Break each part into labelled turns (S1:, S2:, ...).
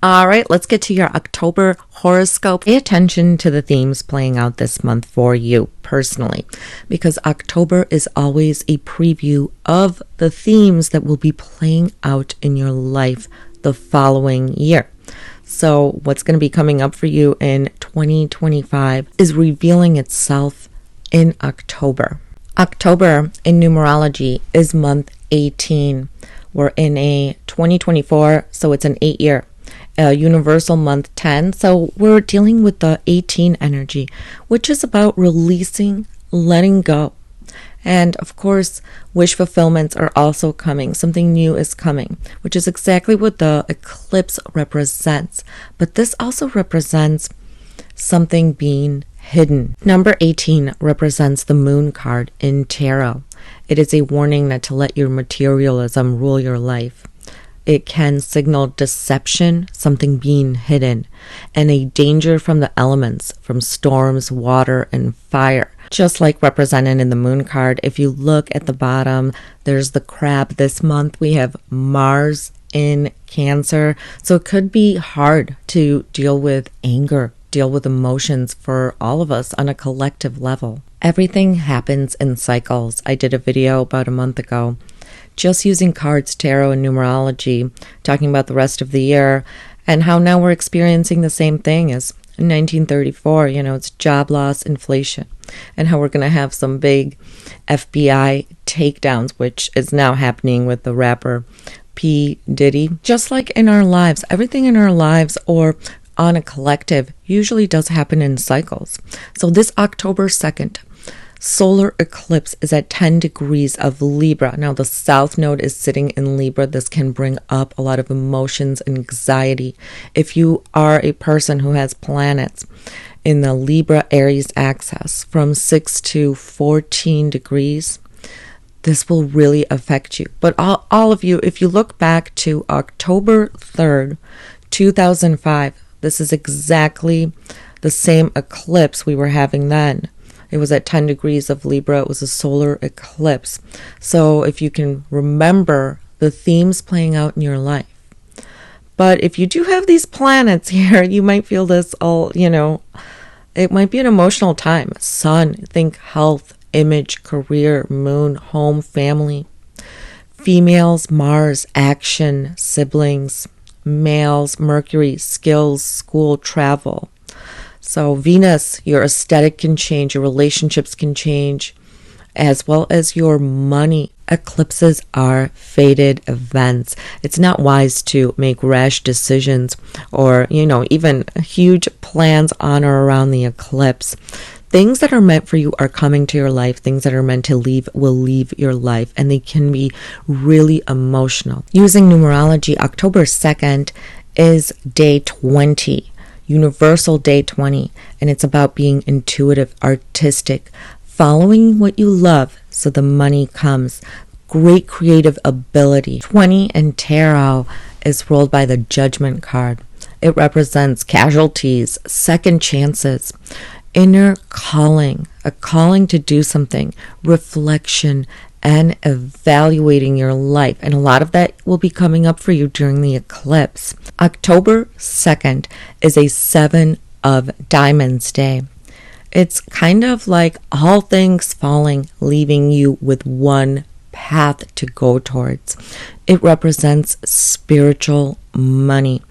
S1: All right, let's get to your October horoscope. Pay attention to the themes playing out this month for you personally, because October is always a preview of the themes that will be playing out in your life the following year. So what's going to be coming up for you in 2025 is revealing itself in October. October in numerology is month 18. We're in a 2024, so it's an 8-year. Universal month 10. So we're dealing with the 18 energy, which is about releasing, letting go. And of course, wish fulfillments are also coming. Something new is coming, which is exactly what the eclipse represents. But this also represents something being hidden. Number 18 represents the moon card in tarot. It is a warning that to let your materialism rule your life. It can signal deception, something being hidden, and a danger from the elements, from storms, water, and fire. Just like represented in the moon card, if you look at the bottom, there's the crab. This month we have Mars in Cancer, so it could be hard to deal with anger, deal with emotions for all of us on a collective level. Everything happens in cycles. I did a video about a month ago just using cards, tarot, and numerology, talking about the rest of the year and how now we're experiencing the same thing as in 1934. It's job loss, inflation, and how we're going to have some big FBI takedowns, which is now happening with the rapper P. Diddy. Just like in our lives, everything in our lives or on a collective usually does happen in cycles. So this October 2nd, solar eclipse is at 10 degrees of Libra. Now the south node is sitting in Libra. This can bring up a lot of emotions and anxiety. If you are a person who has planets in the Libra Aries axis from 6 to 14 degrees, this will really affect you. But all of you, if you look back to October 3rd, 2005, this is exactly the same eclipse we were having then. It was at 10 degrees of Libra. It was a solar eclipse. So if you can remember the themes playing out in your life. But if you do have these planets here, you might feel this all, it might be an emotional time. Sun, think health, image, career, moon, home, family. Females, Mars, action, siblings. Males, Mercury, skills, school, travel. So Venus, your aesthetic can change, your relationships can change, as well as your money. Eclipses are fated events. It's not wise to make rash decisions or, even huge plans on or around the eclipse. Things that are meant for you are coming to your life. Things that are meant to leave will leave your life, and they can be really emotional. Using numerology, October 2nd is day 20. Universal day 20, and it's about being intuitive, artistic, following what you love so the money comes. Great creative ability. 20 in tarot is ruled by the Judgment card. It represents casualties, second chances, inner calling, a calling to do something, reflection, and evaluating your life. And a lot of that will be coming up for you during the eclipse. October 2nd is a 7 of Diamonds day. It's kind of like all things falling, leaving you with one path to go towards. It represents spiritual money.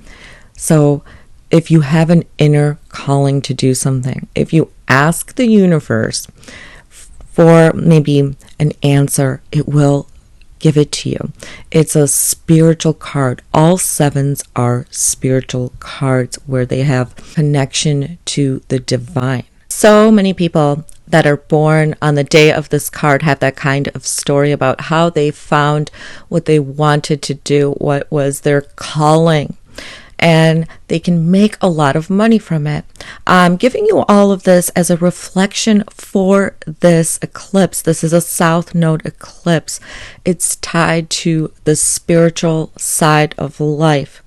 S1: So if you have an inner calling to do something, if you ask the universe for maybe an answer, it will give it to you. It's a spiritual card. All 7s are spiritual cards where they have connection to the divine. So many people that are born on the day of this card have that kind of story about how they found what they wanted to do, what was their calling. And they can make a lot of money from it. I'm giving you all of this as a reflection for this eclipse. This is a south node eclipse. It's tied to the spiritual side of life.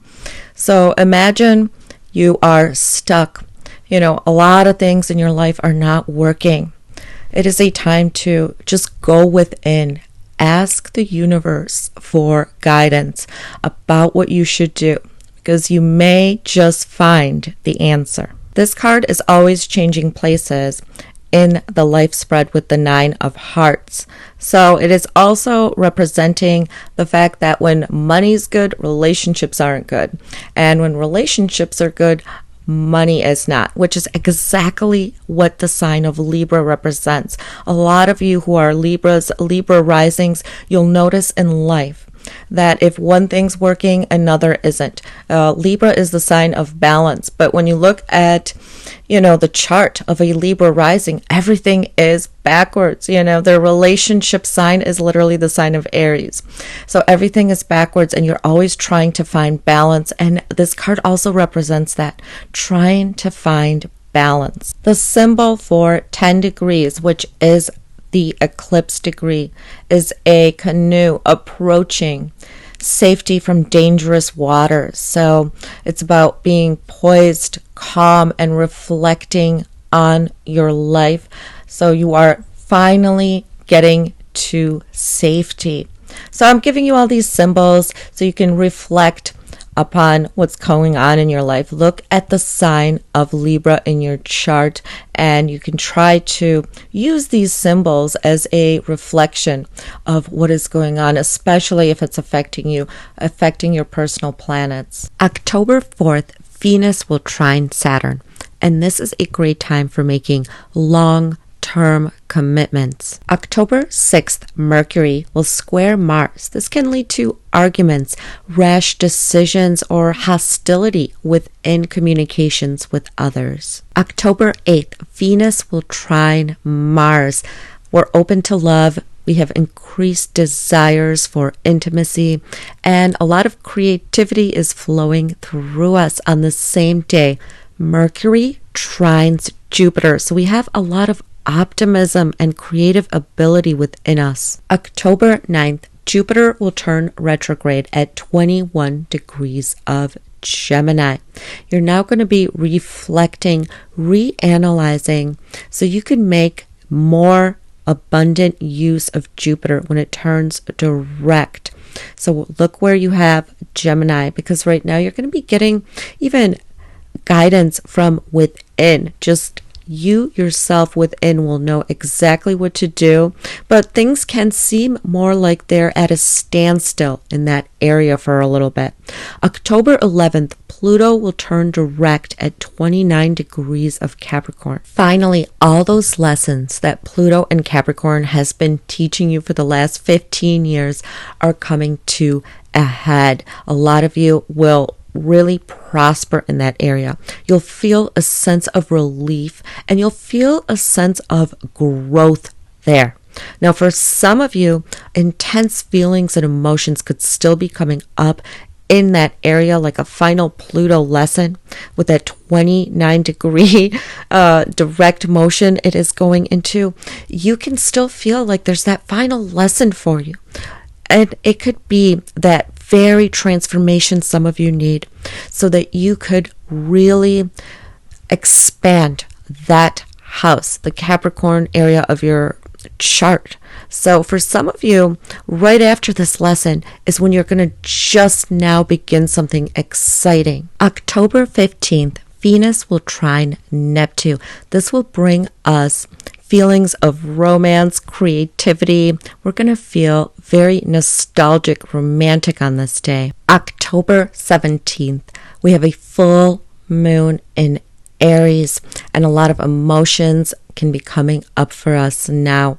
S1: So imagine you are stuck. A lot of things in your life are not working. It is a time to just go within. Ask the universe for guidance about what you should do. because you may just find the answer. This card is always changing places in the life spread with the 9 of Hearts. So it is also representing the fact that when money's good, relationships aren't good. And when relationships are good, money is not, which is exactly what the sign of Libra represents. A lot of you who are Libras, Libra risings, you'll notice in life that if one thing's working, another isn't. Libra is the sign of balance, but when you look at, the chart of a Libra rising, everything is backwards. Their relationship sign is literally the sign of Aries. So everything is backwards, and you're always trying to find balance. And this card also represents that, trying to find balance. The symbol for 10 degrees, which is the eclipse degree, is a canoe approaching safety from dangerous waters. So it's about being poised, calm, and reflecting on your life. So you are finally getting to safety. So I'm giving you all these symbols so you can reflect upon what's going on in your life. Look at the sign of Libra in your chart, and you can try to use these symbols as a reflection of what is going on, especially if it's affecting you, affecting your personal planets. October 4th, Venus will trine Saturn, and this is a great time for making long-term commitments. October 6th, Mercury will square Mars. This can lead to arguments, rash decisions, or hostility within communications with others. October 8th, Venus will trine Mars. We're open to love. We have increased desires for intimacy, and a lot of creativity is flowing through us on the same day. Mercury trines Jupiter. So we have a lot of optimism and creative ability within us. October 9th, Jupiter will turn retrograde at 21 degrees of Gemini. You're now going to be reflecting, reanalyzing, so you can make more abundant use of Jupiter when it turns direct. So look where you have Gemini, because right now you're going to be getting even guidance from within. Just you yourself within will know exactly what to do, but things can seem more like they're at a standstill in that area for a little bit. October 11th, Pluto will turn direct at 29 degrees of Capricorn. Finally, all those lessons that Pluto and Capricorn has been teaching you for the last 15 years are coming to a head. A lot of you will really prosper in that area. You'll feel a sense of relief, and you'll feel a sense of growth there. Now, for some of you, intense feelings and emotions could still be coming up in that area, like a final Pluto lesson with that 29 degree direct motion it is going into. You can still feel like there's that final lesson for you. And it could be that very transformation some of you need, so that you could really expand that house, the Capricorn area of your chart. So for some of you, right after this lesson is when you're going to just now begin something exciting. October 15th, Venus will trine Neptune. This will bring us feelings of romance, creativity. We're going to feel very nostalgic, romantic on this day. October 17th, we have a full moon in Aries, and a lot of emotions can be coming up for us now.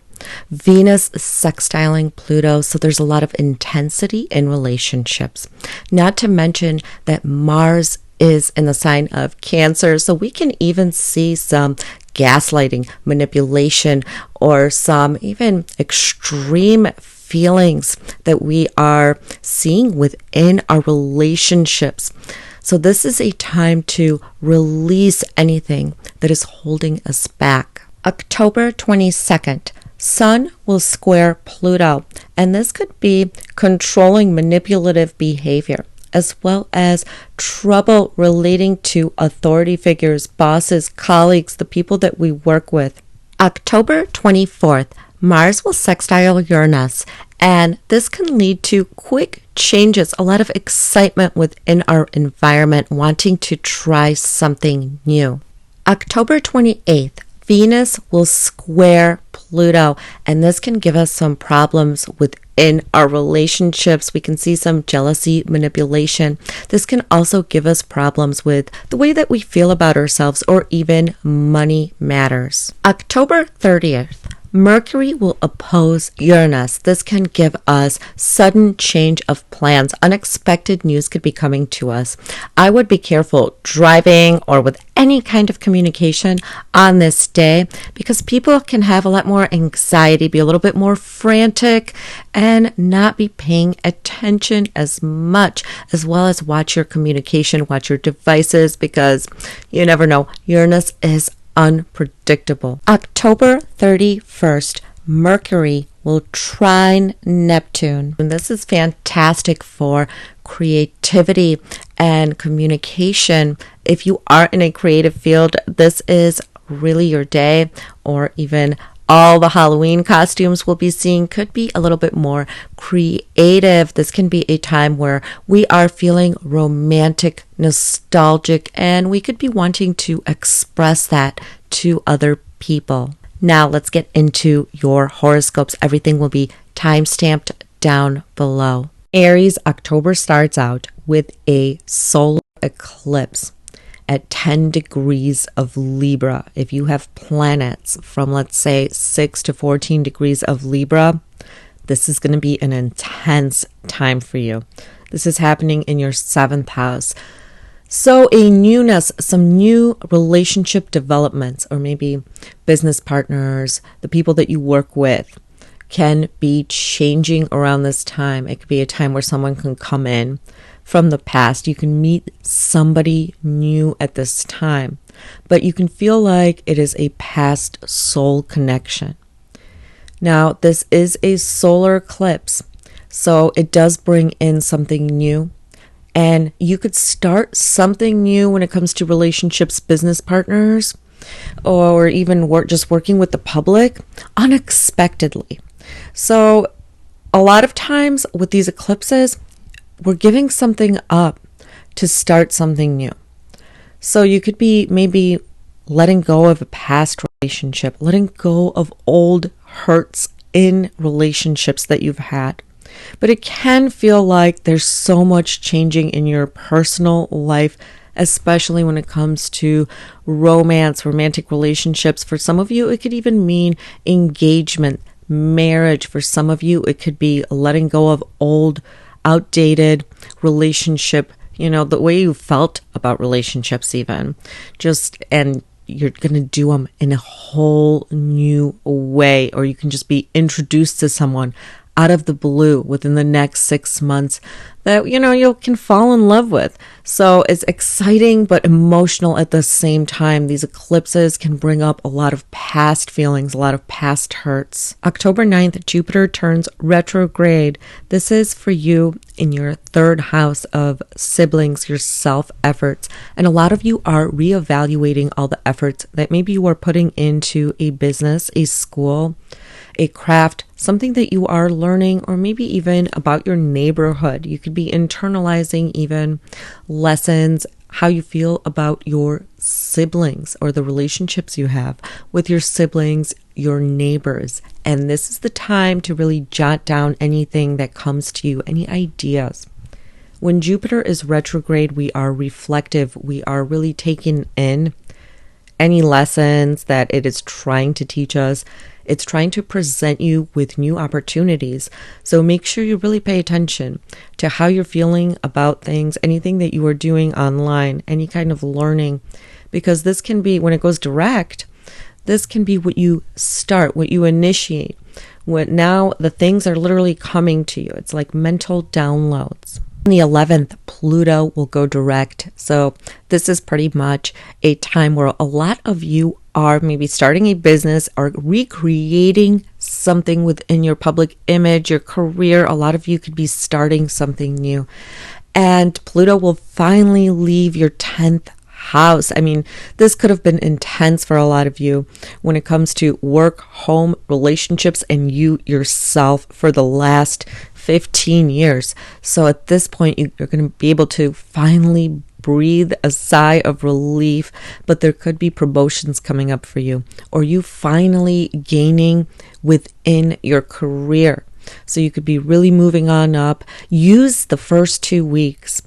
S1: Venus is sextiling Pluto, so there's a lot of intensity in relationships. Not to mention that Mars is in the sign of Cancer, so we can even see some gaslighting, manipulation, or some even extreme feelings that we are seeing within our relationships. So this is a time to release anything that is holding us back. October 22nd, Sun will square Pluto, and this could be controlling manipulative behavior, as well as trouble relating to authority figures, bosses, colleagues, the people that we work with. October 24th, Mars will sextile Uranus, And this can lead to quick changes, a lot of excitement within our environment, wanting to try something new. October 28th, Venus will square Pluto, and this can give us some problems within our relationships. We can see some jealousy, manipulation. This can also give us problems with the way that we feel about ourselves or even money matters. October 30th, Mercury will oppose Uranus. This can give us sudden change of plans. Unexpected news could be coming to us. I would be careful driving or with any kind of communication on this day because people can have a lot more anxiety, be a little bit more frantic, and not be paying attention as much, as well as watch your communication, watch your devices, because you never know. Uranus is unpredictable. October 31st, Mercury will trine Neptune. And this is fantastic for creativity and communication. If you are in a creative field, this is really your day, or even all the Halloween costumes we'll be seeing could be a little bit more creative. This can be a time where we are feeling romantic, nostalgic, and we could be wanting to express that to other people. Now let's get into your horoscopes. Everything will be time-stamped down below. Aries, October starts out with a solar eclipse at 10 degrees of Libra. If you have planets from, let's say, 6 to 14 degrees of Libra, this is going to be an intense time for you. This is happening in your 7th house. So a newness, some new relationship developments, or maybe business partners, the people that you work with, can be changing around this time. It could be a time where someone can come in from the past. You can meet somebody new at this time, but you can feel like it is a past soul connection. Now, this is a solar eclipse, so it does bring in something new, and you could start something new when it comes to relationships, business partners, or even just working with the public unexpectedly. So a lot of times with these eclipses, we're giving something up to start something new. So you could be maybe letting go of a past relationship, letting go of old hurts in relationships that you've had. But it can feel like there's so much changing in your personal life, especially when it comes to romance, romantic relationships. For some of you, it could even mean engagement, marriage. For some of you, it could be letting go of old, outdated relationship, the way you felt about relationships even. And you're going to do them in a whole new way, or you can just be introduced to someone out of the blue within the next 6 months that, you can fall in love with. So it's exciting but emotional at the same time. These eclipses can bring up a lot of past feelings, a lot of past hurts. October 9th, Jupiter turns retrograde. This is for you in your 3rd house of siblings, your self-efforts. And a lot of you are reevaluating all the efforts that maybe you are putting into a business, a school, a craft, something that you are learning, or maybe even about your neighborhood. You could be internalizing even lessons, how you feel about your siblings or the relationships you have with your siblings, your neighbors. And this is the time to really jot down anything that comes to you, any ideas. When Jupiter is retrograde, we are reflective. We are really taking in any lessons that it is trying to teach us. It's trying to present you with new opportunities. So make sure you really pay attention to how you're feeling about things, anything that you are doing online, any kind of learning, because this can be, when it goes direct, this can be what you start, what you initiate. Now the things are literally coming to you. It's like mental downloads. On the 11th, Pluto will go direct. So this is pretty much a time where a lot of you are maybe starting a business or recreating something within your public image, your career. A lot of you could be starting something new. And Pluto will finally leave your 10th house. I mean, this could have been intense for a lot of you when it comes to work, home, relationships, and you yourself for the last 15 years. So at this point, you're going to be able to finally breathe a sigh of relief, but there could be promotions coming up for you, or you finally gaining within your career. So you could be really moving on up. Use the first 2 weeks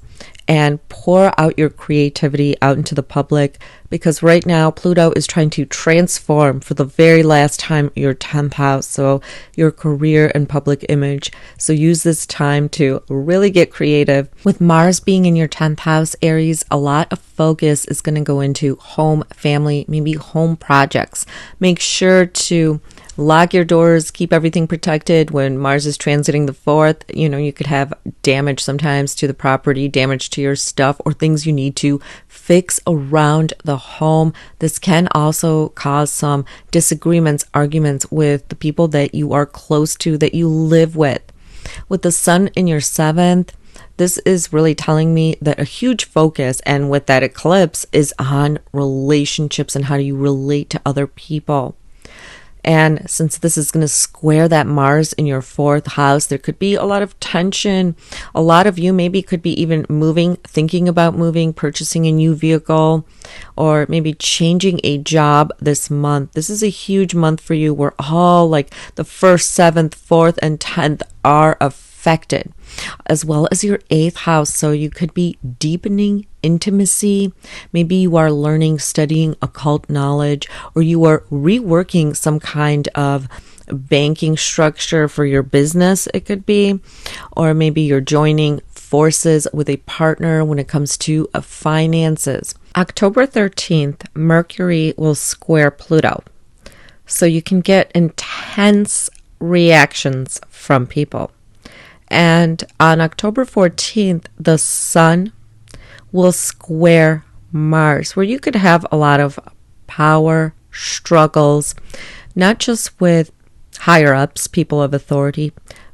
S1: and pour out your creativity out into the public, because right now Pluto is trying to transform for the very last time your 10th house, so your career and public image. So use this time to really get creative. With Mars being in your 10th house, Aries, a lot of focus is going to go into home, family, maybe home projects. Make sure to lock your doors, keep everything protected. When Mars is transiting the 4th, you could have damage sometimes to the property, damage to your stuff, or things you need to fix around the home. This can also cause some disagreements, arguments with the people that you are close to, that you live with. With the sun in your 7th, this is really telling me that a huge focus, and with that eclipse, is on relationships and how do you relate to other people. And since this is going to square that Mars in your 4th house, there could be a lot of tension. A lot of you maybe could be even moving, thinking about moving, purchasing a new vehicle, or maybe changing a job this month. This is a huge month for you where all like the 1st, 7th, 4th, and 10th are affected, as well as your 8th house. So you could be deepening intimacy. Maybe you are learning, studying occult knowledge, or you are reworking some kind of banking structure for your business. It could be, or maybe you're joining forces with a partner when it comes to finances. October 13th, Mercury will square Pluto. So you can get intense reactions from people. And on October 14th, the Sun will square Mars, where you could have a lot of power struggles, not just with higher ups, people of authority,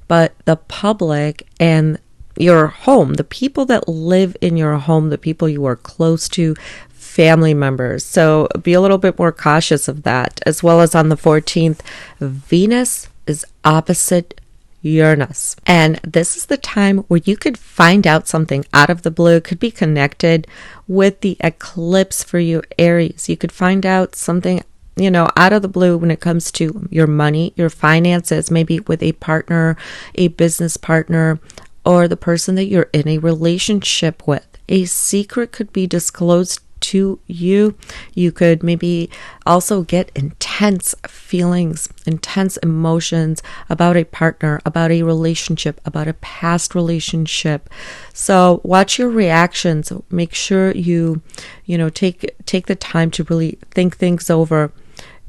S1: but the public and your home, the people that live in your home, the people you are close to, family members. So be a little bit more cautious of that. As well as on the 14th, Venus is opposite Uranus. And this is the time where you could find out something out of the blue. It could be connected with the eclipse for you, Aries. You could find out something, out of the blue when it comes to your money, your finances, maybe with a partner, a business partner, or the person that you're in a relationship with. A secret could be disclosed to you. You could maybe also get intense feelings, intense emotions about a partner, about a relationship, about a past relationship. So watch your reactions. Make sure you take the time to really think things over.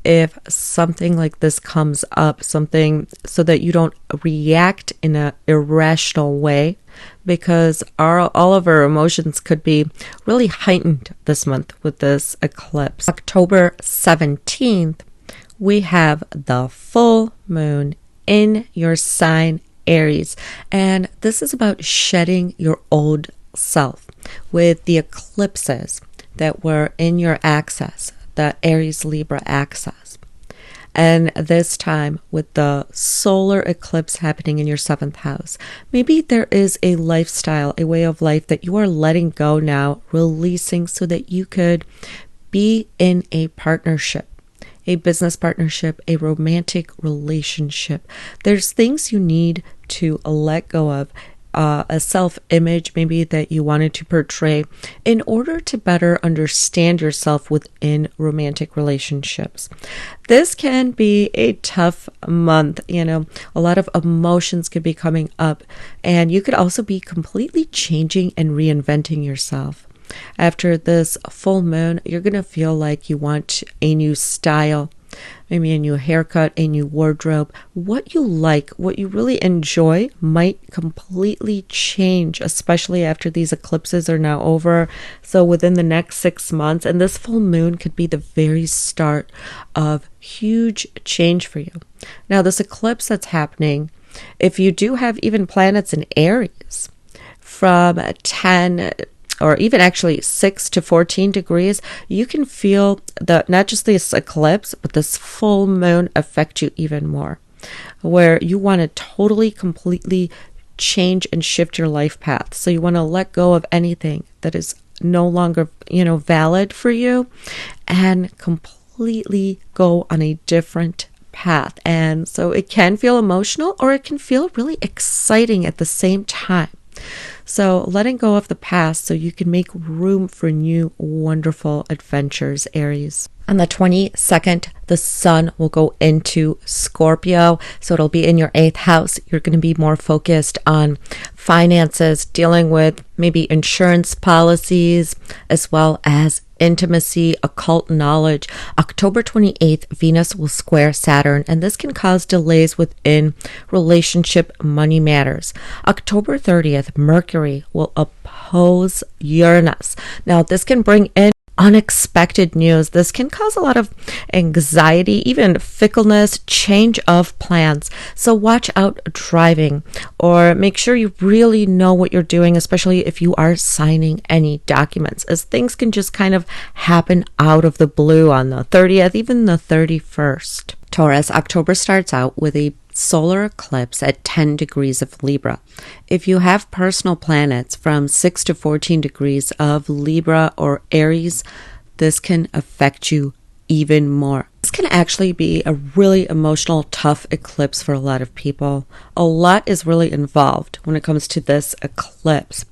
S1: If something like this comes up, something so that you don't react in an irrational way, because all of our emotions could be really heightened this month with this eclipse. October 17th, we have the full moon in your sign, Aries. And this is about shedding your old self with the eclipses that were in your axis, the Aries Libra axis. And this time with the solar eclipse happening in your 7th house, maybe there is a lifestyle, a way of life that you are letting go now, releasing, so that you could be in a partnership, a business partnership, a romantic relationship. There's things you need to let go of. A self-image maybe that you wanted to portray in order to better understand yourself within romantic relationships. This can be a tough month. A lot of emotions could be coming up, and you could also be completely changing and reinventing yourself. After this full moon, you're going to feel like you want a new style, maybe a new haircut, a new wardrobe. What you like, what you really enjoy might completely change, especially after these eclipses are now over. So within the next 6 months, and this full moon could be the very start of huge change for you. Now, this eclipse that's happening, if you do have even planets in Aries, from 10 or even actually 6 to 14 degrees, you can feel the not just this eclipse, but this full moon affect you even more, where you want to totally, completely change and shift your life path. So you want to let go of anything that is no longer, valid for you, and completely go on a different path. And so it can feel emotional, or it can feel really exciting at the same time. So letting go of the past so you can make room for new wonderful adventures, Aries. On the 22nd, the sun will go into Scorpio, so it'll be in your 8th house. You're going to be more focused on finances, dealing with maybe insurance policies, as well as intimacy, occult knowledge. October 28th, Venus will square Saturn, and this can cause delays within relationship money matters. October 30th, Mercury will oppose Uranus. Now, this can bring in unexpected news. This can cause a lot of anxiety, even fickleness, change of plans. So watch out driving, or make sure you really know what you're doing, especially if you are signing any documents, as things can just kind of happen out of the blue on the 30th, even the 31st. Taurus, October starts out with a solar eclipse at 10 degrees of Libra. If you have personal planets from 6 to 14 degrees of Libra or Aries, this can affect you even more. This can actually be a really emotional, tough eclipse for a lot of people. A lot is really involved when it comes to this eclipse,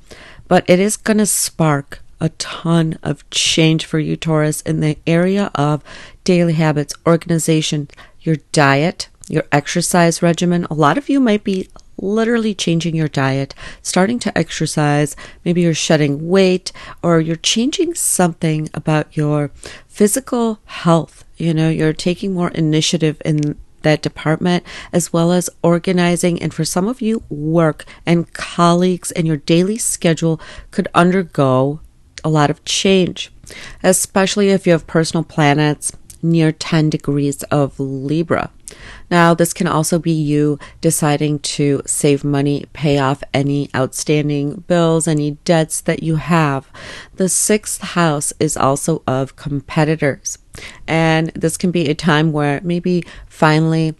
S1: but it is going to spark a ton of change for you, Taurus, in the area of daily habits, organization, your diet, your exercise regimen. A lot of you might be literally changing your diet, starting to exercise. Maybe you're shedding weight, or you're changing something about your physical health. You're taking more initiative in that department, as well as organizing. And for some of you, work and colleagues and your daily schedule could undergo a lot of change, especially if you have personal planets near 10 degrees of Libra. Now, this can also be you deciding to save money, pay off any outstanding bills, any debts that you have. The 6th house is also of competitors, and this can be a time where maybe finally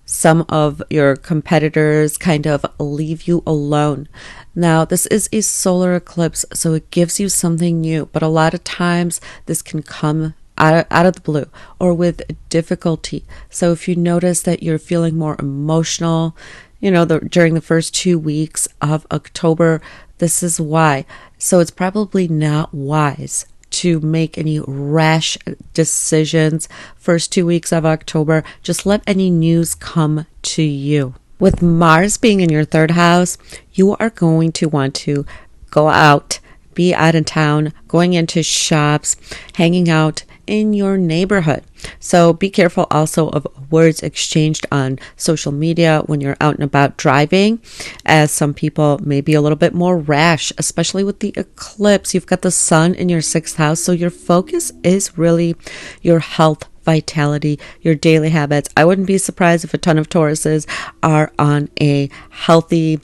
S1: some of your competitors kind of leave you alone. Now, this is a solar eclipse, so it gives you something new, but a lot of times this can come out of the blue or with difficulty. So if you notice that you're feeling more emotional, during the first 2 weeks of October, this is why. So it's probably not wise to make any rash decisions first 2 weeks of October. Just let any news come to you. With Mars being in your 3rd house, you are going to want to go out, be out of town, going into shops, hanging out in your neighborhood. So be careful also of words exchanged on social media when you're out and about driving, as some people may be a little bit more rash, especially with the eclipse. You've got the sun in your 6th house, so your focus is really your health, vitality, your daily habits. I wouldn't be surprised if a ton of Tauruses are on a healthy,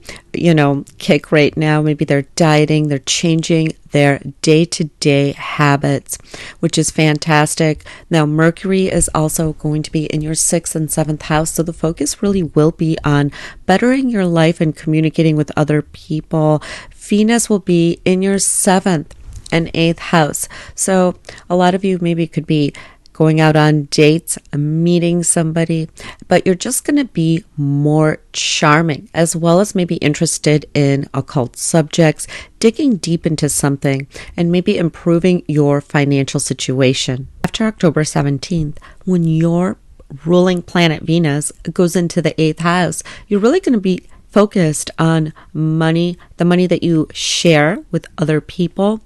S1: kick right now. Maybe they're dieting, they're changing their day-to-day habits, which is fantastic. Now, Mercury is also going to be in your 6th and 7th house, so the focus really will be on bettering your life and communicating with other people. Venus will be in your 7th and 8th house, so a lot of you maybe could be going out on dates, meeting somebody, but you're just going to be more charming, as well as maybe interested in occult subjects, digging deep into something, and maybe improving your financial situation. After October 17th, when your ruling planet Venus goes into the 8th house, you're really going to be focused on money, the money that you share with other people,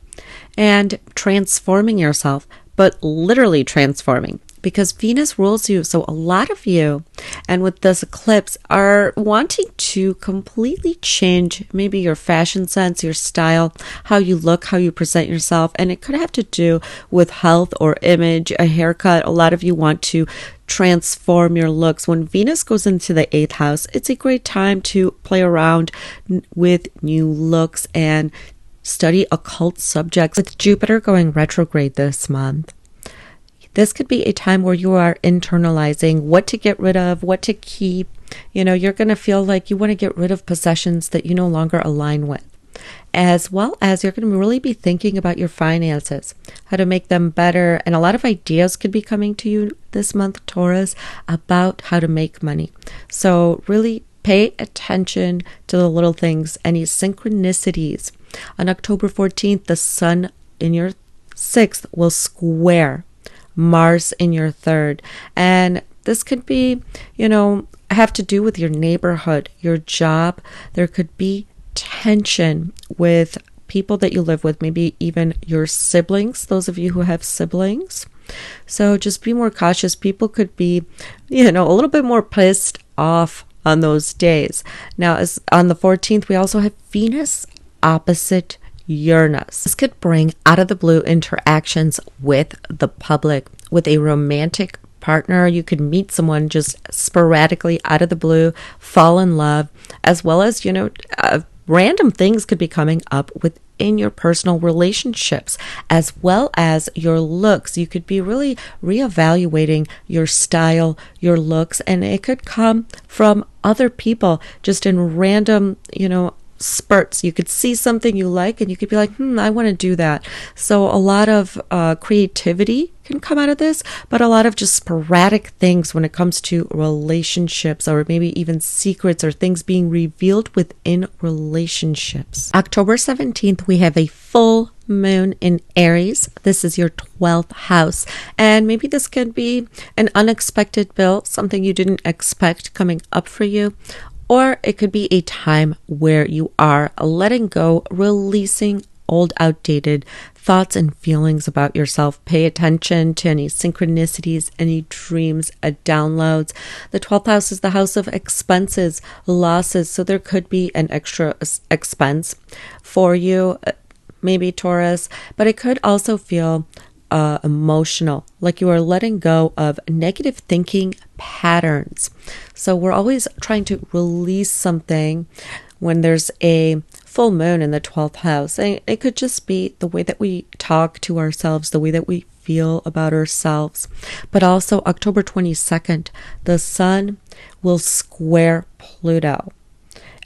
S1: and transforming yourself, but literally transforming, because Venus rules you. So a lot of you, and with this eclipse, are wanting to completely change maybe your fashion sense, your style, how you look, how you present yourself. And it could have to do with health or image, a haircut. A lot of you want to transform your looks. When Venus goes into the 8th house, it's a great time to play around with new looks and study occult subjects. With Jupiter going retrograde this month, this could be a time where you are internalizing what to get rid of, what to keep. You're going to feel like you want to get rid of possessions that you no longer align with, as well as you're going to really be thinking about your finances, how to make them better. And a lot of ideas could be coming to you this month, Taurus, about how to make money. So really pay attention to the little things, any synchronicities. On October 14th, the sun in your 6th will square Mars in your 3rd. And this could be, have to do with your neighborhood, your job. There could be tension with people that you live with, maybe even your siblings, those of you who have siblings. So just be more cautious. People could be, a little bit more pissed off on those days. Now, as on the 14th, we also have Venus opposite Uranus. This could bring out of the blue interactions with the public, with a romantic partner. You could meet someone just sporadically out of the blue, fall in love, as well as, random things could be coming up within your personal relationships, as well as your looks. You could be really reevaluating your style, your looks, and it could come from other people just in random, spurts. You could see something you like and you could be like, I want to do that. So a lot of creativity can come out of this, but a lot of just sporadic things when it comes to relationships, or maybe even secrets or things being revealed within relationships. October 17th, we have a full moon in Aries. This is your 12th house, and maybe this could be an unexpected bill, something you didn't expect coming up for you. Or it could be a time where you are letting go, releasing old, outdated thoughts and feelings about yourself. Pay attention to any synchronicities, any dreams, downloads. The 12th house is the house of expenses, losses. So there could be an extra expense for you, maybe Taurus, but it could also feel emotional, like you are letting go of negative thinking patterns. So we're always trying to release something when there's a full moon in the 12th house. And it could just be the way that we talk to ourselves, the way that we feel about ourselves. But also October 22nd, the sun will square Pluto.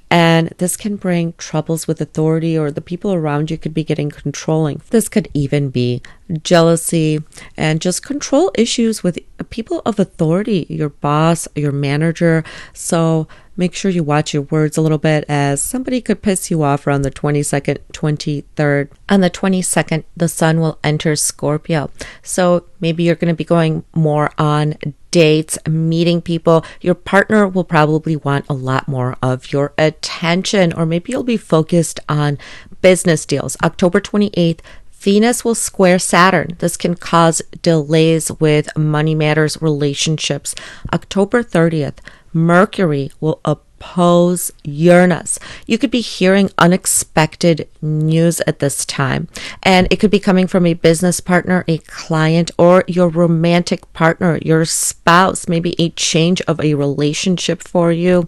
S1: And this can bring troubles with authority, or the people around you could be getting controlling. This could even be jealousy and just control issues with people of authority, your boss, your manager. So make sure you watch your words a little bit, as somebody could piss you off around the 22nd, 23rd. On the 22nd, the sun will enter Scorpio. So maybe you're going to be going more on dates, meeting people. Your partner will probably want a lot more of your attention, or maybe you'll be focused on business deals. October 28th, Venus will square Saturn. This can cause delays with money matters, relationships. October 30th, Mercury will oppose Uranus. You could be hearing unexpected news at this time, and it could be coming from a business partner, a client, or your romantic partner, your spouse, maybe a change of a relationship for you.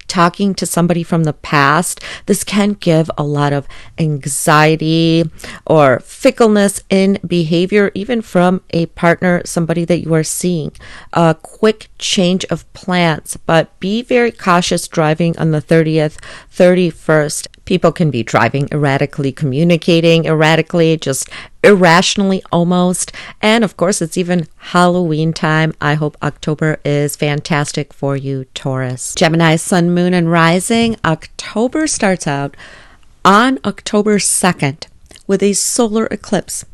S1: Talking to somebody from the past, this can give a lot of anxiety or fickleness in behavior, even from a partner, somebody that you are seeing. A quick change of plans, but be very cautious driving on the 30th, 31st. People can be driving erratically, communicating erratically, just irrationally almost. And of course, it's even Halloween time. I hope October is fantastic for you, Taurus. Gemini, sun, moon, and rising. October starts out on October 2nd with a solar eclipse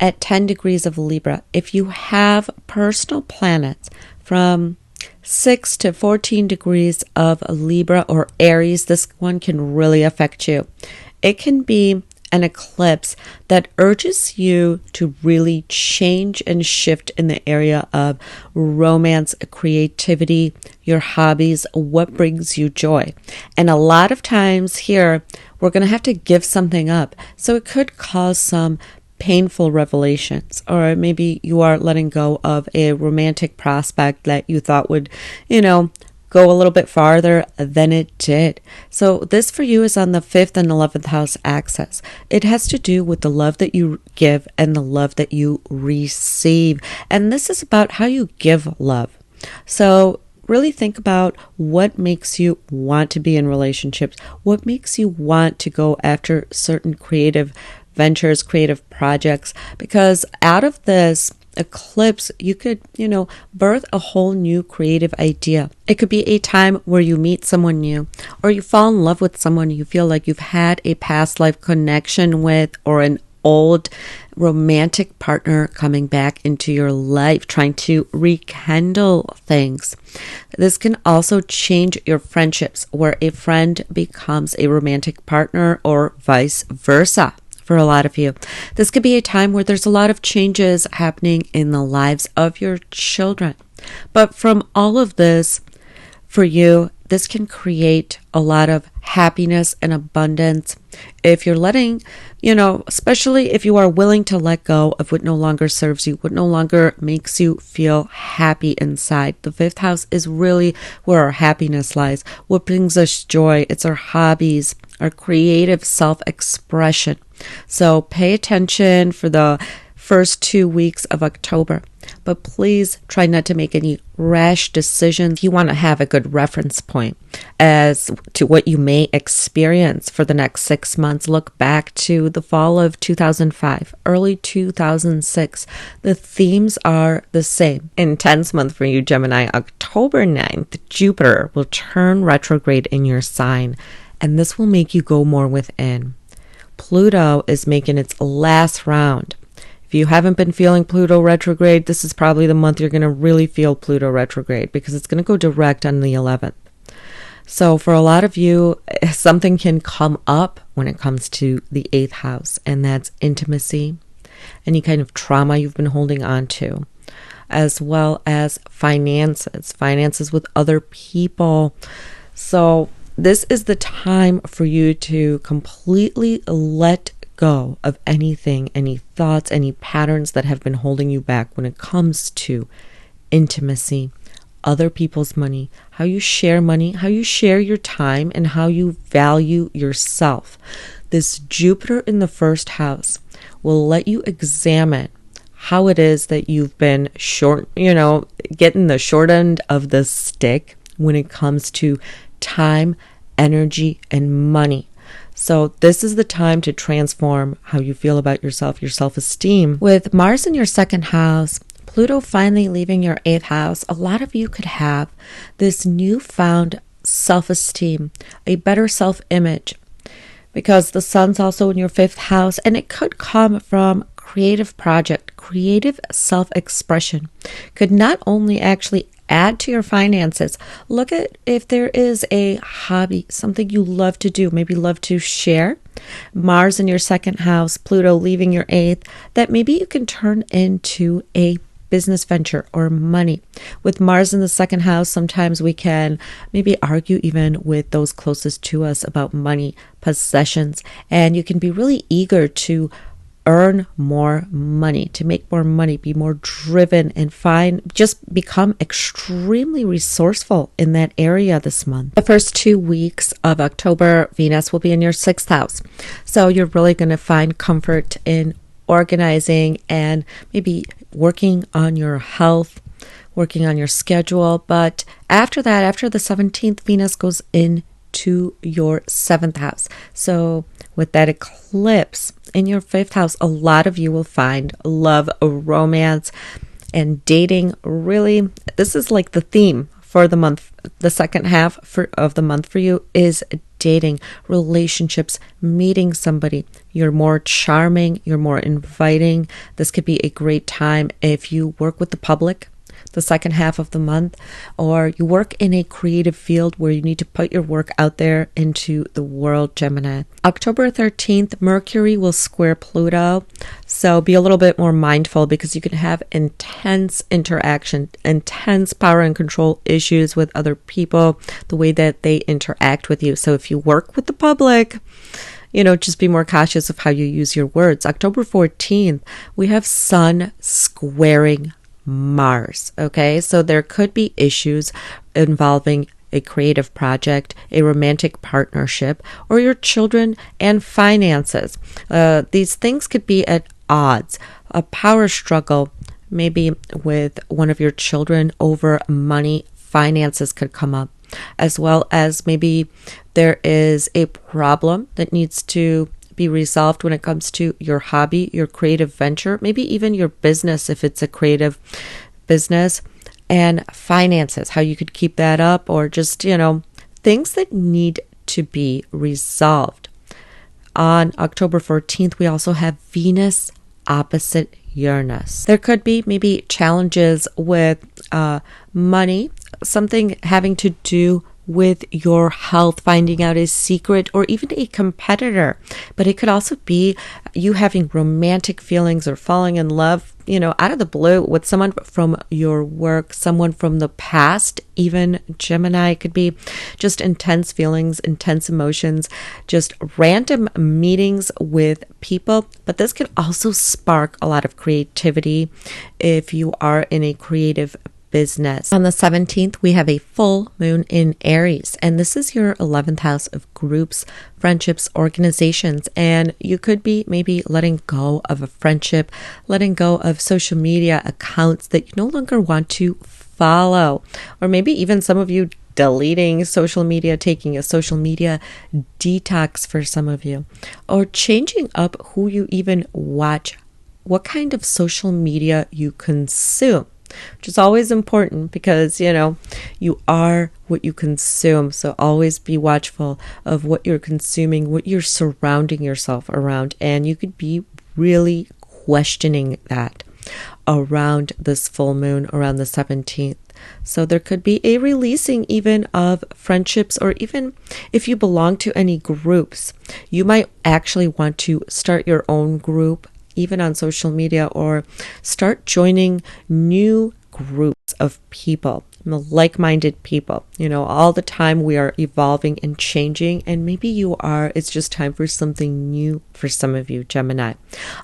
S1: at 10 degrees of Libra. If you have personal planets from 6 to 14 degrees of Libra or Aries, this one can really affect you. It can be an eclipse that urges you to really change and shift in the area of romance, creativity, your hobbies, what brings you joy. And a lot of times here, we're going to have to give something up. So it could cause some painful revelations, or maybe you are letting go of a romantic prospect that you thought would, go a little bit farther than it did. So this for you is on the 5th and 11th house axis. It has to do with the love that you give and the love that you receive. And this is about how you give love. So really think about what makes you want to be in relationships, what makes you want to go after certain creative ventures, creative projects, because out of this eclipse, you could, birth a whole new creative idea. It could be a time where you meet someone new, or you fall in love with someone you feel like you've had a past life connection with, or an old romantic partner coming back into your life, trying to rekindle things. This can also change your friendships, where a friend becomes a romantic partner or vice versa. For a lot of you, this could be a time where there's a lot of changes happening in the lives of your children. But from all of this, for you, this can create a lot of happiness and abundance if you're letting, especially if you are willing to let go of what no longer serves you, what no longer makes you feel happy inside. The 5th house is really where our happiness lies, what brings us joy. It's our hobbies, our creative self-expression. So pay attention for the first 2 weeks of October, but please try not to make any rash decisions. You want to have a good reference point as to what you may experience for the next 6 months. Look back to the fall of 2005, early 2006. The themes are the same. Intense month for you, Gemini. October 9th, Jupiter will turn retrograde in your sign, and this will make you go more within. Pluto is making its last round. If you haven't been feeling Pluto retrograde, this is probably the month you're going to really feel Pluto retrograde, because it's going to go direct on the 11th. So for a lot of you, something can come up when it comes to the 8th house, and that's intimacy, any kind of trauma you've been holding on to, as well as finances with other people. So this is the time for you to completely let go of anything, any thoughts, any patterns that have been holding you back when it comes to intimacy, other people's money, how you share your time, and how you value yourself. This Jupiter in the 1st house will let you examine how it is that you've been getting the short end of the stick when it comes to time, energy, and money. So this is the time to transform how you feel about yourself, your self-esteem. With Mars in your 2nd house, Pluto finally leaving your 8th house, a lot of you could have this newfound self-esteem, a better self-image, because the sun's also in your 5th house, and it could come from creative project, creative self-expression. Could not only actually add to your finances. Look at if there is a hobby, something you love to do, maybe love to share. Mars in your 2nd house, Pluto leaving your 8th, that maybe you can turn into a business venture or money. With Mars in the 2nd house, sometimes we can maybe argue even with those closest to us about money, possessions, and you can be really eager to earn more money, to make more money, be more driven, and just become extremely resourceful in that area this month. The first 2 weeks of October, Venus will be in your 6th house. So you're really going to find comfort in organizing and maybe working on your health, working on your schedule. But after that, after the 17th, Venus goes into your 7th house. So with that eclipse in your 5th house, a lot of you will find love, romance, and dating. Really, this is like the theme for the month. The second half of the month for you is dating, relationships, meeting somebody. You're more charming, you're more inviting. This could be a great time if you work with the public the second half of the month, or you work in a creative field where you need to put your work out there into the world, Gemini. October 13th, Mercury will square Pluto, so be a little bit more mindful, because you can have intense interaction, intense power and control issues with other people, the way that they interact with you. So if you work with the public, just be more cautious of how you use your words. October 14th, we have Sun squaring Mars. Okay, so there could be issues involving a creative project, a romantic partnership, or your children and finances. These things could be at odds. A power struggle, maybe with one of your children over money, finances could come up, as well as maybe there is a problem that needs to be resolved when it comes to your hobby, your creative venture, maybe even your business if it's a creative business, and finances, how you could keep that up, or just, things that need to be resolved. On October 14th, we also have Venus opposite Uranus. There could be maybe challenges with money, something having to do with your health, finding out a secret, or even a competitor. But it could also be you having romantic feelings or falling in love, out of the blue with someone from your work, someone from the past. Even Gemini, it could be just intense feelings, intense emotions, just random meetings with people. But this could also spark a lot of creativity if you are in a creative business. On the 17th, we have a full moon in Aries, and this is your 11th house of groups, friendships, organizations, and you could be maybe letting go of a friendship, letting go of social media accounts that you no longer want to follow, or maybe even some of you deleting social media, taking a social media detox for some of you, or changing up who you even watch, what kind of social media you consume, which is always important because, you are what you consume. So always be watchful of what you're consuming, what you're surrounding yourself around. And you could be really questioning that around this full moon, around the 17th. So there could be a releasing even of friendships, or even if you belong to any groups, you might actually want to start your own group, even on social media, or start joining new groups of people, like-minded people. All the time we are evolving and changing, and maybe it's just time for something new for some of you, Gemini.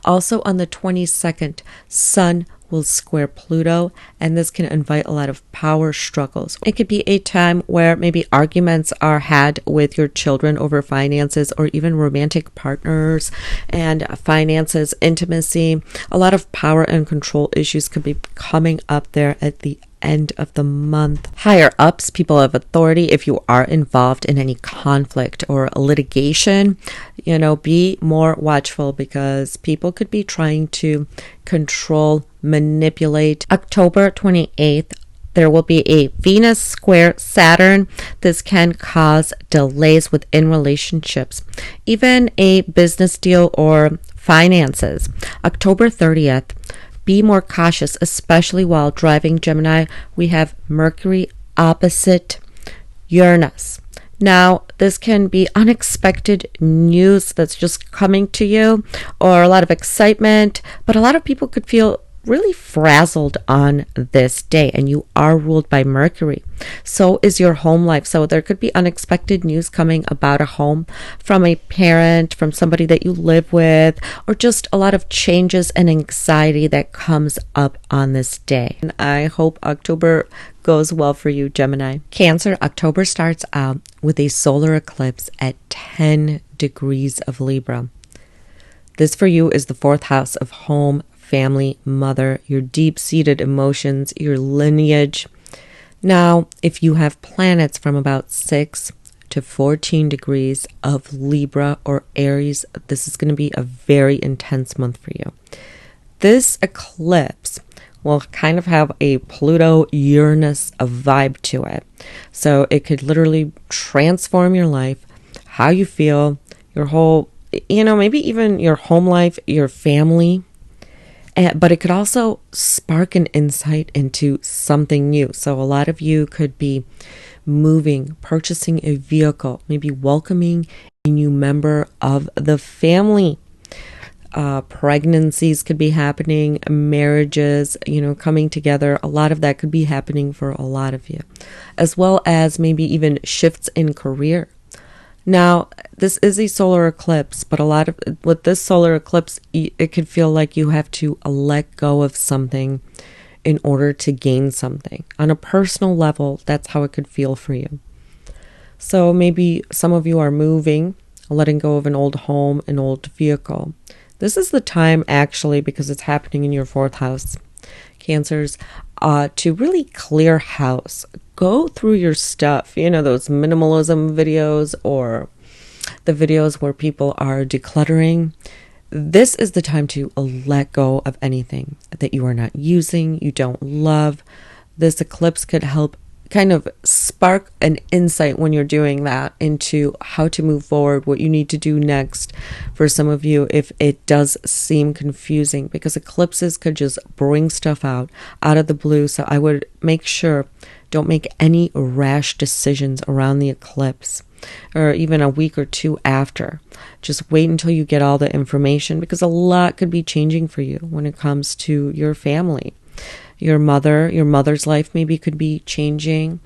S1: Also on the 22nd, Sun will square Pluto, and this can invite a lot of power struggles. It could be a time where maybe arguments are had with your children over finances, or even romantic partners and finances, intimacy. A lot of power and control issues could be coming up there at the end of the month. Higher ups, people of authority, if you are involved in any conflict or litigation, be more watchful because people could be trying to control, manipulate. October 28th, there will be a Venus square Saturn. This can cause delays within relationships, even a business deal or finances. October 30th, be more cautious, especially while driving, Gemini. We have Mercury opposite Uranus. Now, this can be unexpected news that's just coming to you, or a lot of excitement, but a lot of people could feel really frazzled on this day, and you are ruled by Mercury. So is your home life. So there could be unexpected news coming about a home from a parent, from somebody that you live with, or just a lot of changes and anxiety that comes up on this day. And I hope October goes well for you, Gemini. Cancer, October starts out with a solar eclipse at 10 degrees of Libra. This for you is the 4th house of home, family, mother, your deep-seated emotions, your lineage. Now, if you have planets from about 6 to 14 degrees of Libra or Aries, this is going to be a very intense month for you. This eclipse will kind of have a Pluto-Uranus vibe to it. So it could literally transform your life, how you feel, your whole, maybe even your home life, your family. But it could also spark an insight into something new. So a lot of you could be moving, purchasing a vehicle, maybe welcoming a new member of the family. Pregnancies could be happening, marriages, coming together. A lot of that could be happening for a lot of you, as well as maybe even shifts in career. Now, this is a solar eclipse, but with this solar eclipse, it could feel like you have to let go of something in order to gain something. On a personal level, that's how it could feel for you. So maybe some of you are moving, letting go of an old home, an old vehicle. This is the time, actually, because it's happening in your 4th house, Cancers, to really clear house. Go through your stuff, those minimalism videos or the videos where people are decluttering. This is the time to let go of anything that you are not using, you don't love. This eclipse could help kind of spark an insight when you're doing that into how to move forward, what you need to do next. For some of you, if it does seem confusing, because eclipses could just bring stuff out of the blue. So I would make sure, don't make any rash decisions around the eclipse, or even a week or two after. Just wait until you get all the information, because a lot could be changing for you when it comes to your family. Your mother's life maybe could be changing.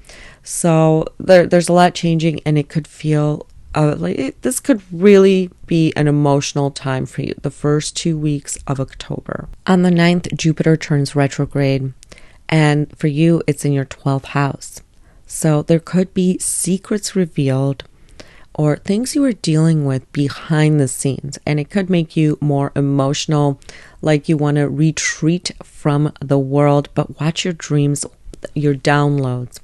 S1: So there's a lot changing, and it could feel this could really be an emotional time for you, the first 2 weeks of October. On the 9th, Jupiter turns retrograde, and for you, it's in your 12th house. So there could be secrets revealed or things you are dealing with behind the scenes, and it could make you more emotional, like you want to retreat from the world. But watch your dreams, your downloads,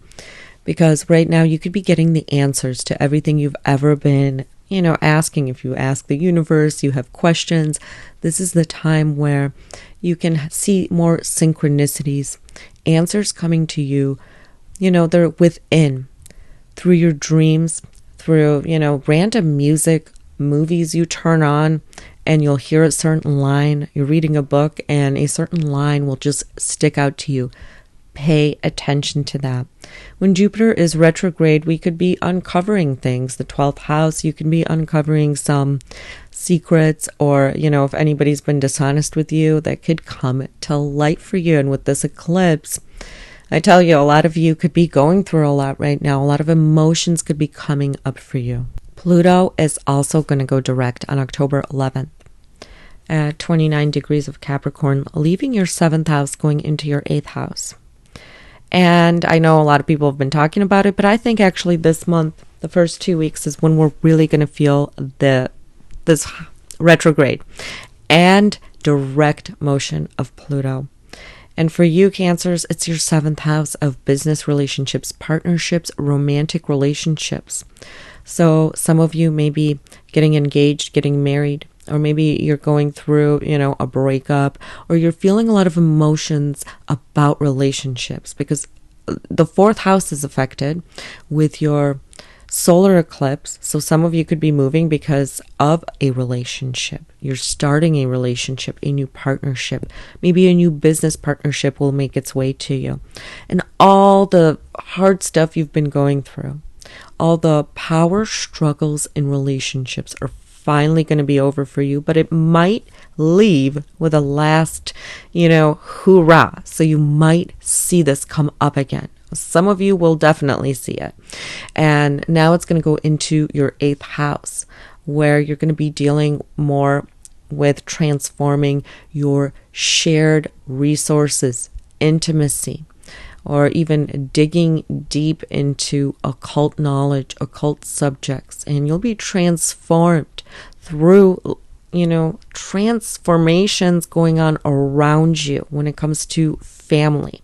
S1: because right now you could be getting the answers to everything you've ever been asking. If you ask the universe, you have questions, this is the time where you can see more synchronicities, answers coming to you. They're within, through your dreams, through, random music, movies you turn on, and you'll hear a certain line. You're reading a book, and a certain line will just stick out to you. Pay attention to that. When Jupiter is retrograde, we could be uncovering things. The 12th house, you can be uncovering some secrets, or, if anybody's been dishonest with you, that could come to light for you. And with this eclipse, I tell you, a lot of you could be going through a lot right now. A lot of emotions could be coming up for you. Pluto is also going to go direct on October 11th at 29 degrees of Capricorn, leaving your 7th house, going into your 8th house. And I know a lot of people have been talking about it, but I think actually this month, the first 2 weeks, is when we're really going to feel this retrograde and direct motion of Pluto. And for you, Cancers, it's your 7th house of business relationships, partnerships, romantic relationships. So some of you may be getting engaged, getting married, or maybe you're going through, a breakup, or you're feeling a lot of emotions about relationships, because the 4th house is affected with your solar eclipse. So some of you could be moving because of a relationship. You're starting a relationship, a new partnership. Maybe a new business partnership will make its way to you. And all the hard stuff you've been going through, all the power struggles in relationships are finally going to be over for you, but it might leave with a last, hoorah. So you might see this come up again. Some of you will definitely see it. And now it's going to go into your 8th house, where you're going to be dealing more with transforming your shared resources, intimacy, or even digging deep into occult knowledge, occult subjects. And you'll be transformed through, transformations going on around you when it comes to family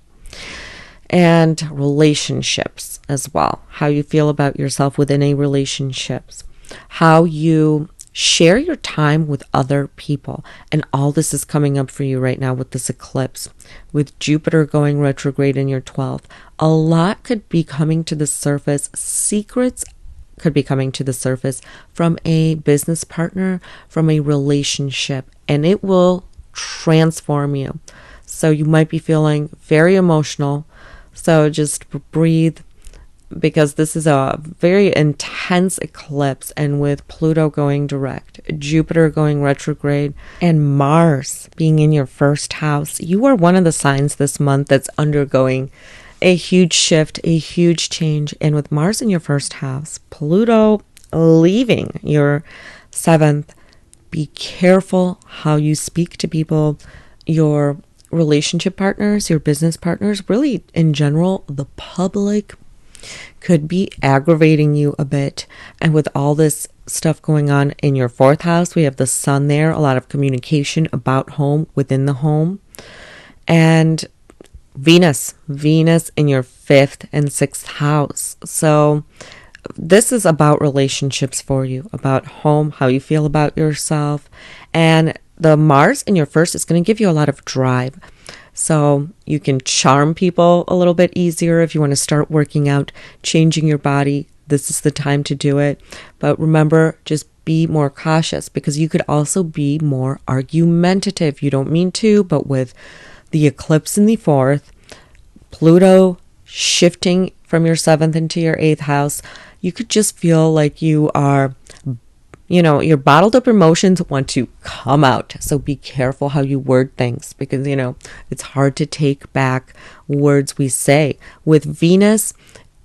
S1: and relationships as well. How you feel about yourself within a relationships, how you share your time with other people. And all this is coming up for you right now with this eclipse, with Jupiter going retrograde in your 12th. A lot could be coming to the surface. Secrets could be coming to the surface from a business partner, from a relationship, and it will transform you. So you might be feeling very emotional. So just breathe, because this is a very intense eclipse. And with Pluto going direct, Jupiter going retrograde, and Mars being in your 1st house, you are one of the signs this month that's undergoing a huge shift, a huge change. And with Mars in your 1st house, Pluto leaving your 7th, be careful how you speak to people, your relationship partners, your business partners, really in general, the public. could be aggravating you a bit. And with all this stuff going on in your 4th house, we have the sun there, a lot of communication about home, within the home. And Venus in your 5th and 6th house. So this is about relationships for you, about home, how you feel about yourself. And the Mars in your 1st is going to give you a lot of drive. So you can charm people a little bit easier if you want to start working out, changing your body. This is the time to do it. But remember, just be more cautious, because you could also be more argumentative. You don't mean to, but with the eclipse in the 4th, Pluto shifting from your 7th into your 8th house, you could just feel like you are, your bottled up emotions want to come out. So be careful how you word things, because, it's hard to take back words we say. With Venus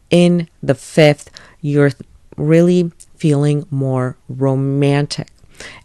S1: in the 5th, you're really feeling more romantic.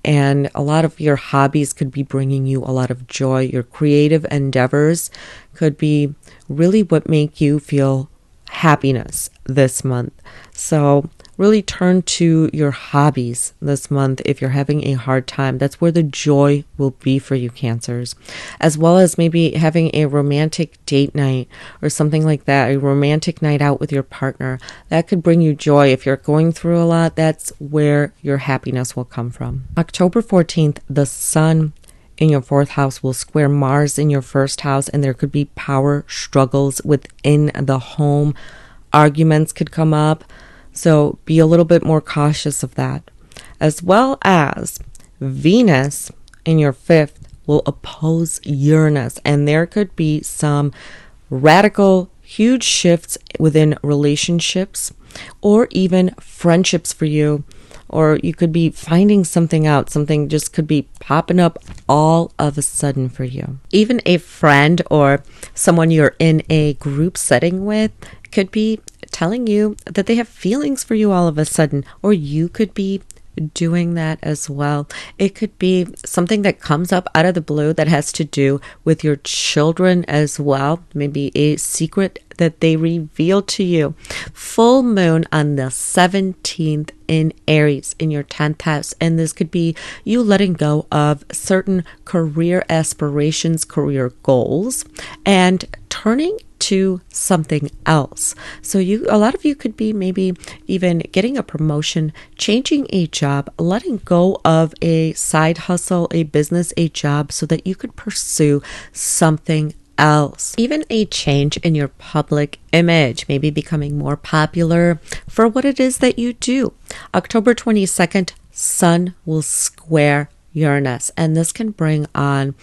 S1: And a lot of your hobbies could be bringing you a lot of joy. Your creative endeavors could be really what make you feel happiness this month. So really turn to your hobbies this month if you're having a hard time. That's where the joy will be for you, Cancers. As well as maybe having a romantic date night or something like that, a romantic night out with your partner. That could bring you joy. If you're going through a lot, that's where your happiness will come from. October 14th, the sun in your 4th house will square Mars in your 1st house, and there could be power struggles within the home. Arguments could come up. So be a little bit more cautious of that. As well as Venus in your 5th will oppose Uranus, and there could be some radical, huge shifts within relationships or even friendships for you. Or you could be finding something out. Something just could be popping up all of a sudden for you. Even a friend or someone you're in a group setting with could be telling you that they have feelings for you all of a sudden, or you could be doing that as well. It could be something that comes up out of the blue that has to do with your children as well. Maybe a secret that they reveal to you. Full moon on the 17th in Aries in your 10th house. And this could be you letting go of certain career aspirations, career goals, and turning to something else. So a lot of you could be maybe even getting a promotion, changing a job, letting go of a side hustle, a business, a job, so that you could pursue something else. Even a change in your public image, maybe becoming more popular for what it is that you do. October 22nd, Sun will square Uranus, and this can bring on,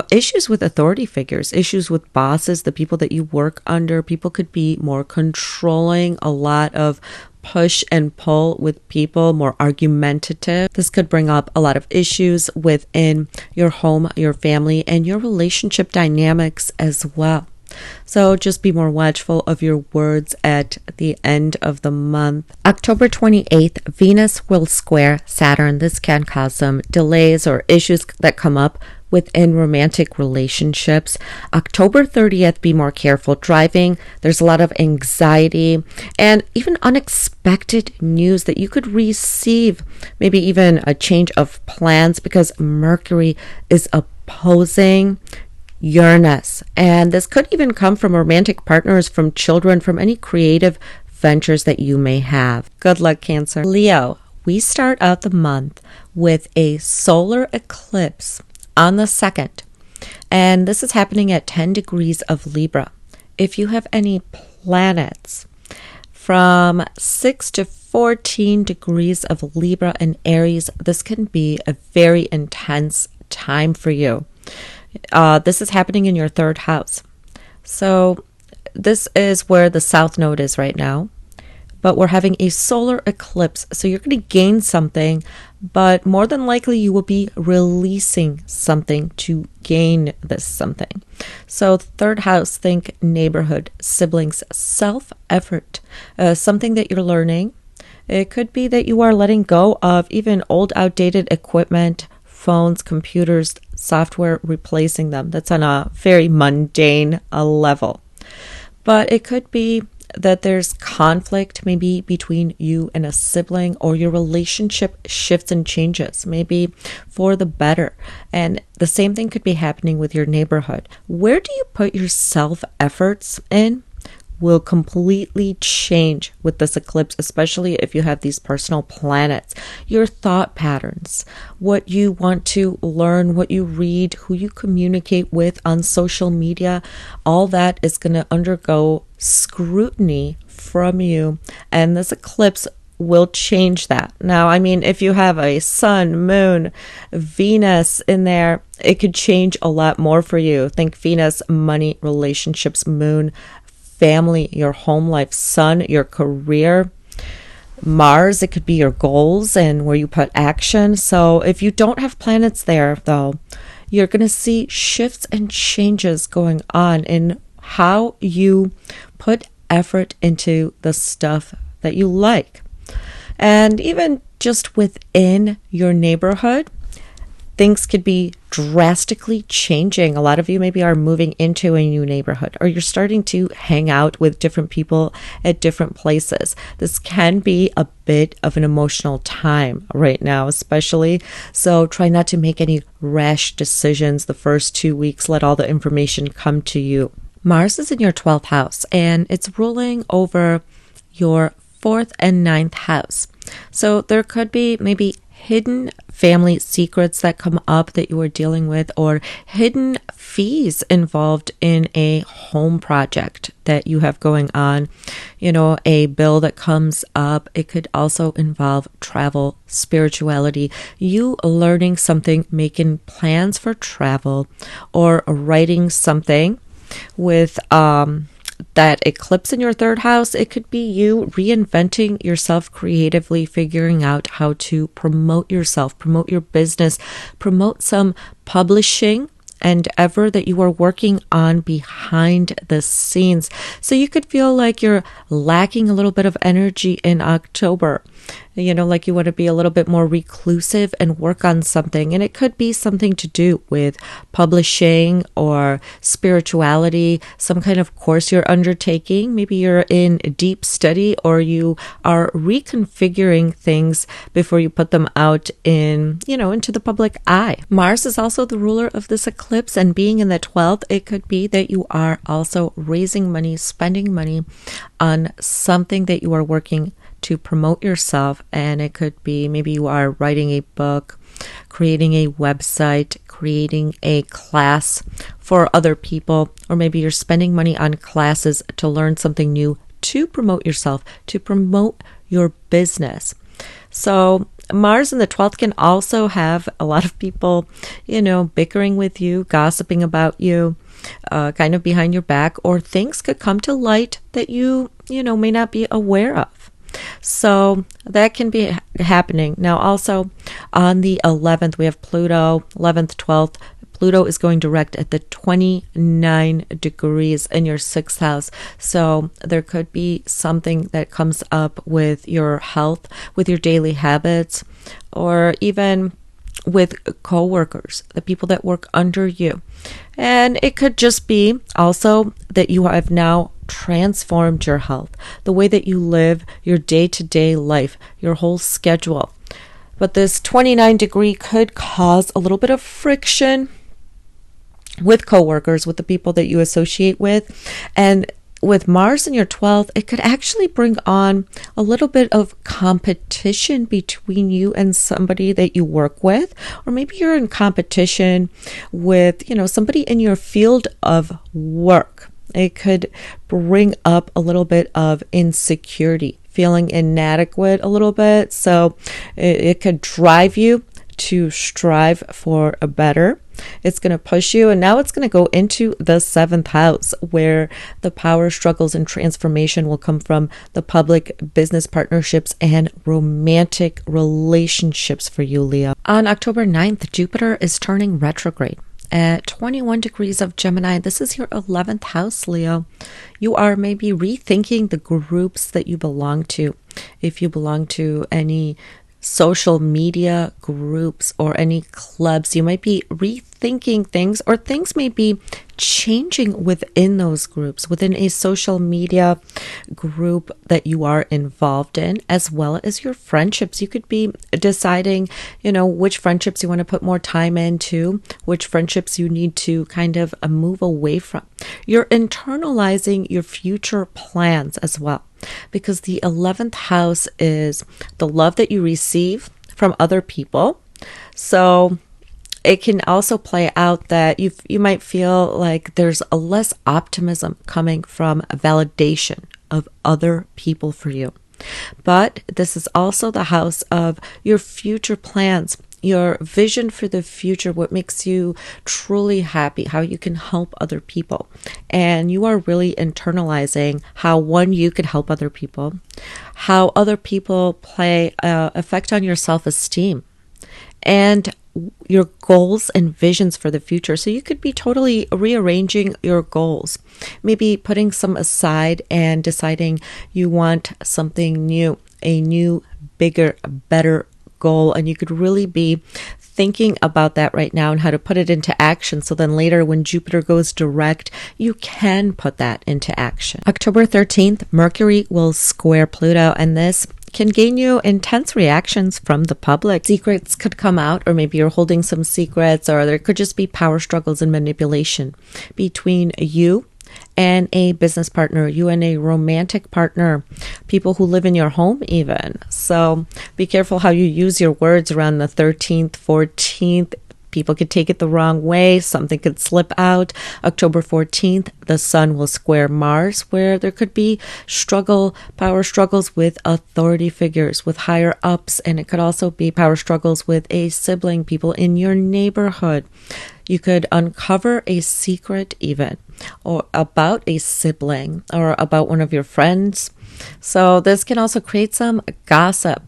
S1: issues with authority figures, issues with bosses, the people that you work under. People could be more controlling, a lot of push and pull with people, more argumentative. This could bring up a lot of issues within your home, your family, and your relationship dynamics as well. So just be more watchful of your words at the end of the month. October 28th, Venus will square Saturn. This can cause some delays or issues that come up within romantic relationships. October 30th, be more careful driving. There's a lot of anxiety and even unexpected news that you could receive, maybe even a change of plans, because Mercury is opposing Uranus. And this could even come from romantic partners, from children, from any creative ventures that you may have. Good luck, Cancer. Leo, we start out the month with a solar eclipse on the 2nd. And this is happening at 10 degrees of Libra. If you have any planets from 6 to 14 degrees of Libra and Aries, this can be a very intense time for you. This is happening in your 3rd house. So this is where the South Node is right now. But we're having a solar eclipse. So you're going to gain something, but more than likely you will be releasing something to gain this something. So 3rd house, think neighborhood, siblings, self-effort, something that you're learning. It could be that you are letting go of even old, outdated equipment, phones, computers, software, replacing them. That's on a very mundane level. But it could be that there's conflict maybe between you and a sibling, or your relationship shifts and changes, maybe for the better. And the same thing could be happening with your neighborhood. Where do you put your self-efforts in will completely change with this eclipse, especially if you have these personal planets. Your thought patterns, what you want to learn, what you read, who you communicate with on social media, all that is going to undergo scrutiny from you, and this eclipse will change that. Now, I mean, if you have a sun, moon, Venus in there, it could change a lot more for you. Think Venus, money, relationships, moon, family, your home life, sun, your career, Mars, it could be your goals and where you put action. So if you don't have planets there, though, you're going to see shifts and changes going on in how you put effort into the stuff that you like. And even just within your neighborhood, things could be drastically changing. A lot of you maybe are moving into a new neighborhood, or you're starting to hang out with different people at different places. This can be a bit of an emotional time right now, especially. So try not to make any rash decisions the first 2 weeks. Let all the information come to you. Mars is in your 12th house, and it's ruling over your 4th and 9th house. So there could be maybe hidden family secrets that come up that you are dealing with, or hidden fees involved in a home project that you have going on, a bill that comes up. It could also involve travel, spirituality, you learning something, making plans for travel, or writing something with that eclipse in your 3rd house. It could be you reinventing yourself creatively, figuring out how to promote yourself, promote your business, promote some publishing endeavor that you are working on behind the scenes. So you could feel like you're lacking a little bit of energy in October. Like you want to be a little bit more reclusive and work on something. And it could be something to do with publishing or spirituality, some kind of course you're undertaking. Maybe you're in deep study, or you are reconfiguring things before you put them out into the public eye. Mars is also the ruler of this eclipse, and being in the 12th, it could be that you are also raising money, spending money on something that you are working to promote yourself. And it could be maybe you are writing a book, creating a website, creating a class for other people, or maybe you're spending money on classes to learn something new, to promote yourself, to promote your business. So Mars in the 12th can also have a lot of people, bickering with you, gossiping about you, kind of behind your back, or things could come to light that you may not be aware of. So that can be happening. Now also on the 11th, we have Pluto, 11th, 12th. Pluto is going direct at the 29 degrees in your 6th house. So there could be something that comes up with your health, with your daily habits, or even with coworkers, the people that work under you. And it could just be also that you have now transformed your health, the way that you live, your day-to-day life, your whole schedule. But this 29 degree could cause a little bit of friction with coworkers, with the people that you associate with. And with Mars in your 12th, it could actually bring on a little bit of competition between you and somebody that you work with, or maybe you're in competition with, somebody in your field of work. It could bring up a little bit of insecurity, feeling inadequate a little bit. So it could drive you to strive for a better. It's going to push you, and now it's going to go into the 7th house, where the power struggles and transformation will come from the public, business partnerships, and romantic relationships for you, Leo. On October 9th, Jupiter is turning retrograde at 21 degrees of Gemini. This is your 11th house, Leo. You are maybe rethinking the groups that you belong to. If you belong to any social media groups or any clubs, you might be rethinking thinking things, or things may be changing within those groups, within a social media group that you are involved in, as well as your friendships. You could be deciding, which friendships you want to put more time into, which friendships you need to kind of move away from. You're internalizing your future plans as well, because the 11th house is the love that you receive from other people. So it can also play out that you might feel like there's a less optimism coming from a validation of other people for you. But this is also the house of your future plans, your vision for the future, what makes you truly happy, how you can help other people. And you are really internalizing how, one, you could help other people, how other people play effect on your self-esteem, and your goals and visions for the future. So you could be totally rearranging your goals, maybe putting some aside and deciding you want something new, a new, bigger, better goal. And you could really be thinking about that right now and how to put it into action. So then later when Jupiter goes direct, you can put that into action. October 13th, Mercury will square Pluto, and this can gain you intense reactions from the public. Secrets could come out, or maybe you're holding some secrets, or there could just be power struggles and manipulation between you and a business partner, you and a romantic partner, people who live in your home even. So be careful how you use your words around the 13th, 14th. People could take it the wrong way. Something could slip out. October 14th, the sun will square Mars, where there could be power struggles with authority figures, with higher ups. And it could also be power struggles with a sibling, people in your neighborhood. You could uncover a secret even, or about a sibling, or about one of your friends. So this can also create some gossip.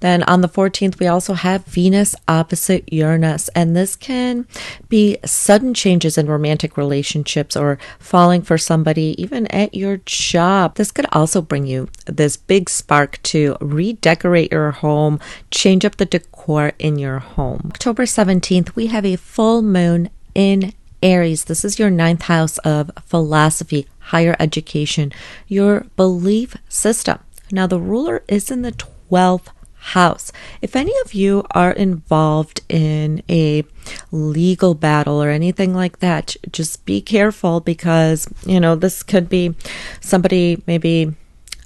S1: Then on the 14th, we also have Venus opposite Uranus, and this can be sudden changes in romantic relationships or falling for somebody even at your job. This could also bring you this big spark to redecorate your home, change up the decor in your home. October 17th, we have a full moon in Aries. This is your 9th house of philosophy, higher education, your belief system. Now the ruler is in the 12th house. If any of you are involved in a legal battle or anything like that, just be careful, because this could be somebody maybe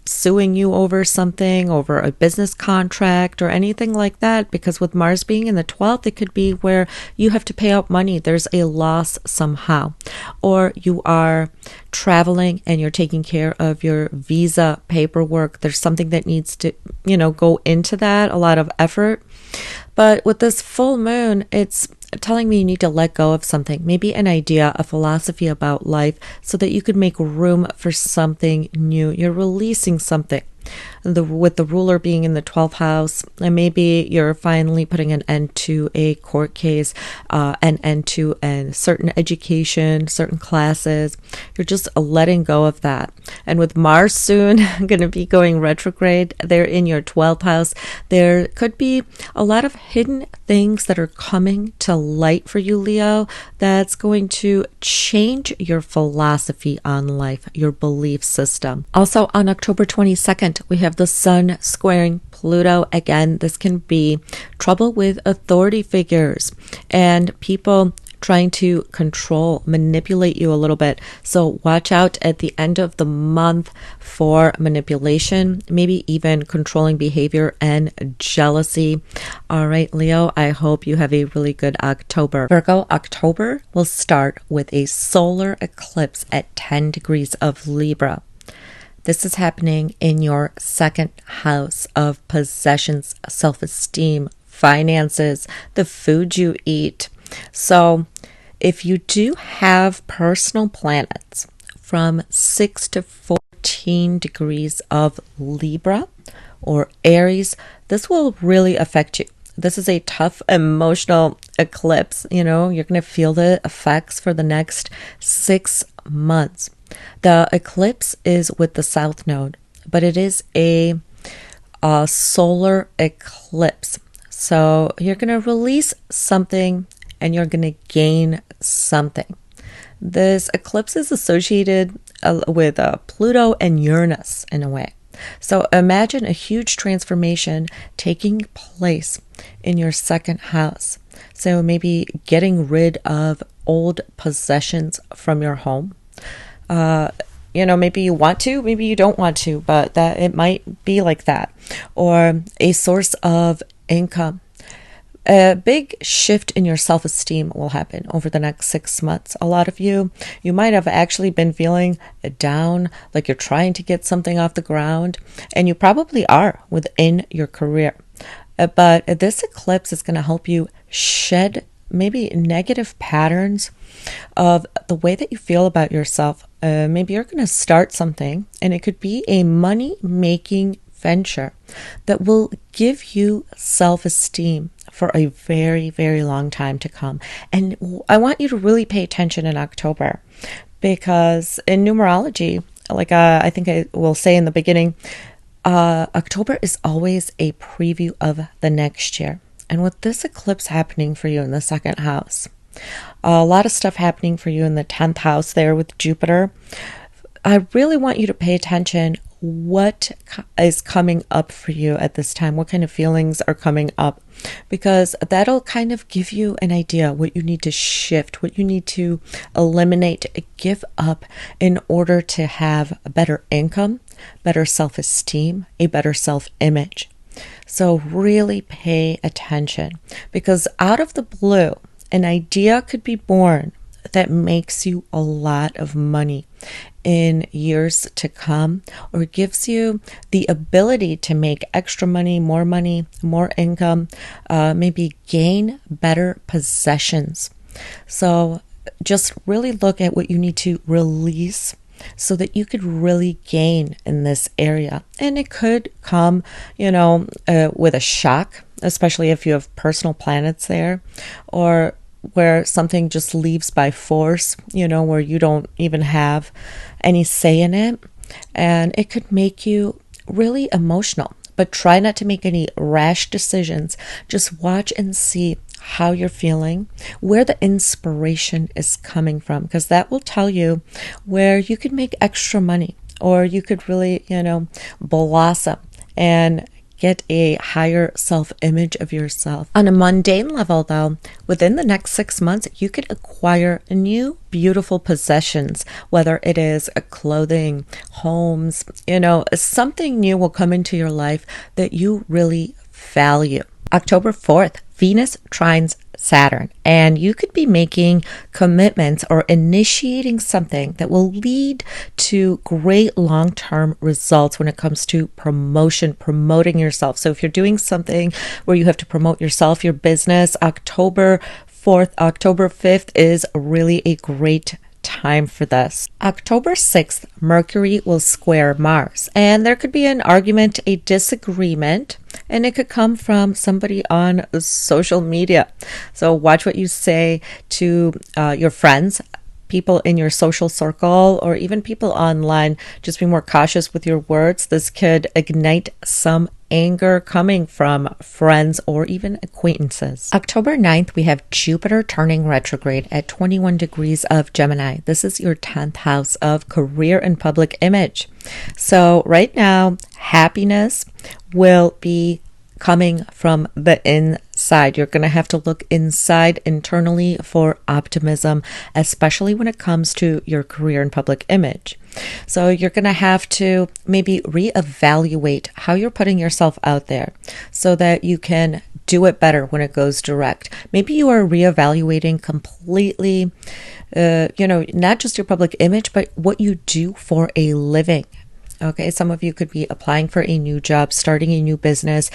S1: suing you over something, over a business contract or anything like that, because with Mars being in the 12th, it could be where you have to pay out money. There's a loss somehow, or you are traveling and you're taking care of your visa paperwork. There's something that needs to, go into that, a lot of effort. But with this full moon, it's telling me you need to let go of something, maybe an idea, a philosophy about life, so that you could make room for something new. You're releasing something. With the ruler being in the 12th house, and maybe you're finally putting an end to a court case, an end to a certain education, certain classes. You're just letting go of that. And with Mars soon going to be going retrograde, they're in your 12th house. There could be a lot of hidden things that are coming to light for you, Leo, that's going to change your philosophy on life, your belief system. Also on October 22nd, we have the sun squaring Pluto. Again, this can be trouble with authority figures and people trying to control, manipulate you a little bit. So watch out at the end of the month for manipulation, maybe even controlling behavior and jealousy. All right, Leo, I hope you have a really good October. Virgo, October will start with a solar eclipse at 10 degrees of Libra. This is happening in your 2nd house of possessions, self-esteem, finances, the food you eat. So if you do have personal planets from 6 to 14 degrees of Libra or Aries, this will really affect you. This is a tough emotional eclipse. You're going to feel the effects for the next 6 months. The eclipse is with the South Node, but it is a solar eclipse. So you're going to release something and you're going to gain something. This eclipse is associated with Pluto and Uranus in a way. So imagine a huge transformation taking place in your second house. So maybe getting rid of old possessions from your home. Maybe you want to, maybe you don't want to, but that it might be like that. Or a source of income. A big shift in your self-esteem will happen over the next 6 months. A lot of you might have actually been feeling down, like you're trying to get something off the ground, and you probably are within your career. But this eclipse is going to help you shed maybe negative patterns of the way that you feel about yourself. Maybe you're going to start something, and it could be a money-making venture that will give you self-esteem for a very, very long time to come. And I want you to really pay attention in October, because in numerology, like I think I will say in the beginning, October is always a preview of the next year. And with this eclipse happening for you in the second house, a lot of stuff happening for you in the 10th house there with Jupiter, I really want you to pay attention what is coming up for you at this time, what kind of feelings are coming up, because that'll kind of give you an idea what you need to shift, what you need to eliminate, give up in order to have a better income, better self-esteem, a better self-image. So really pay attention, because out of the blue, an idea could be born that makes you a lot of money in years to come, or gives you the ability to make extra money, more income, maybe gain better possessions. So just really look at what you need to release so that you could really gain in this area. And it could come, with a shock, especially if you have personal planets there, or where something just leaves by force, where you don't even have any say in it. And it could make you really emotional. But try not to make any rash decisions. Just watch and see how you're feeling, where the inspiration is coming from, because that will tell you where you could make extra money, or you could really, blossom and get a higher self-image of yourself. On a mundane level, though, within the next 6 months, you could acquire new beautiful possessions, whether it is clothing, homes, something new will come into your life that you really value. October 4th, Venus trines Saturn, and you could be making commitments or initiating something that will lead to great long-term results when it comes to promoting yourself. So if you're doing something where you have to promote yourself, your business, October 4th, October 5th is really a great time for this. October 6th, Mercury will square Mars, and there could be an argument, a disagreement, and it could come from somebody on social media. So watch what you say to your friends, people in your social circle, or even people online. Just be more cautious with your words. This could ignite some anger coming from friends or even acquaintances. October 9th, we have Jupiter turning retrograde at 21 degrees of Gemini. This is your 10th house of career and public image. So right now, happiness will be coming from the inside. You're going to have to look inside internally for optimism, especially when it comes to your career and public image. So you're going to have to maybe reevaluate how you're putting yourself out there so that you can do it better when it goes direct. Maybe you are reevaluating completely, not just your public image, but what you do for a living. Okay, some of you could be applying for a new job, starting a new business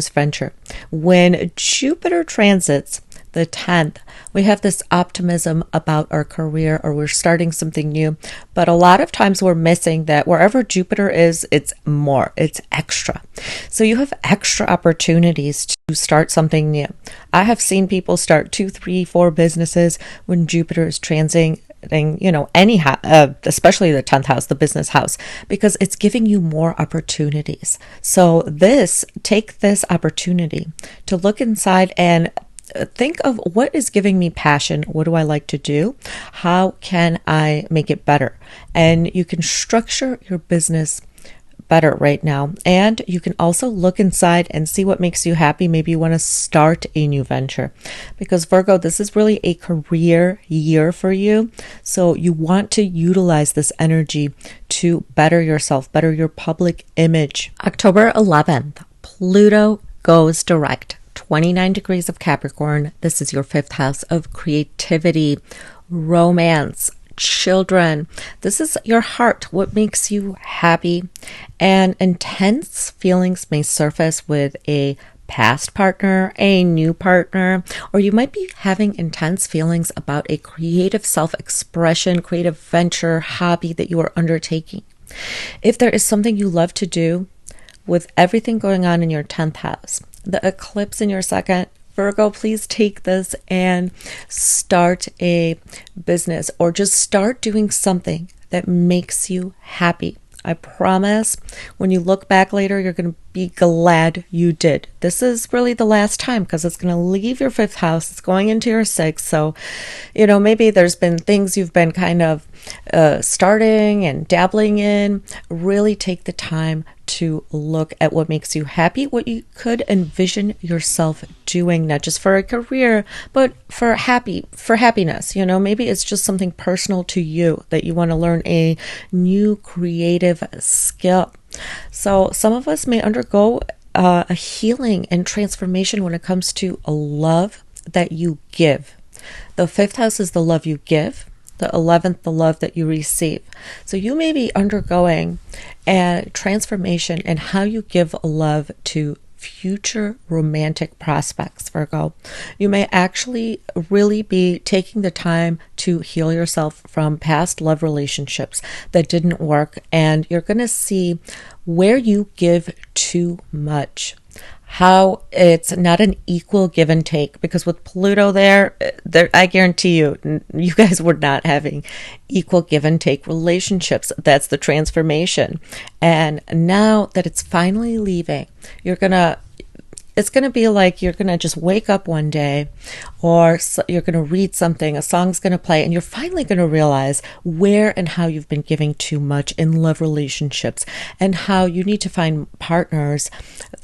S1: venture. When Jupiter transits the 10th, we have this optimism about our career, or we're starting something new. But a lot of times we're missing that wherever Jupiter is, it's more, it's extra. So you have extra opportunities to start something new. I have seen people start 2, 3, 4 businesses when Jupiter is transiting, especially the 10th house, the business house, because it's giving you more opportunities. So take this opportunity to look inside and think of what is giving me passion. What do I like to do? How can I make it better? And you can structure your business better right now. And you can also look inside and see what makes you happy. Maybe you want to start a new venture, because Virgo, this is really a career year for you. So you want to utilize this energy to better yourself, better your public image. October 11th, Pluto goes direct. 29 degrees of Capricorn. This is your 5th house of creativity, romance, children. This is your heart, what makes you happy. And intense feelings may surface with a past partner, a new partner, or you might be having intense feelings about a creative self-expression, creative venture, hobby that you are undertaking. If there is something you love to do, with everything going on in your 10th house, the eclipse in your 2nd, Virgo, please take this and start a business, or just start doing something that makes you happy. I promise when you look back later, you're going to be glad you did. This is really the last time, because it's going to leave your 5th house. It's going into your 6th. So, maybe there's been things you've been kind of starting and dabbling in. Really take the time to look at what makes you happy, what you could envision yourself doing, not just for a career, but for happiness. Maybe it's just something personal to you that you want to learn a new creative skill. So some of us may undergo a healing and transformation when it comes to a love that you give. The 5th house is the love you give. The 11th, the love that you receive. So you may be undergoing a transformation in how you give love to future romantic prospects, Virgo. You may actually really be taking the time to heal yourself from past love relationships that didn't work, and you're going to see where you give too much. How it's not an equal give and take, because with Pluto there, I guarantee you guys were not having equal give and take relationships. That's the transformation. And now that it's finally leaving, it's going to be like you're going to just wake up one day, or you're going to read something, a song's going to play, and you're finally going to realize where and how you've been giving too much in love relationships, and how you need to find partners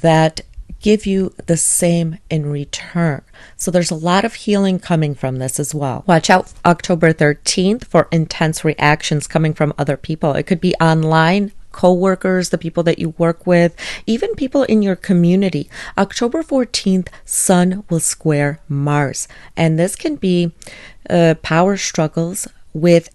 S1: that give you the same in return. So there's a lot of healing coming from this as well. Watch out October 13th for intense reactions coming from other people. It could be online, co-workers, the people that you work with, even people in your community. October 14th, Sun will square Mars. And this can be power struggles with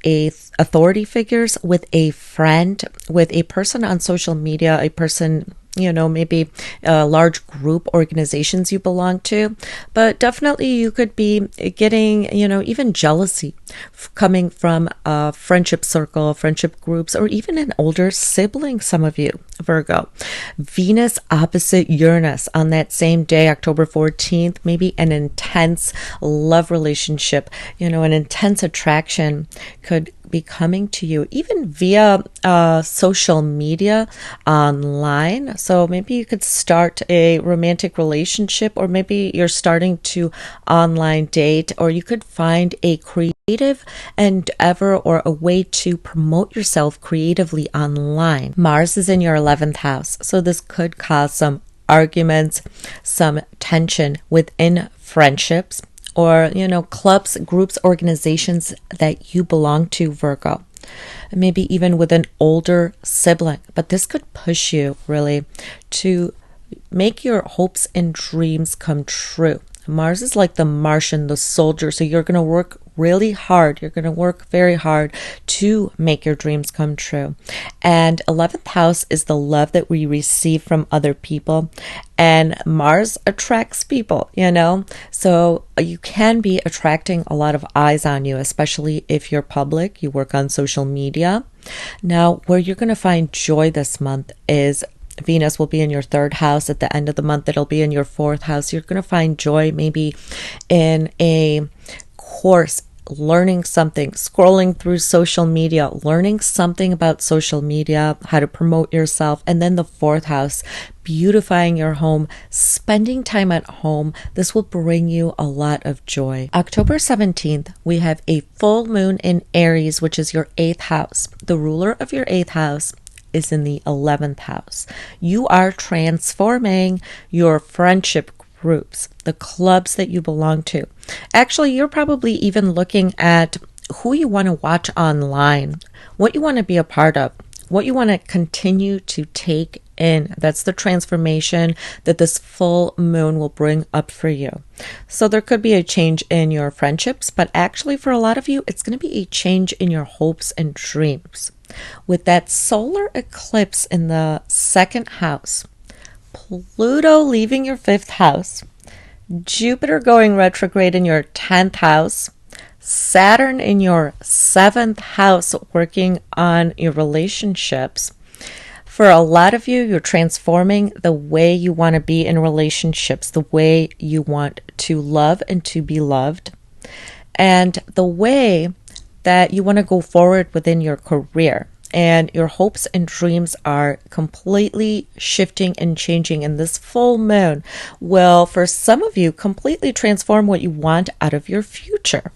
S1: authority figures, with a friend, with a person on social media, a person, maybe large group organizations you belong to. But definitely you could be getting, even jealousy coming from a friendship circle, friendship groups, or even an older sibling, some of you, Virgo. Venus opposite Uranus on that same day, October 14th, maybe an intense love relationship, an intense attraction could be coming to you, even via social media, online. So maybe you could start a romantic relationship, or maybe you're starting to online date, or you could find a creative endeavor or a way to promote yourself creatively online. Mars is in your 11th house, so this could cause some arguments, some tension within friendships, or, clubs, groups, organizations that you belong to, Virgo. Maybe even with an older sibling. But this could push you, really, to make your hopes and dreams come true. Mars is like the Martian, the soldier. So you're going to work really hard. You're going to work very hard to make your dreams come true. And 11th house is the love that we receive from other people. And Mars attracts people, So you can be attracting a lot of eyes on you, especially if you're public, you work on social media. Now, where you're going to find joy this month is Venus will be in your 3rd house. At the end of the month, it'll be in your 4th house. You're going to find joy maybe in a course learning something, scrolling through social media, learning something about social media, how to promote yourself. And then the fourth house, beautifying your home, spending time at home. This will bring you a lot of joy. October 17th, we have a full moon in Aries, which is your 8th house. The ruler of your 8th house is in the 11th house. You are transforming your friendship groups, the clubs that you belong to. Actually, you're probably even looking at who you want to watch online, what you want to be a part of, what you want to continue to take in. That's the transformation that this full moon will bring up for you. So there could be a change in your friendships, but actually for a lot of you, it's going to be a change in your hopes and dreams. With that solar eclipse in the 2nd house, Pluto leaving your 5th house, Jupiter going retrograde in your 10th house, Saturn in your 7th house working on your relationships. For a lot of you, you're transforming the way you want to be in relationships, the way you want to love and to be loved, and the way that you want to go forward within your career. And your hopes and dreams are completely shifting and changing. And this full moon will, for some of you, completely transform what you want out of your future.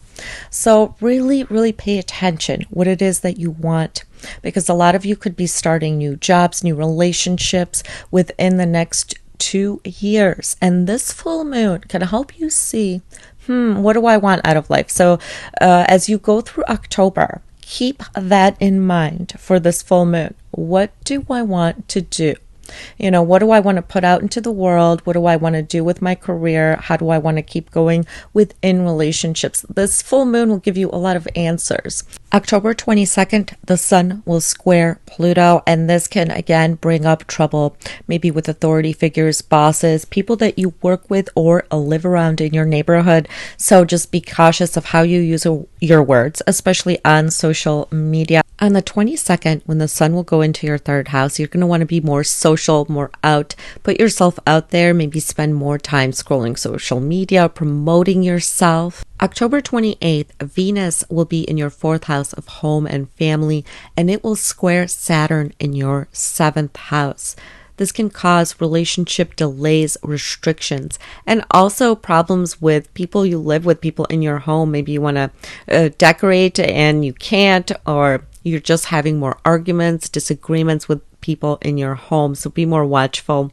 S1: So really, really pay attention what it is that you want, because a lot of you could be starting new jobs, new relationships within the next 2 years. And this full moon can help you see, what do I want out of life? So as you go through October, keep that in mind for this full moon. What do I want to do? What do I want to put out into the world? What do I want to do with my career? How do I want to keep going within relationships? This full moon will give you a lot of answers. October 22nd, the sun will square Pluto, and this can again bring up trouble, maybe with authority figures, bosses, people that you work with or live around in your neighborhood. So just be cautious of how you use your words, especially on social media. On the 22nd, when the sun will go into your 3rd house, you're going to want to be more social, more out, put yourself out there, maybe spend more time scrolling social media, promoting yourself. October 28th, Venus will be in your 4th house of home and family, and it will square Saturn in your 7th house. This can cause relationship delays, restrictions, and also problems with people you live with, people in your home. Maybe you want to decorate and you can't, or you're just having more arguments, disagreements with people in your home. So be more watchful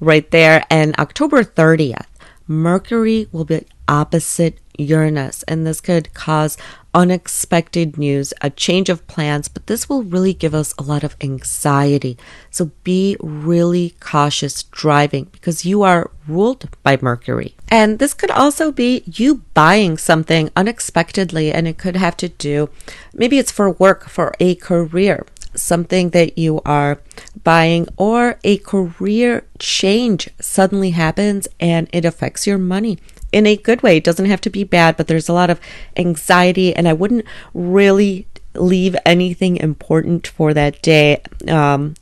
S1: right there. And October 30th, Mercury will be opposite Uranus, and this could cause unexpected news, a change of plans, but this will really give us a lot of anxiety. So be really cautious driving, because you are ruled by Mercury. And this could also be you buying something unexpectedly, and it could have to do, maybe it's for work, for a career, something that you are buying, or a career change suddenly happens and it affects your money in a good way. It doesn't have to be bad, but there's a lot of anxiety, and I wouldn't really leave anything important for that day.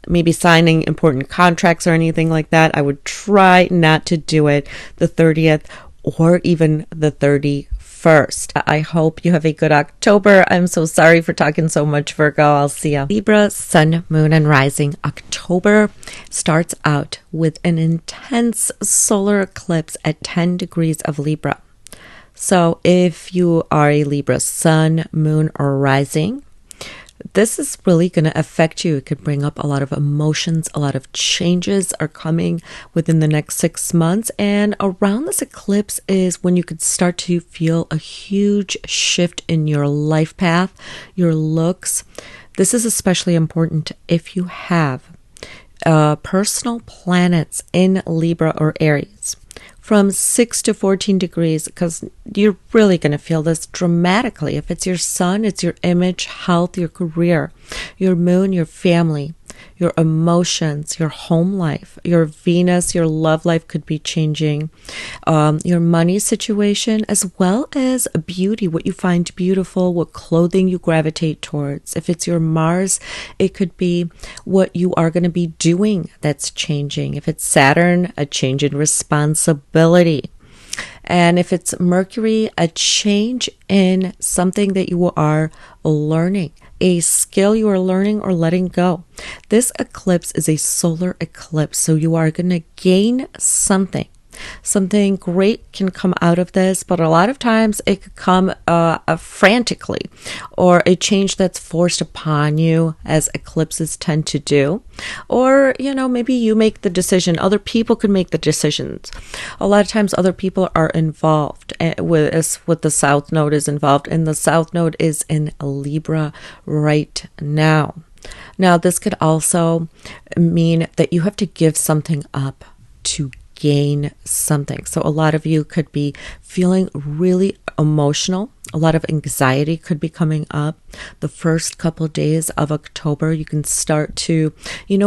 S1: Maybe signing important contracts or anything like that. I would try not to do it the 30th or even the 31st. I hope you have a good October. I'm so sorry for talking so much, Virgo. I'll see ya. Libra, sun, moon, and rising. October starts out with an intense solar eclipse at 10 degrees of Libra. So if you are a Libra sun, moon, or rising, this is really going to affect you. It could bring up a lot of emotions. A lot of changes are coming within the next 6 months. And around this eclipse is when you could start to feel a huge shift in your life path, your looks. This is especially important if you have personal planets in Libra or Aries from 6 to 14 degrees, because you're really going to feel this dramatically. If it's your sun, it's your image, health, your career, your moon, your family, your emotions, your home life, your Venus, your love life could be changing, your money situation, as well as beauty, what you find beautiful, what clothing you gravitate towards. If it's your Mars, it could be what you are going to be doing that's changing. If it's Saturn, a change in responsibility. And if it's Mercury, a change in something that you are learning, a skill you are learning or letting go. This eclipse is a solar eclipse, so you are going to gain something. Something great can come out of this, but a lot of times it could come frantically, or a change that's forced upon you, as eclipses tend to do. Or, maybe you make the decision. Other people can make the decisions. A lot of times other people are involved with the South Node is involved, and the South Node is in Libra right now. Now, this could also mean that you have to give something up to gain something. So a lot of you could be feeling really emotional. A lot of anxiety could be coming up. The first couple days of October, you can start to,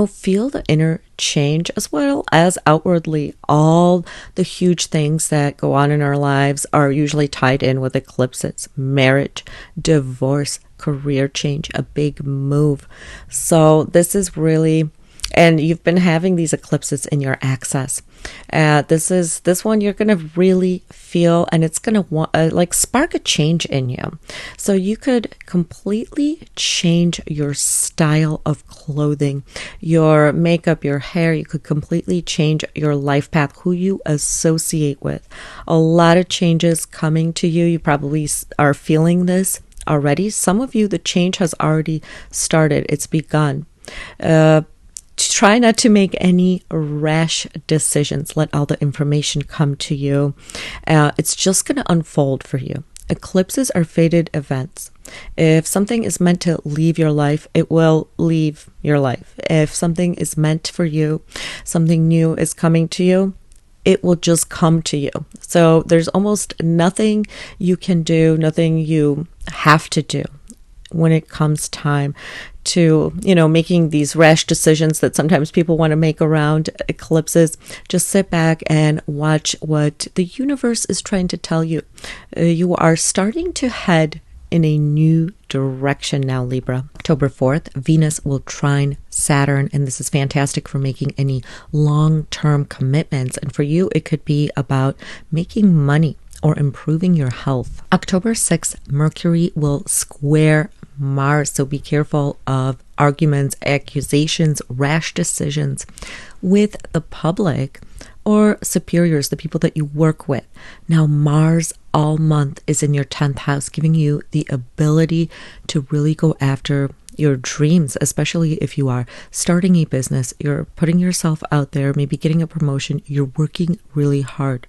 S1: feel the inner change, as well as outwardly. All the huge things that go on in our lives are usually tied in with eclipses: marriage, divorce, career change, a big move. So this is really, and you've been having these eclipses in your axis. This one you're going to really feel, and it's going to spark a change in you. So you could completely change your style of clothing, your makeup, your hair. You could completely change your life path, who you associate with. A lot of changes coming to you. You probably are feeling this already. Some of you, the change has already started. It's begun. Try not to make any rash decisions. Let all the information come to you. It's just going to unfold for you. Eclipses are fated events. If something is meant to leave your life, it will leave your life. If something is meant for you, something new is coming to you, it will just come to you. So there's almost nothing you can do, nothing you have to do when it comes time to, making these rash decisions that sometimes people want to make around eclipses. Just sit back and watch what the universe is trying to tell you. You are starting to head in a new direction now, Libra. October 4th, Venus will trine Saturn, and this is fantastic for making any long-term commitments. And for you, it could be about making money or improving your health. October 6th, Mercury will square Mars, so be careful of arguments, accusations, rash decisions with the public or superiors, the people that you work with. Now, Mars all month is in your 10th house, giving you the ability to really go after your dreams, especially if you are starting a business, you're putting yourself out there, maybe getting a promotion, you're working really hard.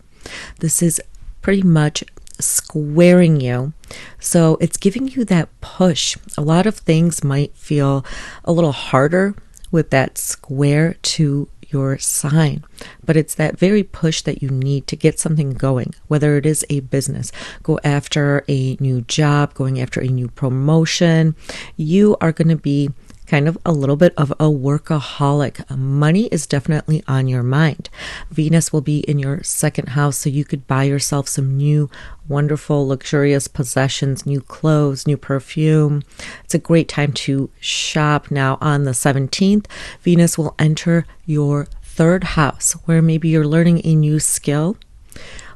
S1: This is pretty much squaring you. So it's giving you that push. A lot of things might feel a little harder with that square to your sign, but it's that very push that you need to get something going, whether it is a business, go after a new job, going after a new promotion. You are going to be kind of a little bit of a workaholic. Money is definitely on your mind. Venus will be in your second house, so you could buy yourself some new wonderful, luxurious possessions, new clothes, new perfume. It's a great time to shop. Now, on the 17th, Venus will enter your third house, where maybe you're learning a new skill,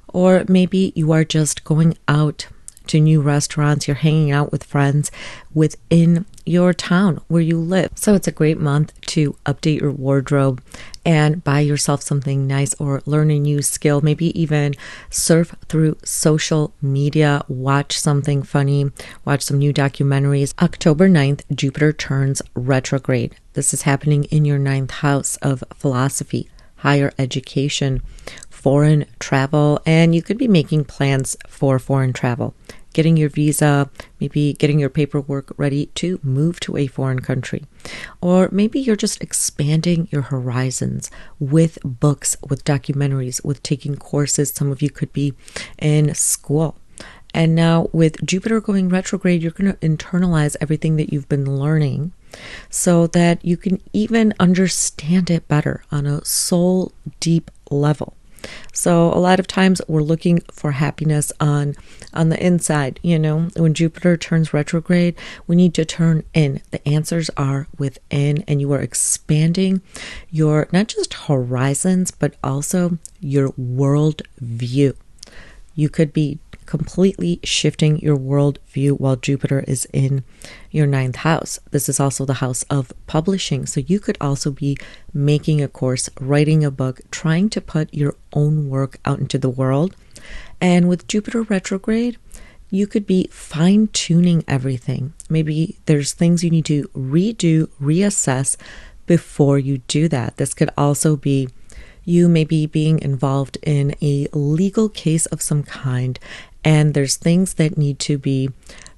S1: or maybe you are just going out to new restaurants, you're hanging out with friends within your town where you live. So it's a great month to update your wardrobe and buy yourself something nice, or learn a new skill, maybe even surf through social media, watch something funny, watch some new documentaries. October 9th, Jupiter turns retrograde. This is happening in your 9th house of philosophy, higher education, foreign travel, and you could be making plans for foreign travel, getting your visa, maybe getting your paperwork ready to move to a foreign country. Or maybe you're just expanding your horizons with books, with documentaries, with taking courses. Some of you could be in school. And now with Jupiter going retrograde, you're going to internalize everything that you've been learning so that you can even understand it better on a soul deep level. So a lot of times we're looking for happiness on the inside. When Jupiter turns retrograde, we need to turn in. The answers are within, and you are expanding your not just horizons, but also your world view. You could be completely shifting your worldview while Jupiter is in your 9th house. This is also the house of publishing. So you could also be making a course, writing a book, trying to put your own work out into the world. And with Jupiter retrograde, you could be fine-tuning everything. Maybe there's things you need to redo, reassess before you do that. This could also be you maybe being involved in a legal case of some kind, and there's things that need to be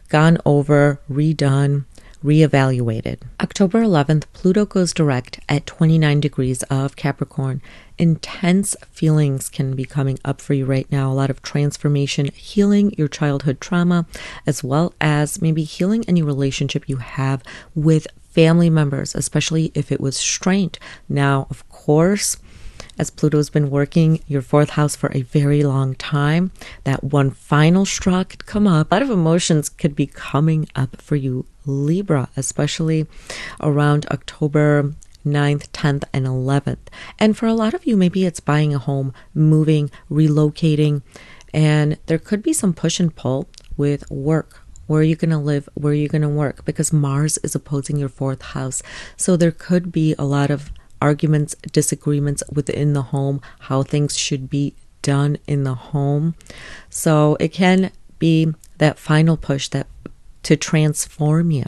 S1: gone over, redone, reevaluated. October 11th, Pluto goes direct at 29 degrees of Capricorn. Intense feelings can be coming up for you right now. A lot of transformation, healing your childhood trauma, as well as maybe healing any relationship you have with family members, especially if it was strained. Now, of course, as Pluto's been working your 4th house for a very long time, that one final straw could come up. A lot of emotions could be coming up for you, Libra, especially around October 9th, 10th, and 11th. And for a lot of you, maybe it's buying a home, moving, relocating, and there could be some push and pull with work. Where are you going to live? Where are you going to work? Because Mars is opposing your 4th house. So there could be a lot of arguments, disagreements within the home, how things should be done in the home. So it can be that final push that to transform you.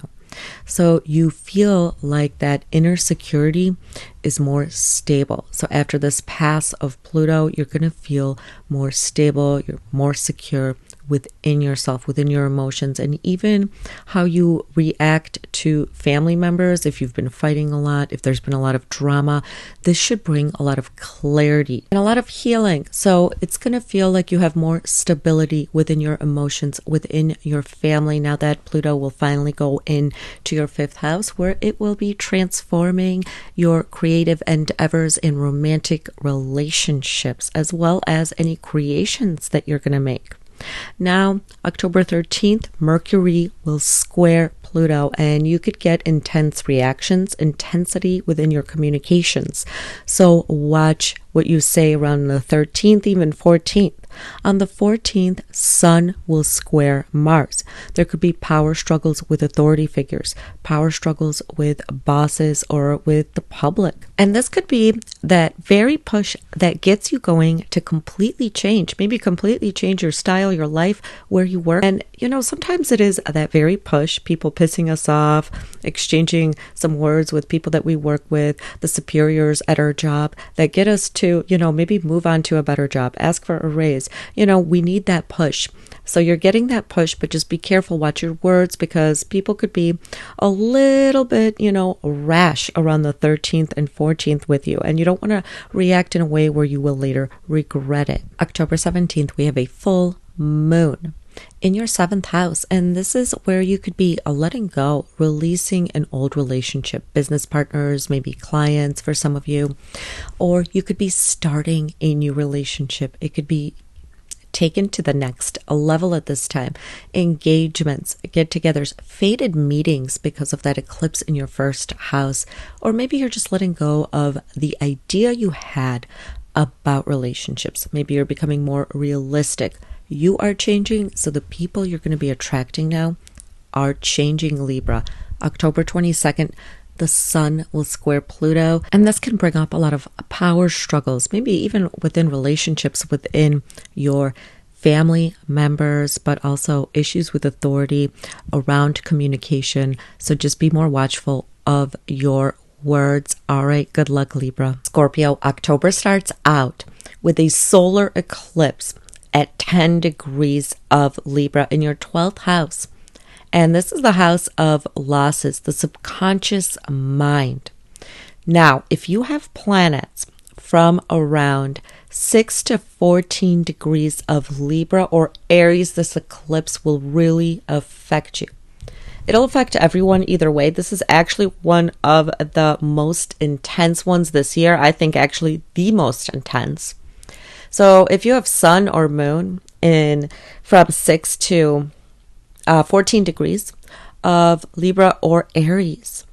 S1: So you feel like that inner security is more stable. So after this pass of Pluto, you're going to feel more stable, you're more secure within yourself, within your emotions, and even how you react to family members. If you've been fighting a lot, if there's been a lot of drama, this should bring a lot of clarity and a lot of healing. So it's going to feel like you have more stability within your emotions, within your family. Now that Pluto will finally go into your 5th house, where it will be transforming your creative endeavors in romantic relationships, as well as any creations that you're going to make. Now, October 13th, Mercury will square Pluto, and you could get intense reactions, intensity within your communications. So watch what you say around the 13th, even 14th. On the 14th, Sun will square Mars. There could be power struggles with authority figures, power struggles with bosses or with the public. And this could be that very push that gets you going to completely change, maybe completely change your style, your life, where you work. And, sometimes it is that very push, people pissing us off, exchanging some words with people that we work with, the superiors at our job that get us to, maybe move on to a better job, ask for a raise. We need that push. So you're getting that push, but just be careful, watch your words, because people could be a little bit, rash around the 13th and 14th with you. And you don't want to react in a way where you will later regret it. October 17th, we have a full moon in your 7th house. And this is where you could be letting go, releasing an old relationship, business partners, maybe clients for some of you, or you could be starting a new relationship. It could be taken to the next level at this time. Engagements, get-togethers, fated meetings because of that eclipse in your 1st house. Or maybe you're just letting go of the idea you had about relationships. Maybe you're becoming more realistic. You are changing, so the people you're going to be attracting now are changing, Libra. October 22nd, the Sun will square Pluto, and this can bring up a lot of power struggles, maybe even within relationships within your family members, but also issues with authority around communication. So just be more watchful of your words. All right, good luck, Libra. Scorpio, October starts out with a solar eclipse at 10 degrees of Libra in your 12th house. And this is the house of losses, the subconscious mind. Now, if you have planets from around 6 to 14 degrees of Libra or Aries, this eclipse will really affect you. It'll affect everyone either way. This is actually one of the most intense ones this year. I think actually the most intense. So if you have Sun or Moon in from 6 to 14 degrees of Libra or Aries,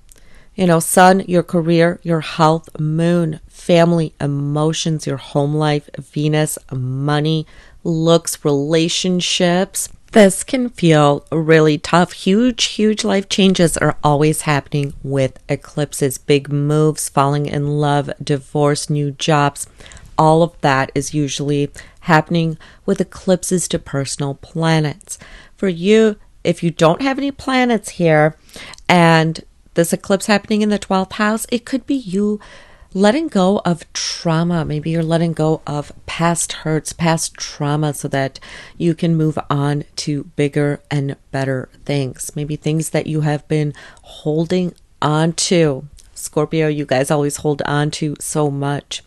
S1: Sun, your career, your health, Moon, family, emotions, your home life, Venus, money, looks, relationships. This can feel really tough. Huge life changes are always happening with eclipses. Big moves, falling in love, divorce, new jobs. All of that is usually happening with eclipses to personal planets. For you, if you don't have any planets here and this eclipse happening in the 12th house, it could be you letting go of trauma. Maybe you're letting go of past hurts, past trauma, so that you can move on to bigger and better things. Maybe things that you have been holding on to. Scorpio, you guys always hold on to so much,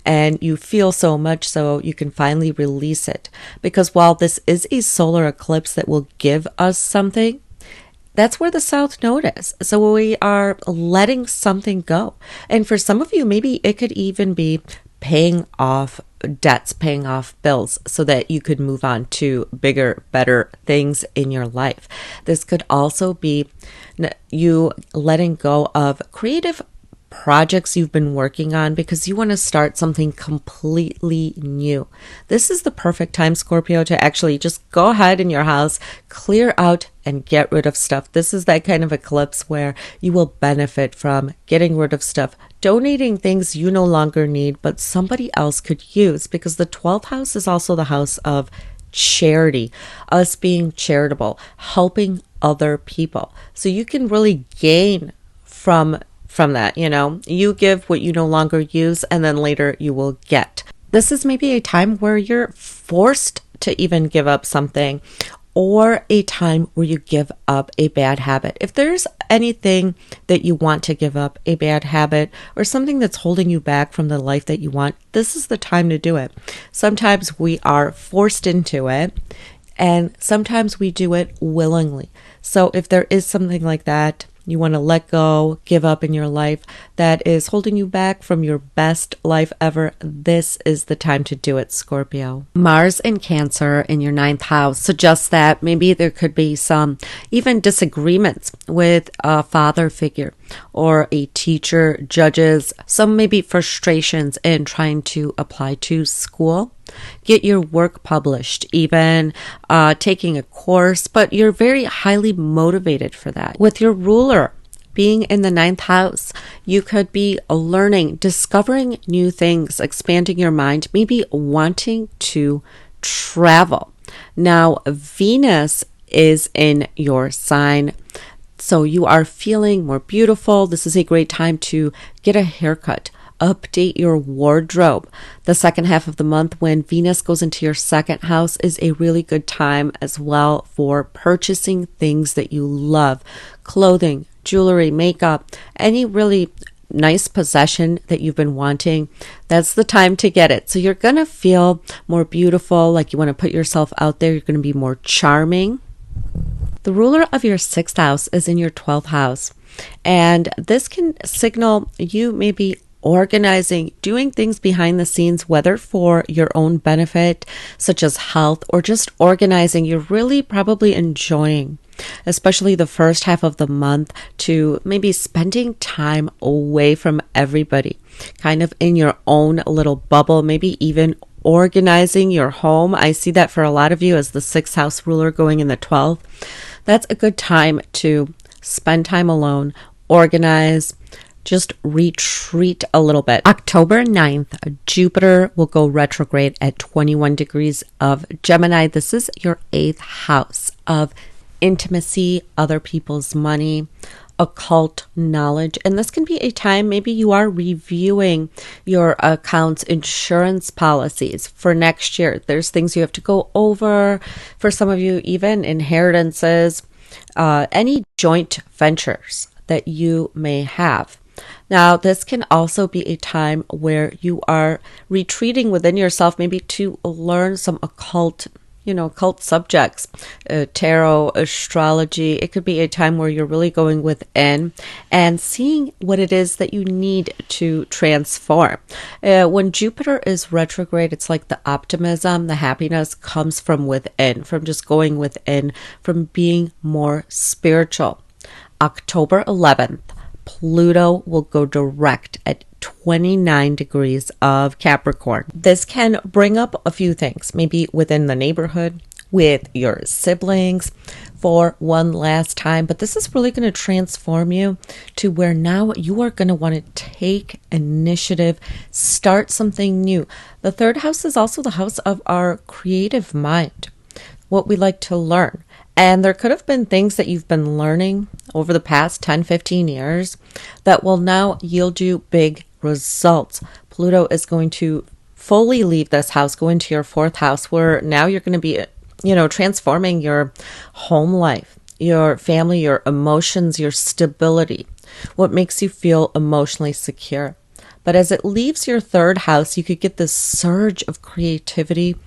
S1: and you feel so much, so you can finally release it. Because while this is a solar eclipse that will give us something, that's where the South Node is. So we are letting something go. And for some of you, maybe it could even be paying off debts, paying off bills, so that you could move on to bigger, better things in your life. This could also be you letting go of creative projects you've been working on because you want to start something completely new. This is the perfect time, Scorpio, to actually just go ahead in your house, clear out and get rid of stuff. This is that kind of eclipse where you will benefit from getting rid of stuff, donating things you no longer need, but somebody else could use, because the 12th house is also the house of charity, us being charitable, helping other people. So you can really gain from that. You give what you no longer use, and then later you will get. This is maybe a time where you're forced to even give up something, or a time where you give up a bad habit. If there's anything that you want to give up, a bad habit or something that's holding you back from the life that you want, this is the time to do it. Sometimes we are forced into it, and sometimes we do it willingly. So if there is something like that you want to let go, give up in your life that is holding you back from your best life ever, this is the time to do it, Scorpio. Mars in Cancer in your 9th house suggests that maybe there could be some even disagreements with a father figure or a teacher, judges, some maybe frustrations in trying to apply to school. Get your work published, even taking a course, but you're very highly motivated for that. With your ruler being in the 9th house, you could be learning, discovering new things, expanding your mind, maybe wanting to travel. Now, Venus is in your sign, so you are feeling more beautiful. This is a great time to get a haircut, update your wardrobe. The second half of the month, when Venus goes into your 2nd house, is a really good time as well for purchasing things that you love. Clothing, jewelry, makeup, any really nice possession that you've been wanting. That's the time to get it. So you're going to feel more beautiful, like you want to put yourself out there. You're going to be more charming. The ruler of your 6th house is in your 12th house. And this can signal you maybe organizing, doing things behind the scenes, whether for your own benefit, such as health, or just organizing. You're really probably enjoying, especially the first half of the month, to maybe spending time away from everybody, kind of in your own little bubble, maybe even organizing your home. I see that for a lot of you as the 6th house ruler going in the 12th. That's a good time to spend time alone, organize, just retreat a little bit. October 9th, Jupiter will go retrograde at 21 degrees of Gemini. This is your 8th house of intimacy, other people's money, occult knowledge. And this can be a time maybe you are reviewing your account's insurance policies for next year. There's things you have to go over. For some of you, even inheritances, any joint ventures that you may have. Now, this can also be a time where you are retreating within yourself, maybe to learn some occult subjects, tarot, astrology. It could be a time where you're really going within and seeing what it is that you need to transform. When Jupiter is retrograde, it's like the optimism, the happiness comes from within, from just going within, from being more spiritual. October 11th, Pluto will go direct at 29 degrees of Capricorn. This can bring up a few things, maybe within the neighborhood, with your siblings for one last time, but this is really going to transform you to where now you are going to want to take initiative, start something new. The third house is also the house of our creative mind, what we like to learn. And there could have been things that you've been learning over the past 10, 15 years that will now yield you big results. Pluto is going to fully leave this house, go into your fourth house, where now you're going to be transforming your home life, your family, your emotions, your stability, what makes you feel emotionally secure. But as it leaves your third house, you could get this surge of creativity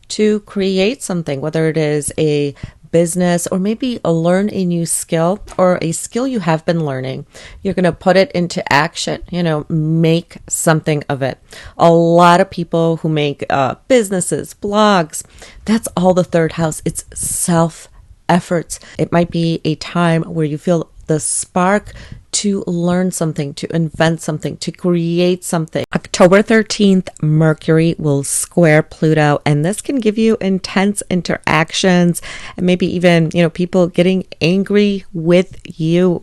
S1: to create something, whether it is a business or maybe learn a new skill or a skill you have been learning. You're going to put it into action, make something of it. A lot of people who make businesses, blogs, that's all the third house. It's self efforts. It might be a time where you feel the spark to learn something, to invent something, to create something. October 13th, Mercury will square Pluto, and this can give you intense interactions and maybe even, people getting angry with you.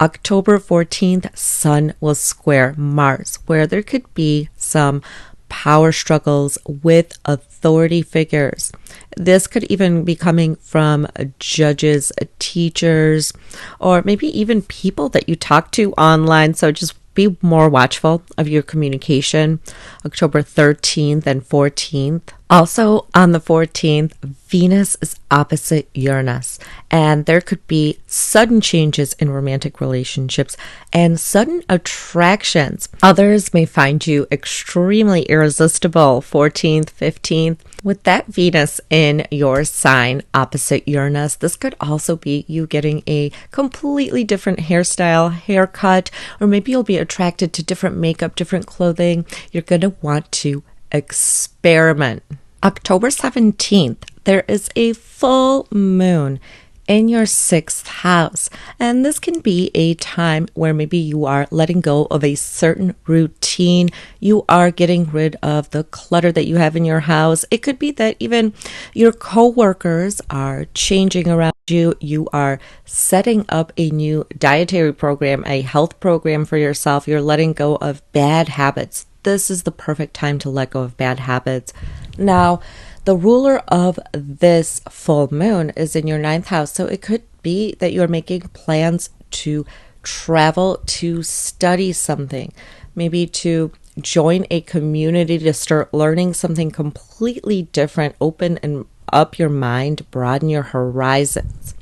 S1: October 14th, Sun will square Mars, where there could be some power struggles with authority figures. This could even be coming from judges, teachers, or maybe even people that you talk to online. So just be more watchful of your communication. October 13th and 14th. Also on the 14th, Venus is opposite Uranus, and there could be sudden changes in romantic relationships and sudden attractions. Others may find you extremely irresistible. 14th, 15th. With that Venus in your sign opposite Uranus, this could also be you getting a completely different hairstyle, haircut, or maybe you'll be attracted to different makeup, different clothing. You're going to want to experiment. October 17th, there is a full moon in your sixth house, and this can be a time where maybe you are letting go of a certain routine. You are getting rid of the clutter that you have in your house. It could be that even your coworkers are changing around you. You are setting up a new dietary program, a health program for yourself. You're letting go of bad habits. This is the perfect time to let go of bad habits. Now, the ruler of this full moon is in your ninth house, so it could be that you're making plans to travel, to study something, maybe to join a community, to start learning something completely different, open and up your mind, broaden your horizons.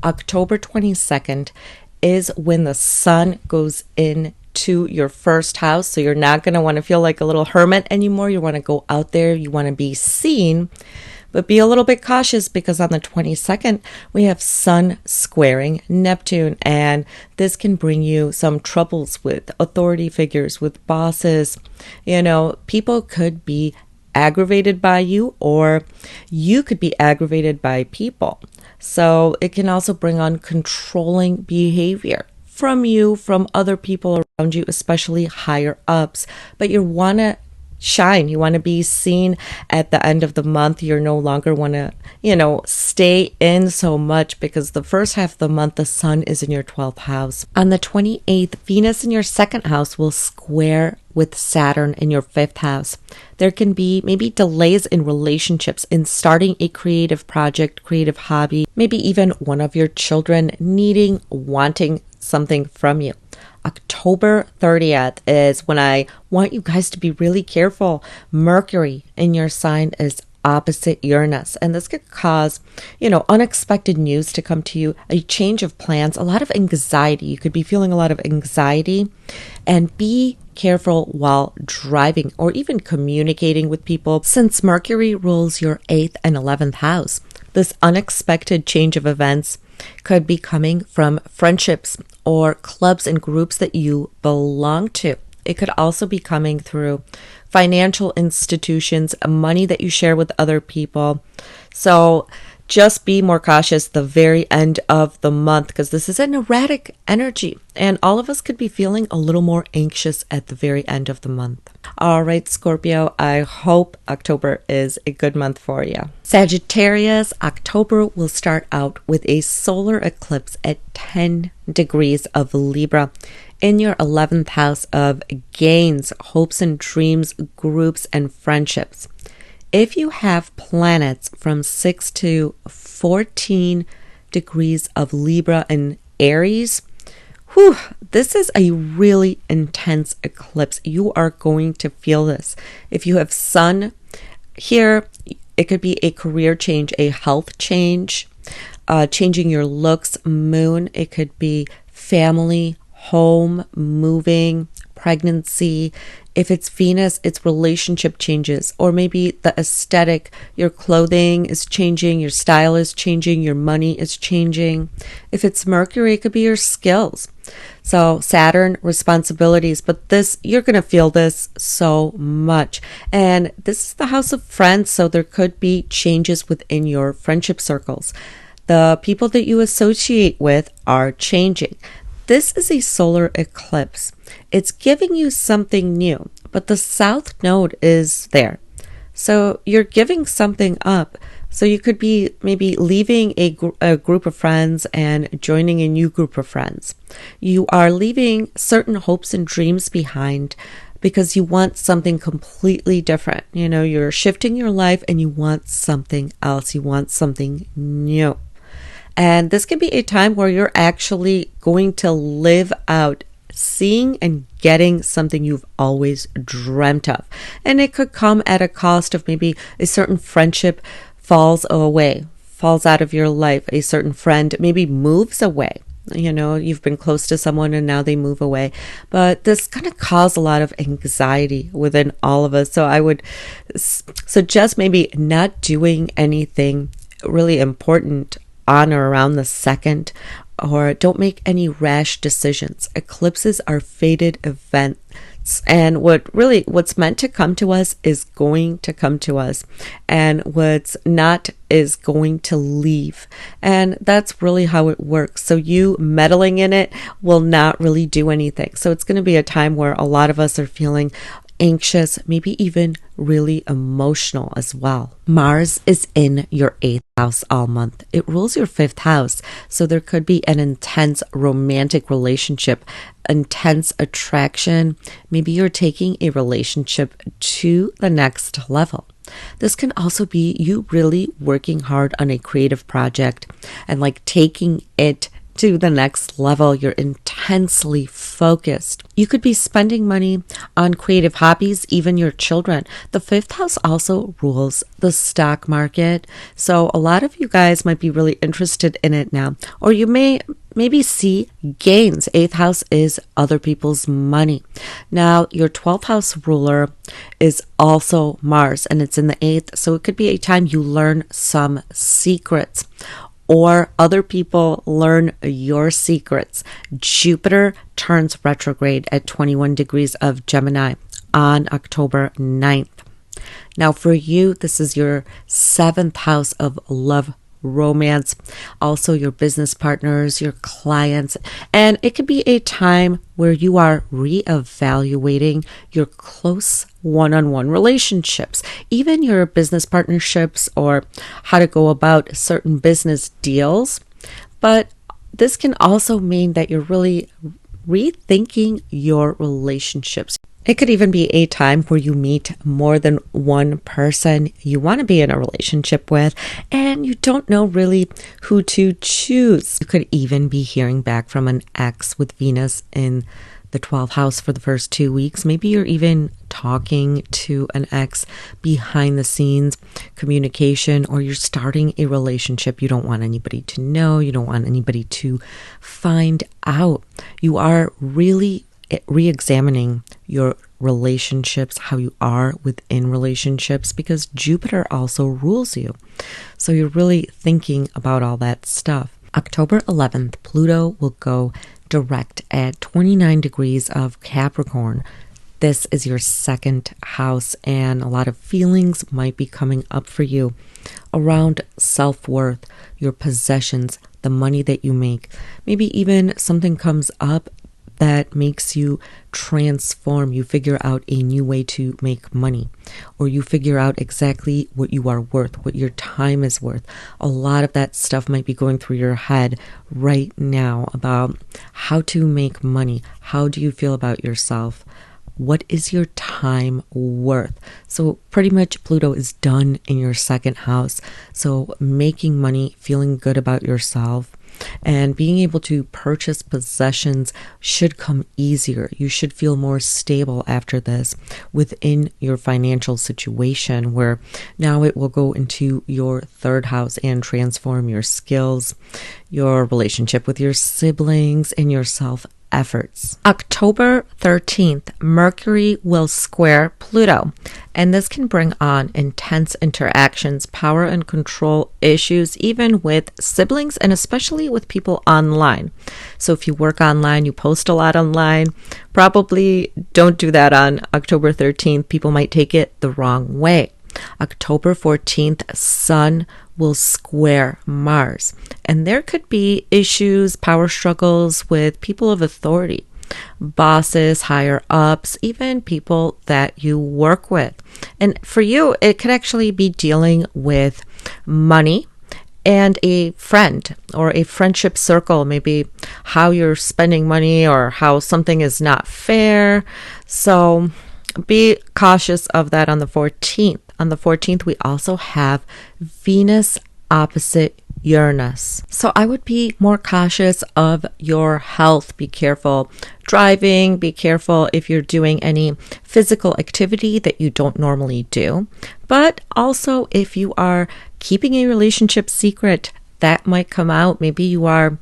S1: October 22nd is when the sun goes into your first house. So you're not going to want to feel like a little hermit anymore. You want to go out there. You want to be seen, but be a little bit cautious because on the 22nd, we have Sun squaring Neptune, and this can bring you some troubles with authority figures, with bosses. People could be aggravated by you, or you could be aggravated by people. So it can also bring on controlling behavior from you, from other people around you, especially higher ups. But you want to shine. You want to be seen at the end of the month. You're no longer want to, stay in so much because the first half of the month, the sun is in your 12th house. On the 28th, Venus in your second house will square with Saturn in your 5th house. There can be maybe delays in relationships, in starting a creative project, creative hobby, maybe even one of your children wanting something from you. October 30th is when I want you guys to be really careful. Mercury in your sign is opposite Uranus, and this could cause, unexpected news to come to you, a change of plans, a lot of anxiety. You could be feeling a lot of anxiety, and be careful while driving or even communicating with people, since Mercury rules your 8th and 11th house. This unexpected change of events could be coming from friendships or clubs and groups that you belong to. It could also be coming through financial institutions, money that you share with other people. So just be more cautious the very end of the month, because this is an erratic energy and all of us could be feeling a little more anxious at the very end of the month. All right, Scorpio, I hope October is a good month for you. Sagittarius, October will start out with a solar eclipse at 10 degrees of Libra in your 11th house of gains, hopes and dreams, groups, and friendships. If you have planets from 6 to 14 degrees of Libra and Aries, this is a really intense eclipse. You are going to feel this. If you have Sun here, it could be a career change, a health change, changing your looks. Moon, it could be family, home, moving, pregnancy. If it's Venus, it's relationship changes, or maybe the aesthetic, your clothing is changing, your style is changing, your money is changing. If it's Mercury, it could be your skills. So Saturn, responsibilities, but this, you're going to feel this so much. And this is the house of friends, so there could be changes within your friendship circles. The people that you associate with are changing. This is a solar eclipse. It's giving you something new, but the south node is there. So you're giving something up. So you could be maybe leaving a group of friends and joining a new group of friends. You are leaving certain hopes and dreams behind because you want something completely different. You know, you're shifting your life and you want something else. You want something new. And this can be a time where you're actually going to live out seeing and getting something you've always dreamt of. And it could come at a cost of maybe a certain friendship falls away, falls out of your life. A certain friend maybe moves away. You know, you've been close to someone and now they move away. But this kind of cause a lot of anxiety within all of us. So I would suggest maybe not doing anything really important on or around the 2nd, or don't make any rash decisions. Eclipses are fated events, and what's meant to come to us is going to come to us, and what's not is going to leave. And that's really how it works. So you meddling in it will not really do anything. So it's going to be a time where a lot of us are feeling anxious, maybe even really emotional as well. Mars is in your 8th house all month. It rules your 5th house. So there could be an intense romantic relationship, intense attraction. Maybe you're taking a relationship to the next level. This can also be you really working hard on a creative project and like taking it to the next level. You're intensely focused. You could be spending money on creative hobbies, even your children. The 5th house also rules the stock market. So a lot of you guys might be really interested in it now, or you may maybe see gains. 8th house is other people's money. Now, your 12th house ruler is also Mars, and it's in the 8th. So it could be a time you learn some secrets, or other people learn your secrets. Jupiter turns retrograde at 21 degrees of Gemini on October 9th. Now for you, this is your 7th house of love, romance, also your business partners, your clients, and it could be a time where you are reevaluating your close one-on-one relationships, even your business partnerships, or how to go about certain business deals. But this can also mean that you're really rethinking your relationships. It could even be a time where you meet more than one person you want to be in a relationship with, and you don't know really who to choose. You could even be hearing back from an ex with Venus in the 12th house for the first 2 weeks. Maybe you're even talking to an ex behind the scenes, communication, or you're starting a relationship you don't want anybody to know. You don't want anybody to find out. You are really re-examining your relationships, how you are within relationships, because Jupiter also rules you. So you're really thinking about all that stuff. October 11th, Pluto will go direct at 29 degrees of Capricorn. This is your 2nd house, and a lot of feelings might be coming up for you. around self-worth, your possessions, the money that you make. Maybe even something comes up that makes you transform. You figure out a new way to make money, or you figure out exactly what you are worth, what your time is worth. A lot of that stuff might be going through your head right now about how to make money. How do you feel about yourself? What is your time worth? So pretty much Pluto is done in your second house. So making money, feeling good about yourself, and being able to purchase possessions should come easier. You should feel more stable after this within your financial situation, where now it will go into your third house and transform your skills, your relationship with your siblings, and your self efforts. October 13th, Mercury will square Pluto, and this can bring on intense interactions, power and control issues, even with siblings and especially with people online. So if you work online, you post a lot online, probably don't do that on October 13th. People might take it the wrong way. October 14th, Sun will square Mars, and there could be issues, power struggles with people of authority, bosses, higher ups, even people that you work with. And for you, it could actually be dealing with money and a friend or a friendship circle, maybe how you're spending money or how something is not fair. So be cautious of that on the 14th. On the 14th, we also have Venus opposite Uranus. So I would be more cautious of your health. Be careful driving. Be careful if you're doing any physical activity that you don't normally do. But also if you are keeping a relationship secret, that might come out. Maybe you are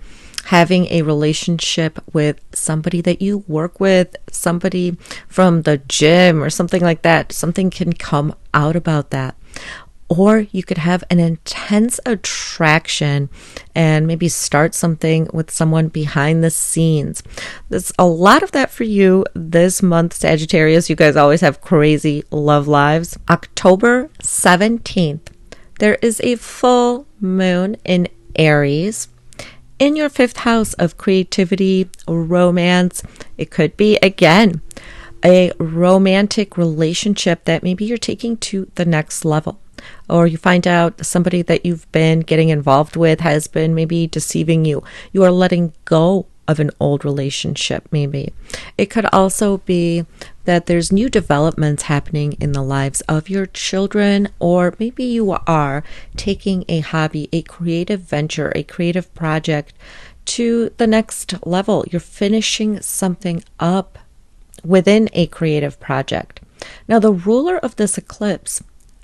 S1: having a relationship with somebody that you work with, somebody from the gym or something like that. Something can come out about that. Or you could have an intense attraction and maybe start something with someone behind the scenes. There's a lot of that for you this month, Sagittarius. You guys always have crazy love lives. October 17th, there is a full moon in Aries. In your fifth house of creativity, romance. It could be, again, a romantic relationship that maybe you're taking to the next level. Or you find out somebody that you've been getting involved with has been maybe deceiving you. You are letting go of an old relationship, maybe. It could also be that there's new developments happening in the lives of your children, or maybe you are taking a hobby, a creative venture, a creative project to the next level. You're finishing something up within a creative project. Now, the ruler of this eclipse,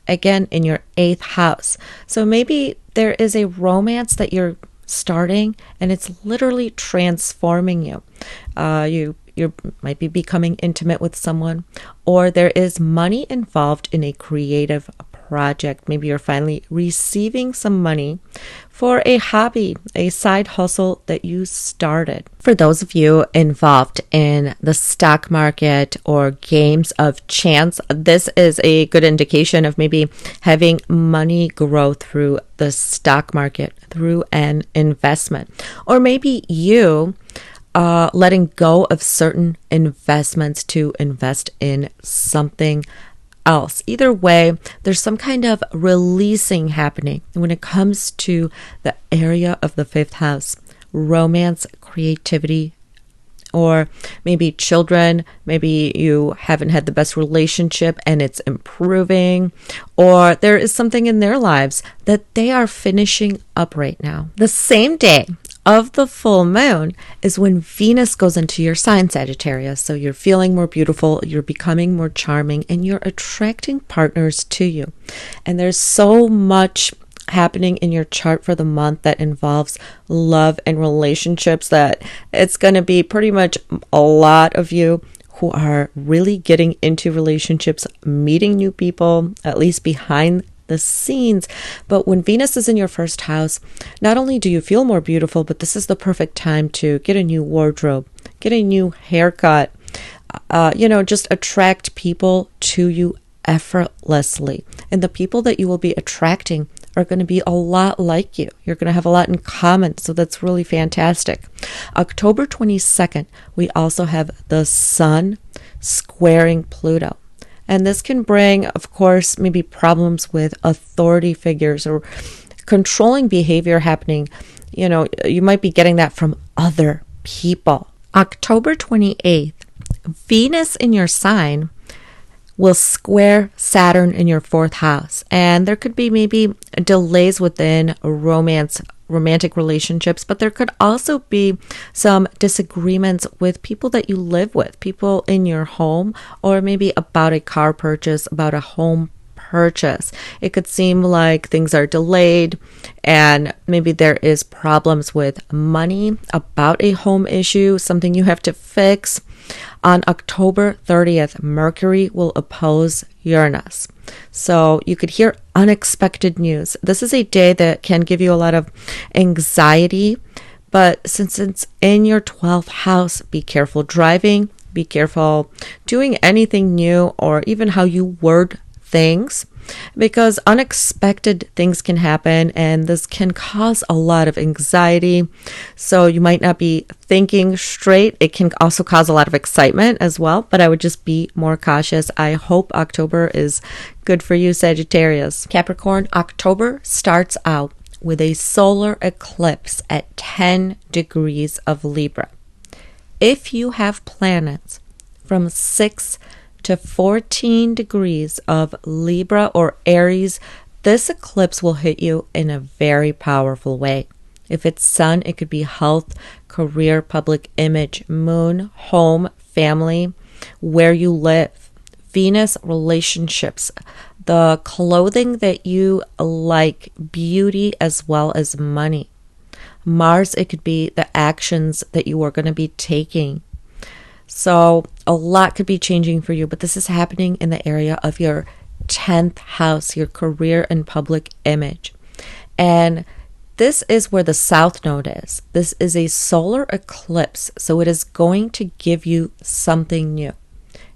S1: again, in your 8th house. So maybe there is a romance that you're starting and it's literally transforming you. You might be becoming intimate with someone, or there is money involved in a creative project. Maybe you're finally receiving some money for a hobby, a side hustle that you started. For those of you involved in the stock market or games of chance, this is a good indication of maybe having money grow through the stock market, through an investment. Or maybe you letting go of certain investments to invest in something else. Either way, there's some kind of releasing happening when it comes to the area of the 5th house: romance, creativity, or maybe children. Maybe you haven't had the best relationship and it's improving, or there is something in their lives that they are finishing up right now. The same day of the full moon is when Venus goes into your sign, Sagittarius. So you're feeling more beautiful, you're becoming more charming, and you're attracting partners to you. And there's so much happening in your chart for the month that involves love and relationships that it's going to be pretty much a lot of you who are really getting into relationships, meeting new people, at least behind the scenes. But when Venus is in your 1st house, not only do you feel more beautiful, but this is the perfect time to get a new wardrobe, get a new haircut, just attract people to you effortlessly. And the people that you will be attracting are going to be a lot like you. You're going to have a lot in common, so that's really fantastic. October 22nd, we also have the Sun squaring Pluto. And this can bring, of course, maybe problems with authority figures or controlling behavior happening. You know, you might be getting that from other people. October 28th, Venus in your sign will square Saturn in your 4th house. And there could be maybe delays within romantic relationships, but there could also be some disagreements with people that you live with, people in your home, or maybe about a car purchase, about a home purchase. It could seem like things are delayed and maybe there is problems with money, about a home issue, something you have to fix. On October 30th, Mercury will oppose Uranus. So you could hear unexpected news. This is a day that can give you a lot of anxiety, but since it's in your 12th house, be careful driving, be careful doing anything new, or even how you word things, because unexpected things can happen and this can cause a lot of anxiety. So you might not be thinking straight. It can also cause a lot of excitement as well, but I would just be more cautious. I hope October is good for you, Sagittarius. Capricorn, October starts out with a solar eclipse at 10 degrees of Libra. If you have planets from 6 to 14 degrees of Libra or Aries, this eclipse will hit you in a very powerful way. If it's Sun, it could be health, career, public image, Moon, home, family, where you live. Venus, relationships, the clothing that you like, beauty, as well as money. Mars, it could be the actions that you are going to be taking. So a lot could be changing for you, but this is happening in the area of your 10th house, your career and public image. And this is where the South Node is. This is a solar eclipse, so it is going to give you something new.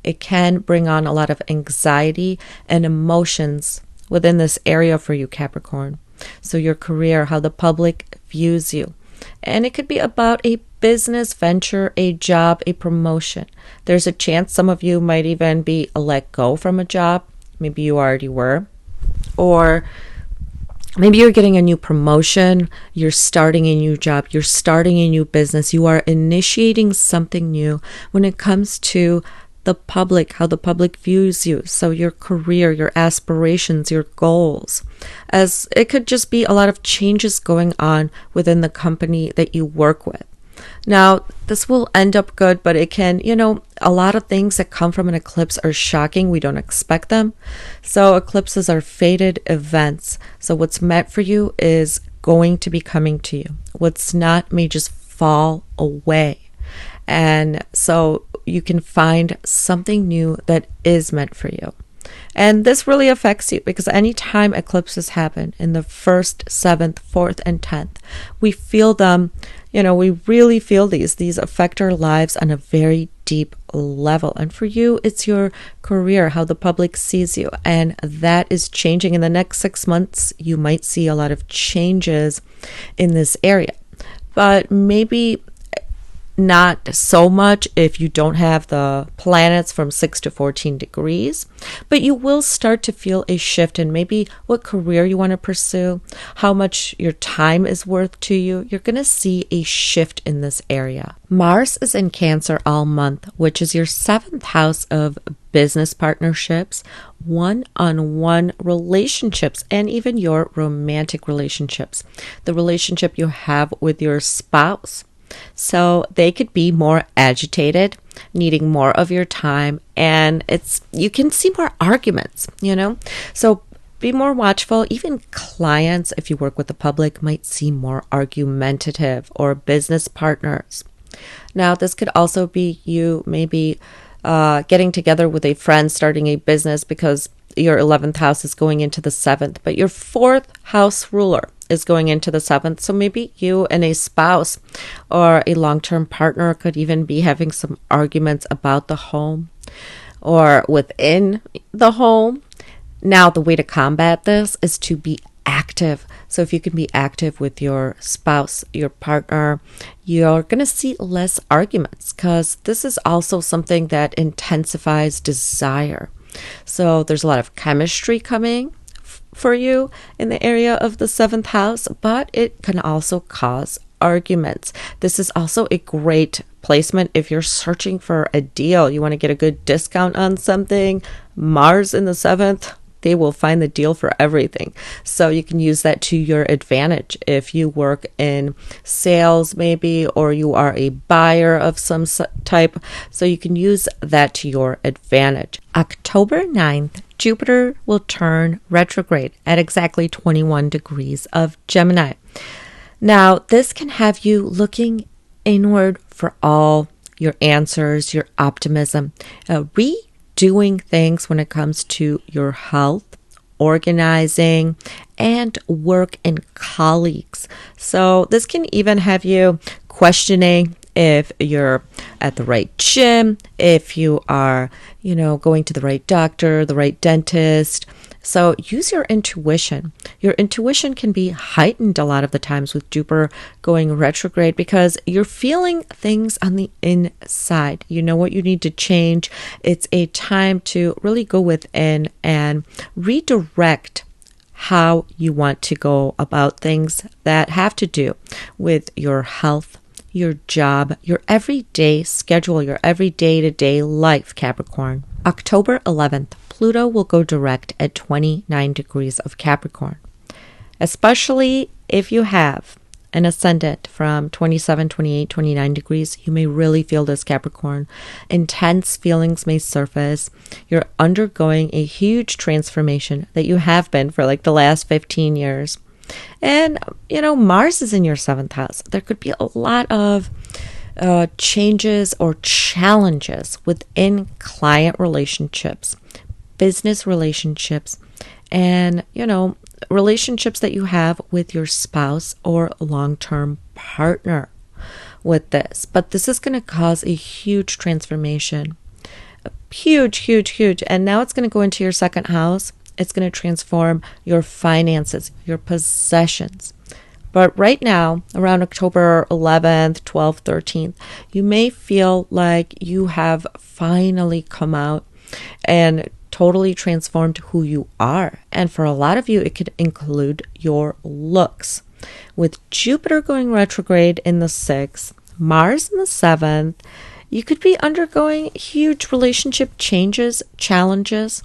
S1: It can bring on a lot of anxiety and emotions within this area for you, Capricorn. So your career, how the public views you. And it could be about a business venture, a job, a promotion. There's a chance some of you might even be let go from a job. Maybe you already were. Or maybe you're getting a new promotion. You're starting a new job. You're starting a new business. You are initiating something new when it comes to the public, how the public views you. So your career, your aspirations, your goals. As it could just be a lot of changes going on within the company that you work with. Now, this will end up good, but it can, a lot of things that come from an eclipse are shocking. We don't expect them. So eclipses are fated events. So what's meant for you is going to be coming to you. What's not may just fall away. And so you can find something new that is meant for you. And this really affects you because anytime eclipses happen in the 1st, 7th, 4th, and 10th, we feel them, we really feel these affect our lives on a very deep level. And for you, it's your career, how the public sees you. And that is changing. In the next 6 months, you might see a lot of changes in this area. But maybe not so much if you don't have the planets from 6 to 14 degrees, but you will start to feel a shift in maybe what career you want to pursue, how much your time is worth to you. You're going to see a shift in this area. Mars is in Cancer all month, which is your 7th house of business partnerships, one-on-one relationships, and even your romantic relationships, the relationship you have with your spouse. So they could be more agitated, needing more of your time, and you can see more arguments, So be more watchful. Even clients, if you work with the public, might seem more argumentative, or business partners. Now, this could also be you maybe getting together with a friend, starting a business because your 11th house is going into the 7th, but your 4th house ruler is going into the 7th. So maybe you and a spouse or a long-term partner could even be having some arguments about the home or within the home. Now, the way to combat this is to be active. So if you can be active with your spouse, your partner, you're going to see less arguments, because this is also something that intensifies desire. So there's a lot of chemistry coming for you in the area of the 7th house, but it can also cause arguments. This is also a great placement if you're searching for a deal. You want to get a good discount on something. Mars in the 7th, they will find the deal for everything. So you can use that to your advantage if you work in sales maybe, or you are a buyer of some type. So you can use that to your advantage. October 9th, Jupiter will turn retrograde at exactly 21 degrees of Gemini. Now, this can have you looking inward for all your answers, your optimism, redoing things when it comes to your health, organizing, and work and colleagues. So this can even have you questioning if you're at the right gym, if you are, going to the right doctor, the right dentist. So use your intuition. Your intuition can be heightened a lot of the times with Jupiter going retrograde, because you're feeling things on the inside. You know what you need to change. It's a time to really go within and redirect how you want to go about things that have to do with your health, your job, your everyday schedule, your everyday to-day life, Capricorn. October 11th, Pluto will go direct at 29 degrees of Capricorn. Especially if you have an ascendant from 27, 28, 29 degrees, you may really feel this, Capricorn. Intense feelings may surface. You're undergoing a huge transformation that you have been for like the last 15 years. And, Mars is in your 7th house. There could be a lot of changes or challenges within client relationships, business relationships, and, relationships that you have with your spouse or long-term partner with this. But this is going to cause a huge transformation. Huge, huge, huge. And now it's going to go into your 2nd house. It's going to transform your finances, your possessions. But right now, around October 11th, 12th, 13th, you may feel like you have finally come out and totally transformed who you are. And for a lot of you, it could include your looks. With Jupiter going retrograde in the 6th, Mars in the 7th, you could be undergoing huge relationship changes, challenges,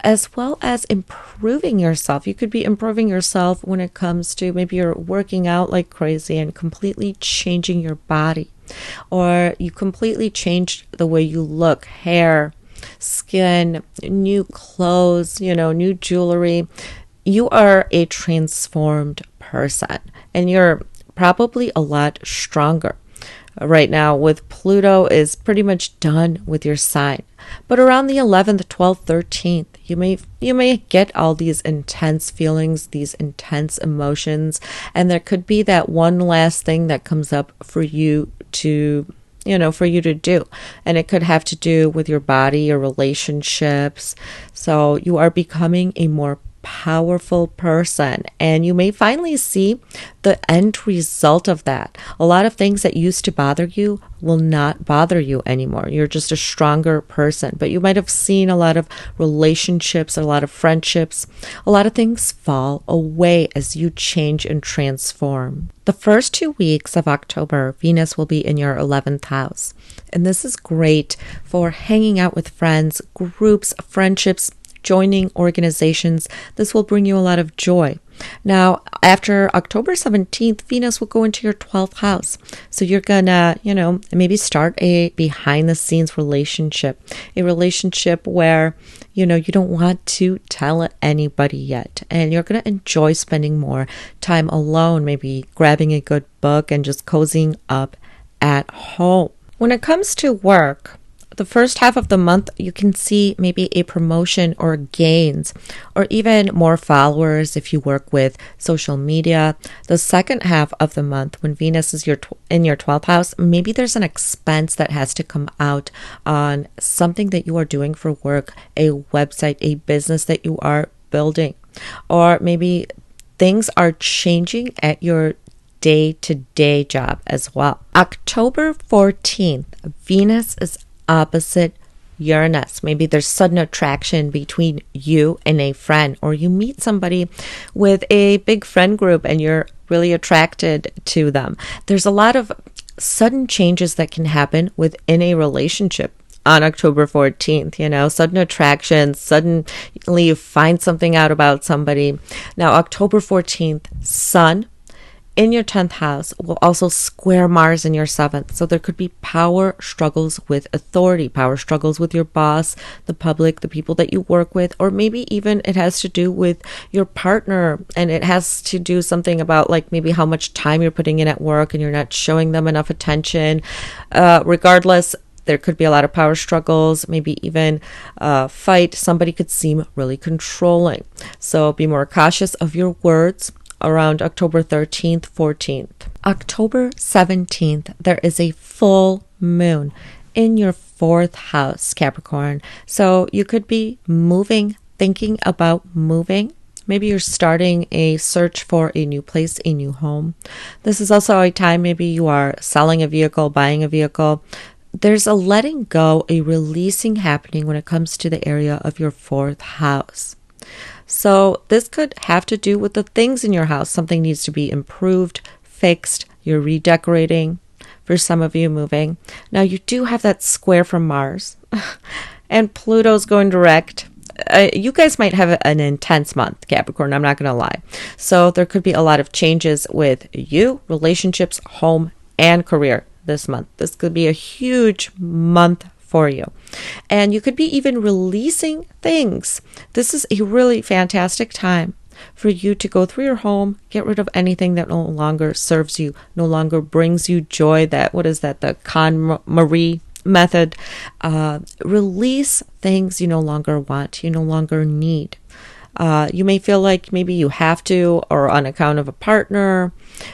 S1: as well as improving yourself. You could be improving yourself when it comes to maybe you're working out like crazy and completely changing your body, or you completely changed the way you look, hair, skin, new clothes, new jewelry. You are a transformed person, and you're probably a lot stronger. Right now, with Pluto is pretty much done with your sign. But around the 11th, 12th, 13th, you may get all these intense feelings, these intense emotions, and there could be that one last thing that comes up for you to do. And it could have to do with your body, your relationships. So you are becoming a more powerful person, and you may finally see the end result of that. A lot of things that used to bother you will not bother you anymore. You're just a stronger person. But you might have seen a lot of relationships, a lot of friendships, a lot of things fall away as you change and transform. The first 2 weeks of October, Venus will be in your 11th house. And this is great for hanging out with friends, groups, friendships, joining organizations. This will bring you a lot of joy. Now, after October 17th, Venus will go into your 12th house. So you're gonna, maybe start a behind the scenes relationship, a relationship where, you don't want to tell anybody yet. And you're gonna enjoy spending more time alone, maybe grabbing a good book and just cozying up at home. When it comes to work, the first half of the month, you can see maybe a promotion or gains, or even more followers if you work with social media. The second half of the month, when Venus is in your 12th house, maybe there's an expense that has to come out on something that you are doing for work, a website, a business that you are building, or maybe things are changing at your day-to-day job as well. October 14th, Venus is opposite Uranus. Maybe there's sudden attraction between you and a friend, or you meet somebody with a big friend group and you're really attracted to them. There's a lot of sudden changes that can happen within a relationship on October 14th, sudden attraction, suddenly you find something out about somebody. Now, October 14th, Sun in your 10th house will also square Mars in your 7th. So there could be power struggles with authority, power struggles with your boss, the public, the people that you work with, or maybe even it has to do with your partner, and it has to do something about like maybe how much time you're putting in at work and you're not showing them enough attention. Regardless, there could be a lot of power struggles, maybe even fight. Somebody could seem really controlling. So be more cautious of your words around October 13th, 14th. October 17th, there is a full moon in your 4th house, Capricorn. So you could be moving, thinking about moving. Maybe you're starting a search for a new place, a new home. This is also a time maybe you are selling a vehicle, buying a vehicle. There's a letting go, a releasing happening when it comes to the area of your 4th house. So this could have to do with the things in your house. Something needs to be improved, fixed. You're redecorating. For some of you, moving. Now, you do have that square from Mars. And Pluto's going direct. You guys might have an intense month, Capricorn. I'm not going to lie. So there could be a lot of changes with you, relationships, home, and career this month. This could be a huge month for you. And you could be even releasing things. This is a really fantastic time for you to go through your home, get rid of anything that no longer serves you, no longer brings you joy. The KonMari method. Release things you no longer want, you no longer need. You may feel like maybe you have to, or on account of a partner.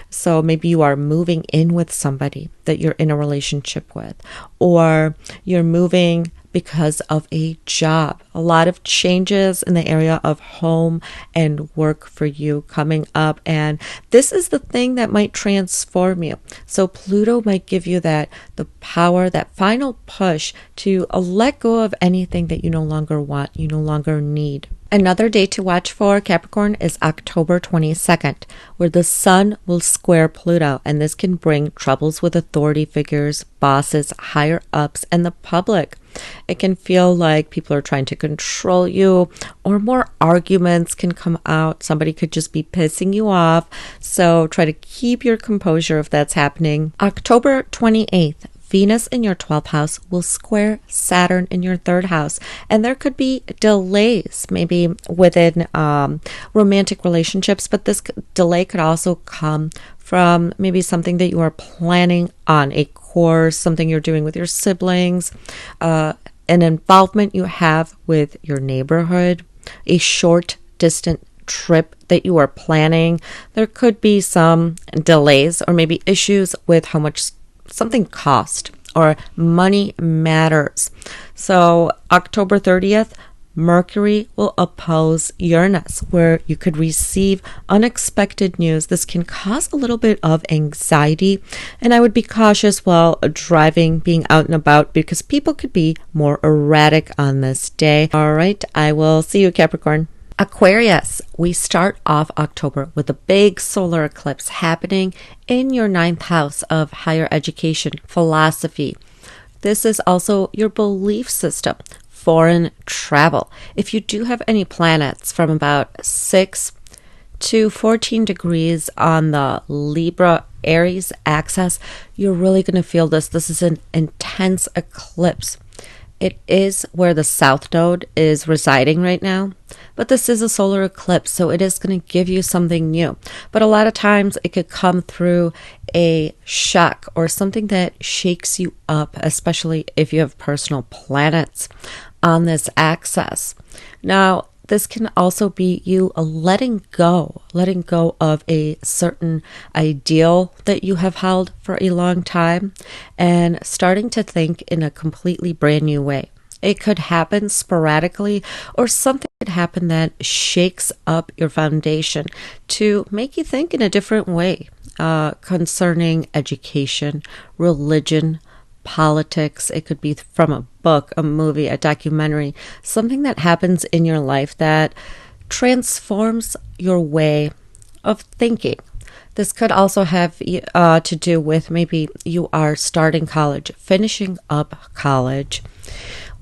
S1: So maybe you are moving in with somebody that you're in a relationship with, or you're moving because of a job. A lot of changes in the area of home and work for you coming up. And this is the thing that might transform you. So Pluto might give you the power, that final push to let go of anything that you no longer want, you no longer need. Another day to watch for, Capricorn, is October 22nd, where the Sun will square Pluto, and this can bring troubles with authority figures, bosses, higher ups, and the public. It can feel like people are trying to control you, or more arguments can come out. Somebody could just be pissing you off, so try to keep your composure if that's happening. October 28th, Venus in your 12th house will square Saturn in your 3rd house. And there could be delays maybe within romantic relationships, but this delay could also come from maybe something that you are planning on, a course, something you're doing with your siblings, an involvement you have with your neighborhood, a short distant trip that you are planning. There could be some delays or maybe issues with how much something cost, or money matters. So October 30th, Mercury will oppose Uranus, where you could receive unexpected news. This can cause a little bit of anxiety, and I would be cautious while driving, being out and about, because people could be more erratic on this day. All right, I will see you, Capricorn. Aquarius, we start off October with a big solar eclipse happening in your 9th house of higher education, philosophy. This is also your belief system, foreign travel. If you do have any planets from about 6 to 14 degrees on the Libra Aries axis, you're really going to feel this. This is an intense eclipse. It is where the South Node is residing right now, but this is a solar eclipse, so it is going to give you something new. But a lot of times it could come through a shock or something that shakes you up, especially if you have personal planets on this axis. Now, this can also be you letting go of a certain ideal that you have held for a long time and starting to think in a completely brand new way. It could happen sporadically, or something could happen that shakes up your foundation to make you think in a different way concerning education, religion, politics. It could be from a book, a movie, a documentary, something that happens in your life that transforms your way of thinking. This could also have to do with maybe you are starting college, finishing up college,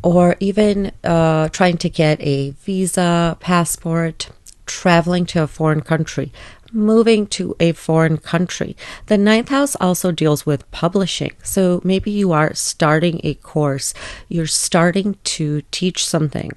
S1: or even trying to get a visa, passport, traveling to a foreign country, moving to a foreign country. The ninth house also deals with publishing. So maybe you are starting a course, you're starting to teach something.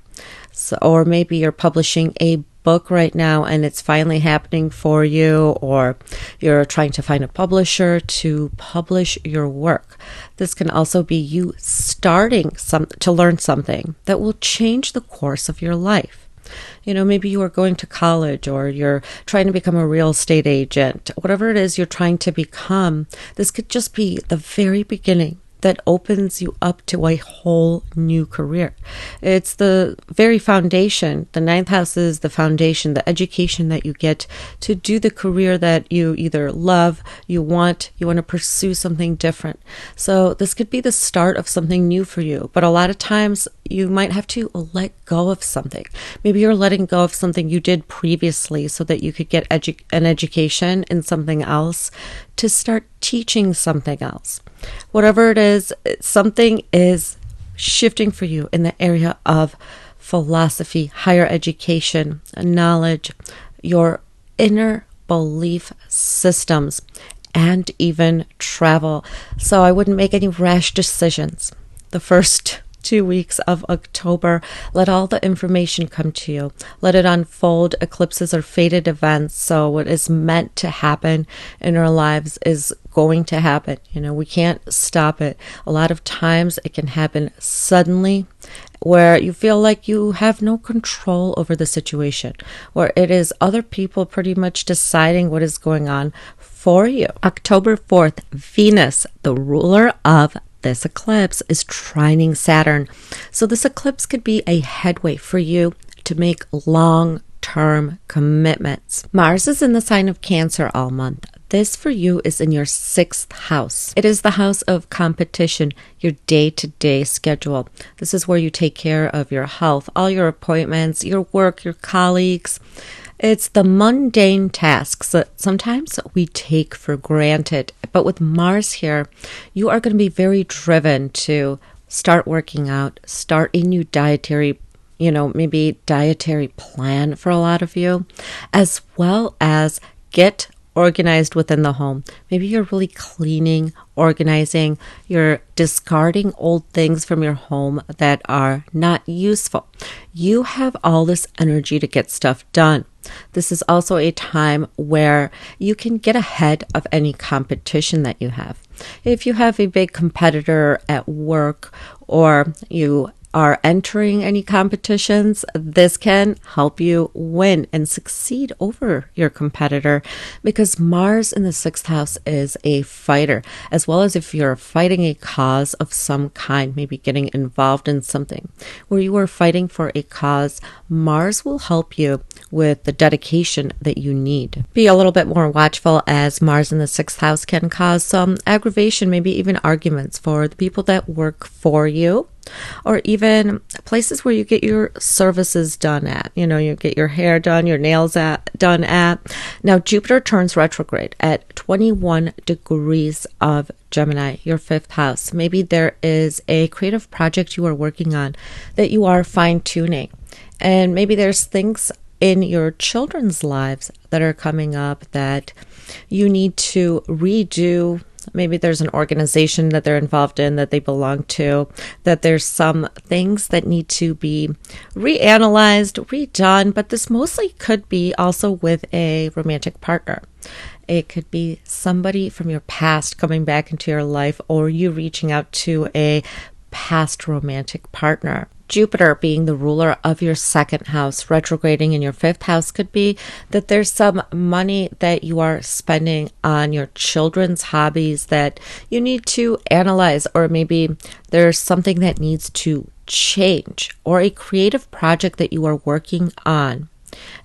S1: So, or maybe you're publishing a book right now and it's finally happening for you, or you're trying to find a publisher to publish your work. This can also be you starting to learn something that will change the course of your life. You know, maybe you are going to college, or you're trying to become a real estate agent. Whatever it is you're trying to become, this could just be the very beginning that opens you up to a whole new career. It's the very foundation. The ninth house is the foundation, the education that you get to do the career that you either love, you want to pursue something different. So this could be the start of something new for you. But a lot of times you might have to let go of something. Maybe you're letting go of something you did previously so that you could get an education in something else to start teaching something else. Whatever it is, something is shifting for you in the area of philosophy, higher education, knowledge, your inner belief systems, and even travel. So I wouldn't make any rash decisions. The first 2 weeks of October, let all the information come to you. Let it unfold. Eclipses are fated events, so what is meant to happen in our lives is going to happen. You know, we can't stop it. A lot of times it can happen suddenly, where you feel like you have no control over the situation, where it is other people pretty much deciding what is going on for you. October 4th, Venus, the ruler of this eclipse, is trining Saturn. So this eclipse could be a headway for you to make long-term commitments. Mars is in the sign of Cancer all month. This for you is in your 6th house. It is the house of competition, your day-to-day schedule. This is where you take care of your health, all your appointments, your work, your colleagues. It's the mundane tasks that sometimes we take for granted. But with Mars here, you are going to be very driven to start working out, start a new dietary, maybe dietary plan for a lot of you, as well as get organized within the home. Maybe you're really cleaning, organizing, you're discarding old things from your home that are not useful. You have all this energy to get stuff done. This is also a time where you can get ahead of any competition that you have. If you have a big competitor at work, or you are entering any competitions, this can help you win and succeed over your competitor, because Mars in the 6th house is a fighter, as well as if you're fighting a cause of some kind, maybe getting involved in something where you are fighting for a cause. Mars will help you with the dedication that you need. Be a little bit more watchful, as Mars in the 6th house can cause some aggravation, maybe even arguments for the people that work for you, or even places where you get your services done at. You get your hair done, your nails done at. Now, Jupiter turns retrograde at 21 degrees of Gemini, your 5th house. Maybe there is a creative project you are working on that you are fine-tuning. And maybe there's things in your children's lives that are coming up that you need to redo. Maybe there's an organization that they're involved in, that they belong to, that there's some things that need to be reanalyzed, redone, but this mostly could be also with a romantic partner. It could be somebody from your past coming back into your life, or you reaching out to a past romantic partner. Jupiter, being the ruler of your 2nd house, retrograding in your 5th house, could be that there's some money that you are spending on your children's hobbies that you need to analyze, or maybe there's something that needs to change or a creative project that you are working on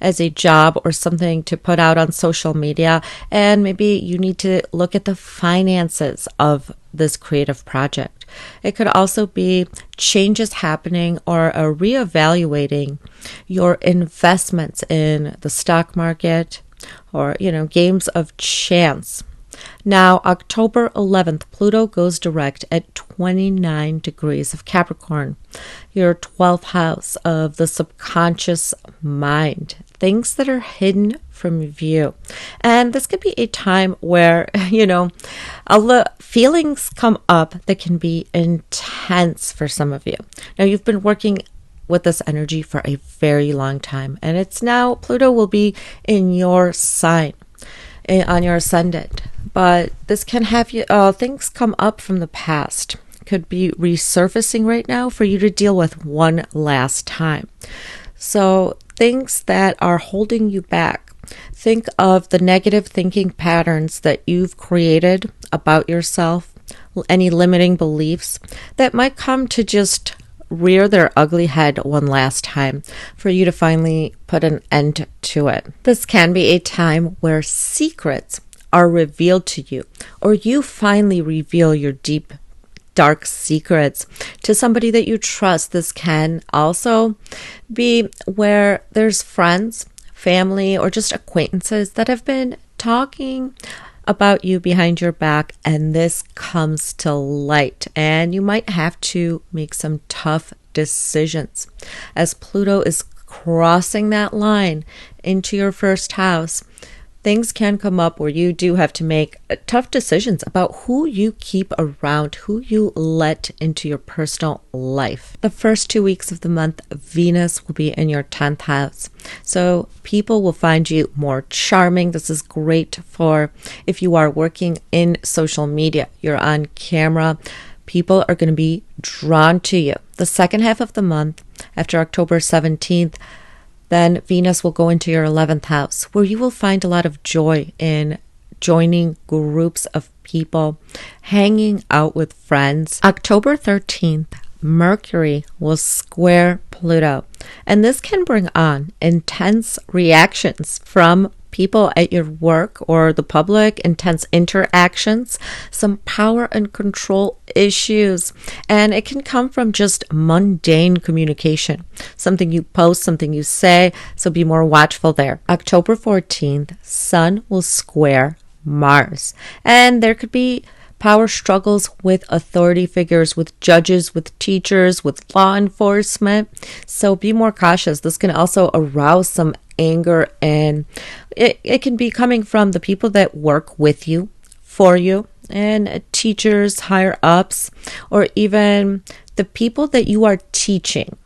S1: as a job or something to put out on social media, and maybe you need to look at the finances of this creative project. It could also be changes happening or a reevaluating your investments in the stock market or, games of chance. Now, October 11th, Pluto goes direct at 29 degrees of Capricorn, your 12th house of the subconscious mind, things that are hidden from view. And this could be a time where, feelings come up that can be intense for some of you. Now, you've been working with this energy for a very long time, and it's now Pluto will be in your sign on your ascendant. But this can have you things come up from the past, could be resurfacing right now for you to deal with one last time. So things that are holding you back, think of the negative thinking patterns that you've created about yourself, any limiting beliefs that might come to just rear their ugly head one last time for you to finally put an end to it. This can be a time where secrets are revealed to you, or you finally reveal your deep, dark secrets to somebody that you trust. This can also be where there's friends, family, or just acquaintances that have been talking about you behind your back, and this comes to light, and you might have to make some tough decisions as Pluto is crossing that line into your first house. Things can come up where you do have to make tough decisions about who you keep around, who you let into your personal life. The first 2 weeks of the month, Venus will be in your 10th house. So people will find you more charming. This is great for if you are working in social media, you're on camera. People are going to be drawn to you. The second half of the month, after October 17th, then Venus will go into your 11th house, where you will find a lot of joy in joining groups of people, hanging out with friends. October 13th, Mercury will square Pluto, and this can bring on intense reactions from people at your work or the public, intense interactions, some power and control issues, and it can come from just mundane communication, something you post, something you say, so be more watchful there. October 14th, Sun will square Mars, and there could be power struggles with authority figures, with judges, with teachers, with law enforcement. So be more cautious. This can also arouse some anger, and it can be coming from the people that work with you, for you, and teachers, higher ups, or even the people that you are teaching.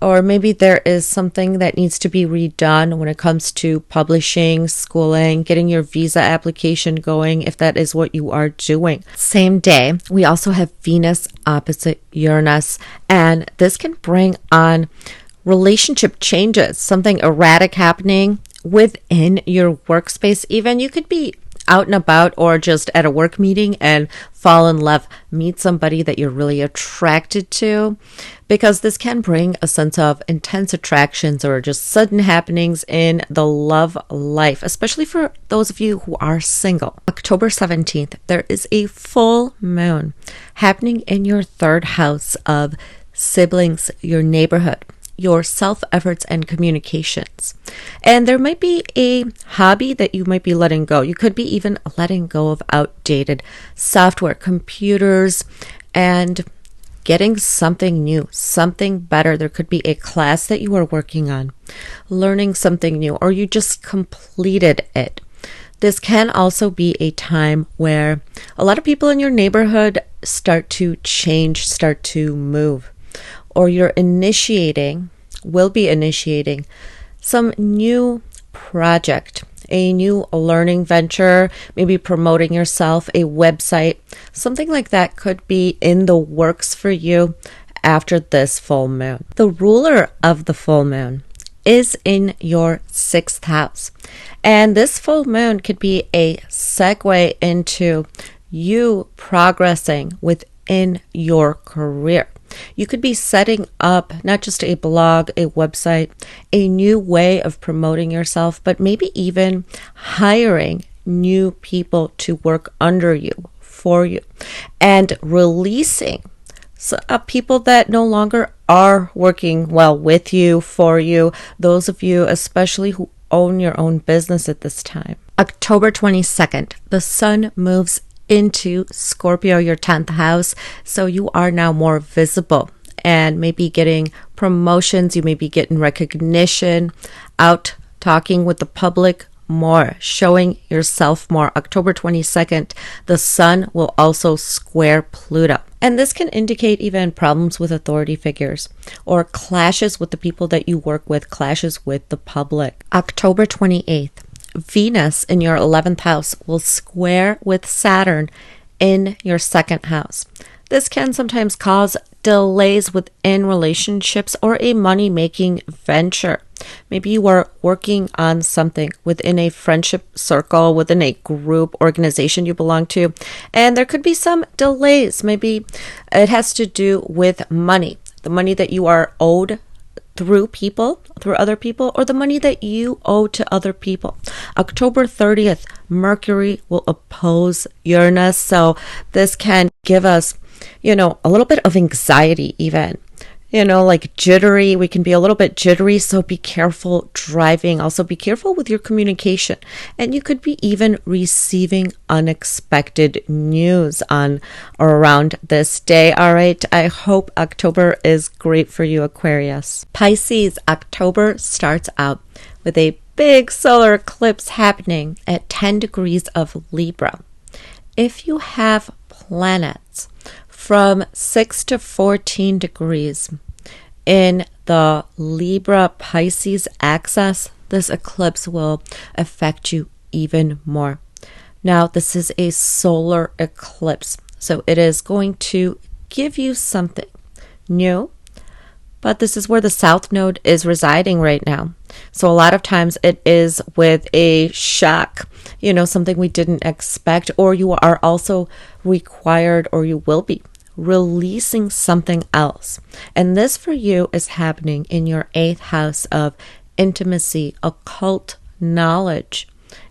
S1: Or maybe there is something that needs to be redone when it comes to publishing, schooling, getting your visa application going, if that is what you are doing. Same day, we also have Venus opposite Uranus, and this can bring on relationship changes, something erratic happening within your workspace. Even you could be out and about or just at a work meeting and fall in love, meet somebody that you're really attracted to, because this can bring a sense of intense attractions or just sudden happenings in the love life, especially for those of you who are single. October 17th, there is a full moon happening in your 3rd house of siblings, your neighborhood, your self-efforts and communications. And there might be a hobby that you might be letting go. You could be even letting go of outdated software, computers, and getting something new, something better. There could be a class that you are working on, learning something new, or you just completed it. This can also be a time where a lot of people in your neighborhood start to change, start to move, or will be initiating some new project, a new learning venture, maybe promoting yourself, a website, something like that could be in the works for you after this full moon. The ruler of the full moon is in your 6th house, and this full moon could be a segue into you progressing within your career. You could be setting up not just a blog, a website, a new way of promoting yourself, but maybe even hiring new people to work under you, for you, and releasing people that no longer are working well with you, for you, those of you especially who own your own business at this time. October 22nd, the sun moves into Scorpio, your 10th house, so you are now more visible and maybe getting promotions. You may be getting recognition, out talking with the public more, showing yourself more. October 22nd, the sun will also square Pluto. And this can indicate even problems with authority figures or clashes with the people that you work with, clashes with the public. October 28th, Venus in your 11th house will square with Saturn in your 2nd house. This can sometimes cause delays within relationships or a money-making venture. Maybe you are working on something within a friendship circle, within a group, organization you belong to, and there could be some delays. Maybe it has to do with money, the money that you are owed through other people, or the money that you owe to other people. October 30th, Mercury will oppose Uranus, so this can give us, a little bit of anxiety even. Like jittery. We can be a little bit jittery, so be careful driving. Also be careful with your communication. And you could be even receiving unexpected news on or around this day. All right. I hope October is great for you, Aquarius. Pisces, October starts out with a big solar eclipse happening at 10 degrees of Libra. If you have planets from 6 to 14 degrees in the Libra Pisces axis, this eclipse will affect you even more. Now, this is a solar eclipse, so it is going to give you something new, but this is where the South Node is residing right now. So a lot of times it is with a shock, something we didn't expect, or you are also required, or you will be releasing something else. And this for you is happening in your 8th house of intimacy, occult knowledge,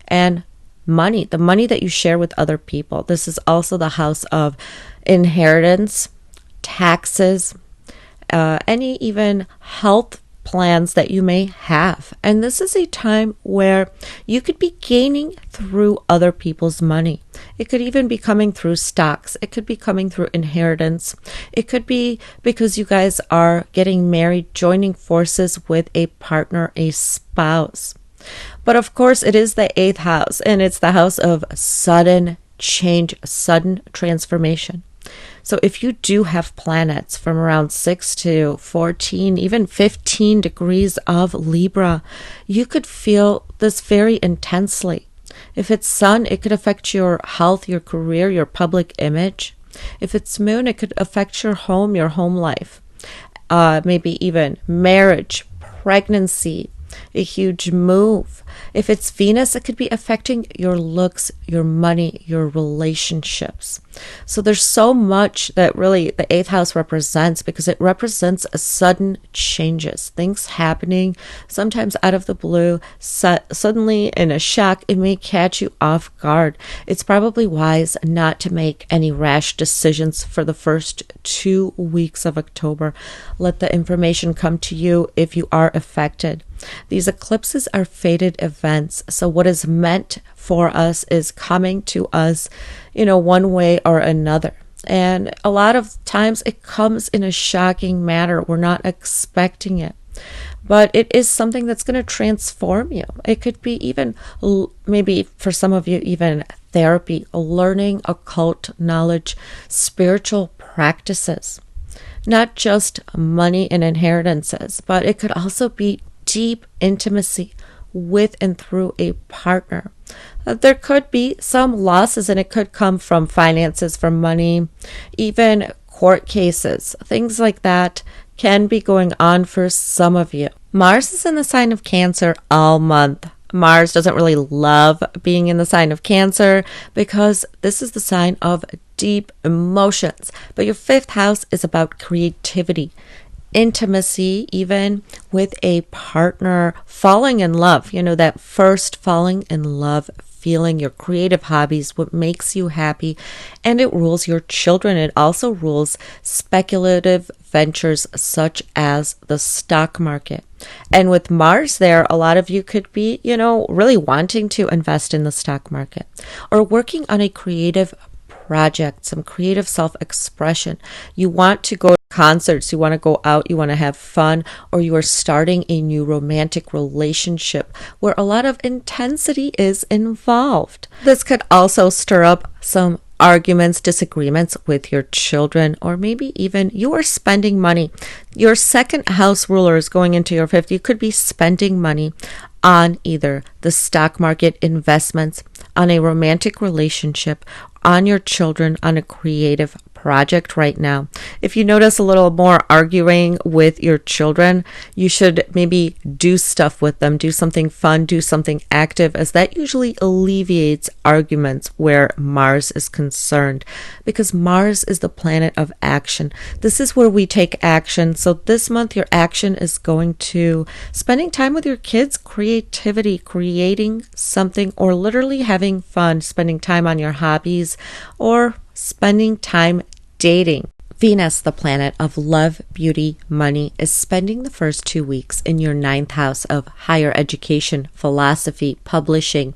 S1: and money, the money that you share with other people. This is also the house of inheritance, taxes, any even health plans that you may have. And this is a time where you could be gaining through other people's money. It could even be coming through stocks. It could be coming through inheritance. It could be because you guys are getting married, joining forces with a partner, a spouse. But of course, it is the 8th house, and it's the house of sudden change, sudden transformation. So if you do have planets from around 6 to 14, even 15 degrees of Libra, you could feel this very intensely. If it's Sun, it could affect your health, your career, your public image. If it's Moon, it could affect your home life, maybe even marriage, pregnancy, a huge move. If it's Venus, it could be affecting your looks, your money, your relationships. So there's so much that really the 8th house represents, because it represents a sudden changes, things happening, sometimes out of the blue, suddenly in a shock. It may catch you off guard. It's probably wise not to make any rash decisions for the first 2 weeks of October. Let the information come to you if you are affected. These eclipses are fated events, so what is meant for us is coming to us, one way or another. And a lot of times it comes in a shocking manner. We're not expecting it. But it is something that's going to transform you. It could be even, maybe for some of you, even therapy, learning occult knowledge, spiritual practices. Not just money and inheritances, but it could also be deep intimacy with and through a partner. There could be some losses, and it could come from finances, from money, even court cases. Things like that can be going on for some of you. Mars is in the sign of Cancer all month. Mars doesn't really love being in the sign of Cancer because this is the sign of deep emotions. But your 5th house is about creativity, intimacy, even with a partner, falling in love, that first falling in love feeling, your creative hobbies, what makes you happy, and it rules your children. It also rules speculative ventures such as the stock market. And with Mars there, a lot of you could be, really wanting to invest in the stock market or working on a creative project, some creative self-expression. You want to go to concerts, you want to go out, you want to have fun, or you are starting a new romantic relationship where a lot of intensity is involved. This could also stir up some arguments, disagreements with your children, or maybe even you are spending money. Your 2nd house ruler is going into your 5th. You could be spending money on either the stock market, investments, on a romantic relationship, on your children, on a creative project right now. If you notice a little more arguing with your children, you should maybe do stuff with them, do something fun, do something active, as that usually alleviates arguments where Mars is concerned, because Mars is the planet of action. This is where we take action. So this month, your action is going to spending time with your kids, creativity, creating something, or literally having fun, spending time on your hobbies, or spending time dating. Venus, the planet of love, beauty, money, is spending the first 2 weeks in your 9th house of higher education, philosophy, publishing.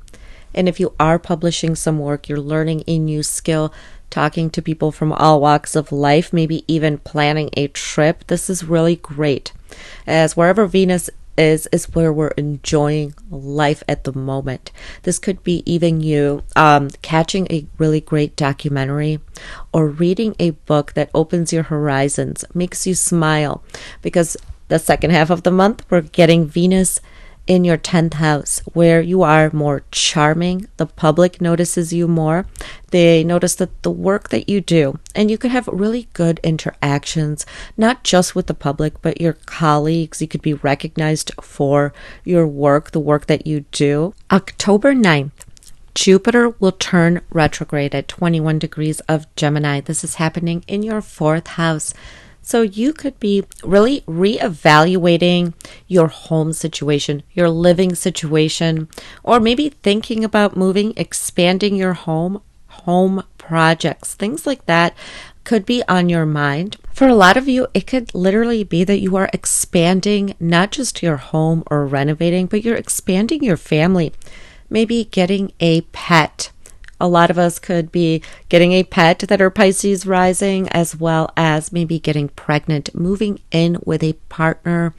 S1: And if you are publishing some work, you're learning a new skill, talking to people from all walks of life, maybe even planning a trip, this is really great. As wherever Venus is where we're enjoying life at the moment. This could be even you catching a really great documentary or reading a book that opens your horizons, makes you smile, because the 2nd half of the month, we're getting Venus in your 10th house, where you are more charming. The public notices you more. They notice that the work that you do, and you could have really good interactions, not just with the public, but your colleagues. You could be recognized for your work, the work that you do. October 9th, Jupiter will turn retrograde at 21 degrees of Gemini. This is happening in your 4th house. So you could be really reevaluating your home situation, your living situation, or maybe thinking about moving, expanding your home projects, things like that could be on your mind. For a lot of you, it could literally be that you are expanding not just your home or renovating, but you're expanding your family, maybe getting a pet. A lot of us could be getting a pet that are Pisces rising, as well as maybe getting pregnant, moving in with a partner,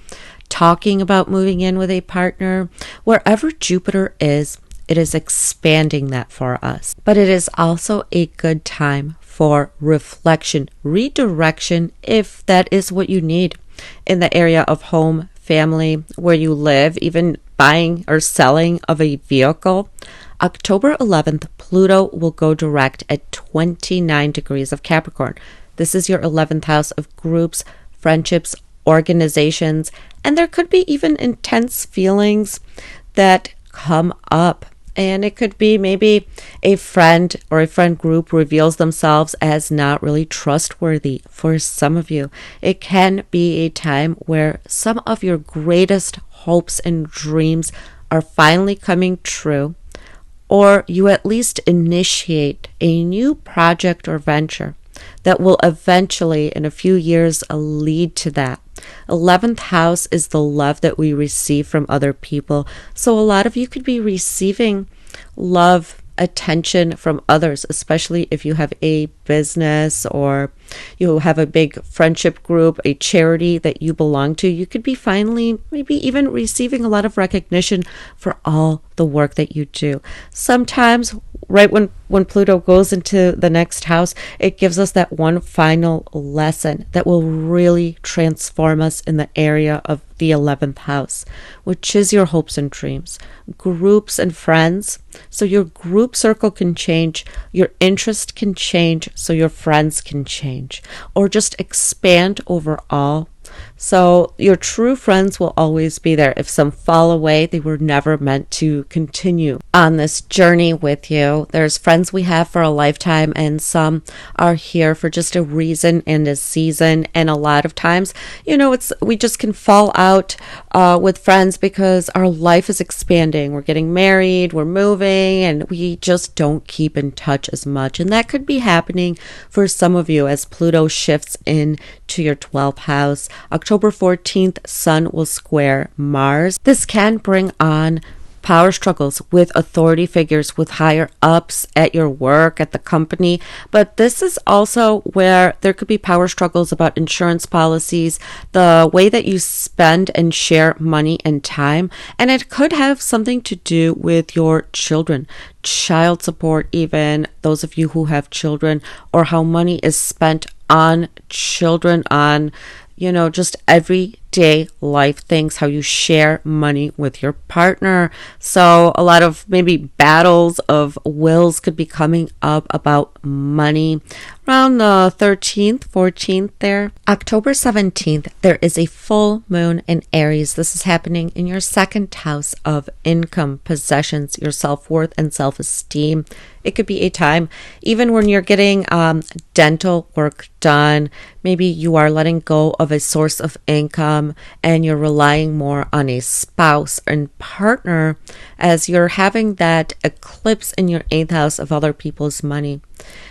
S1: talking about moving in with a partner. Wherever Jupiter is, it is expanding that for us. But it is also a good time for reflection, redirection, if that is what you need in the area of home, family, where you live, even buying or selling of a vehicle. October 11th, Pluto will go direct at 29 degrees of Capricorn. This is your 11th house of groups, friendships, organizations, and there could be even intense feelings that come up. And it could be maybe a friend or a friend group reveals themselves as not really trustworthy for some of you. It can be a time where some of your greatest hopes and dreams are finally coming true, or you at least initiate a new project or venture that will eventually, in a few years, lead to that. 11th house is the love that we receive from other people. So a lot of you could be receiving love, attention from others, especially if you have a business or you have a big friendship group, a charity that you belong to. You could be finally maybe even receiving a lot of recognition for all the work that you do. Sometimes right when Pluto goes into the next house, it gives us that one final lesson that will really transform us in the area of the 11th house, which is your hopes and dreams, groups and friends. So your group circle can change, your interest can change, so your friends can change, or just expand overall. So your true friends will always be there. If some fall away, they were never meant to continue on this journey with you. There's friends we have for a lifetime, and some are here for just a reason and a season. And a lot of times, we just can fall out with friends because our life is expanding. We're getting married, we're moving, and we just don't keep in touch as much. And that could be happening for some of you as Pluto shifts into your 12th house. October 14th, Sun will square Mars. This can bring on power struggles with authority figures, with higher ups at your work, at the company. But this is also where there could be power struggles about insurance policies, the way that you spend and share money and time. And it could have something to do with your children, child support, even those of you who have children, or how money is spent on children, on just everyday life things, how you share money with your partner. So a lot of maybe battles of wills could be coming up about money around the 13th, 14th there. October 17th, there is a full moon in Aries. This is happening in your second house of income, possessions, your self-worth and self-esteem. It could be a time, even when you're getting dental work done, maybe you are letting go of a source of income and you're relying more on a spouse and partner as you're having that eclipse in your 8th house of other people's money.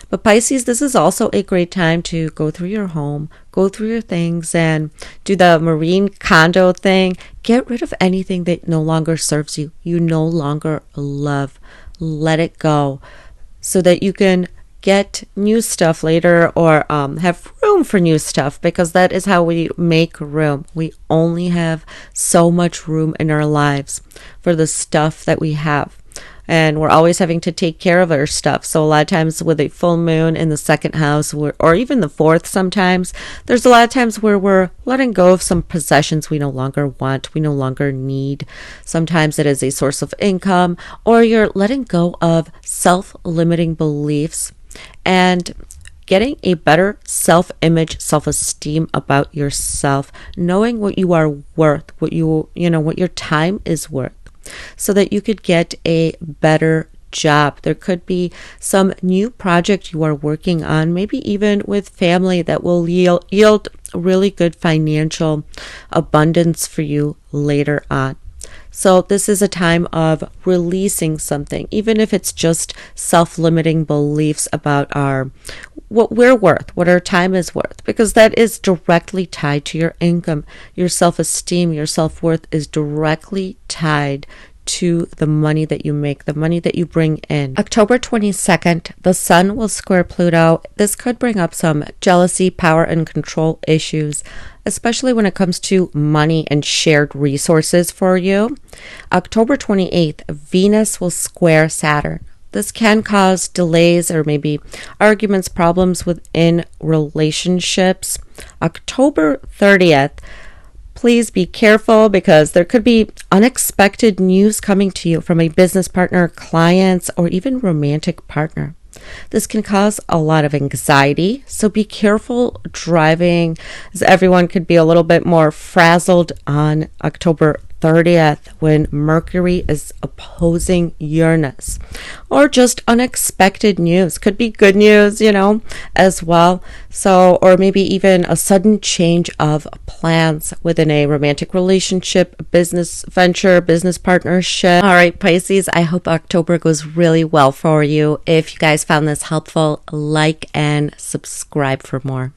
S1: But Pisces, this is also a great time to go through your home, go through your things, and do the marine condo thing. Get rid of anything that no longer serves you, you no longer love. Let it go so that you can get new stuff later, or have room for new stuff, because that is how we make room. We only have so much room in our lives for the stuff that we have. And we're always having to take care of our stuff. So a lot of times with a full moon in the second house, or even the fourth sometimes, there's a lot of times where we're letting go of some possessions we no longer want, we no longer need. Sometimes it is a source of income, or you're letting go of self-limiting beliefs and getting a better self-image, self-esteem about yourself, knowing what you are worth, what your time is worth, so that you could get a better job. There could be some new project you are working on, maybe even with family, that will yield really good financial abundance for you later on. So this is a time of releasing something, even if it's just self-limiting beliefs about what we're worth, what our time is worth, because that is directly tied to your income. Your self-esteem, your self-worth is directly tied to the money that you make, the money that you bring in. October 22nd, the Sun will square Pluto. This could bring up some jealousy, power, and control issues, especially when it comes to money and shared resources for you. October 28th, Venus will square Saturn. This can cause delays or maybe arguments, problems within relationships. October 30th, please be careful, because there could be unexpected news coming to you from a business partner, clients, or even romantic partner. This can cause a lot of anxiety, so be careful driving, as everyone could be a little bit more frazzled on October 30th when Mercury is opposing Uranus. Or just unexpected news. Could be good news, as well. So, or maybe even a sudden change of plans within a romantic relationship, business venture, business partnership. All right, Pisces, I hope October goes really well for you. If you guys found this helpful, like and subscribe for more.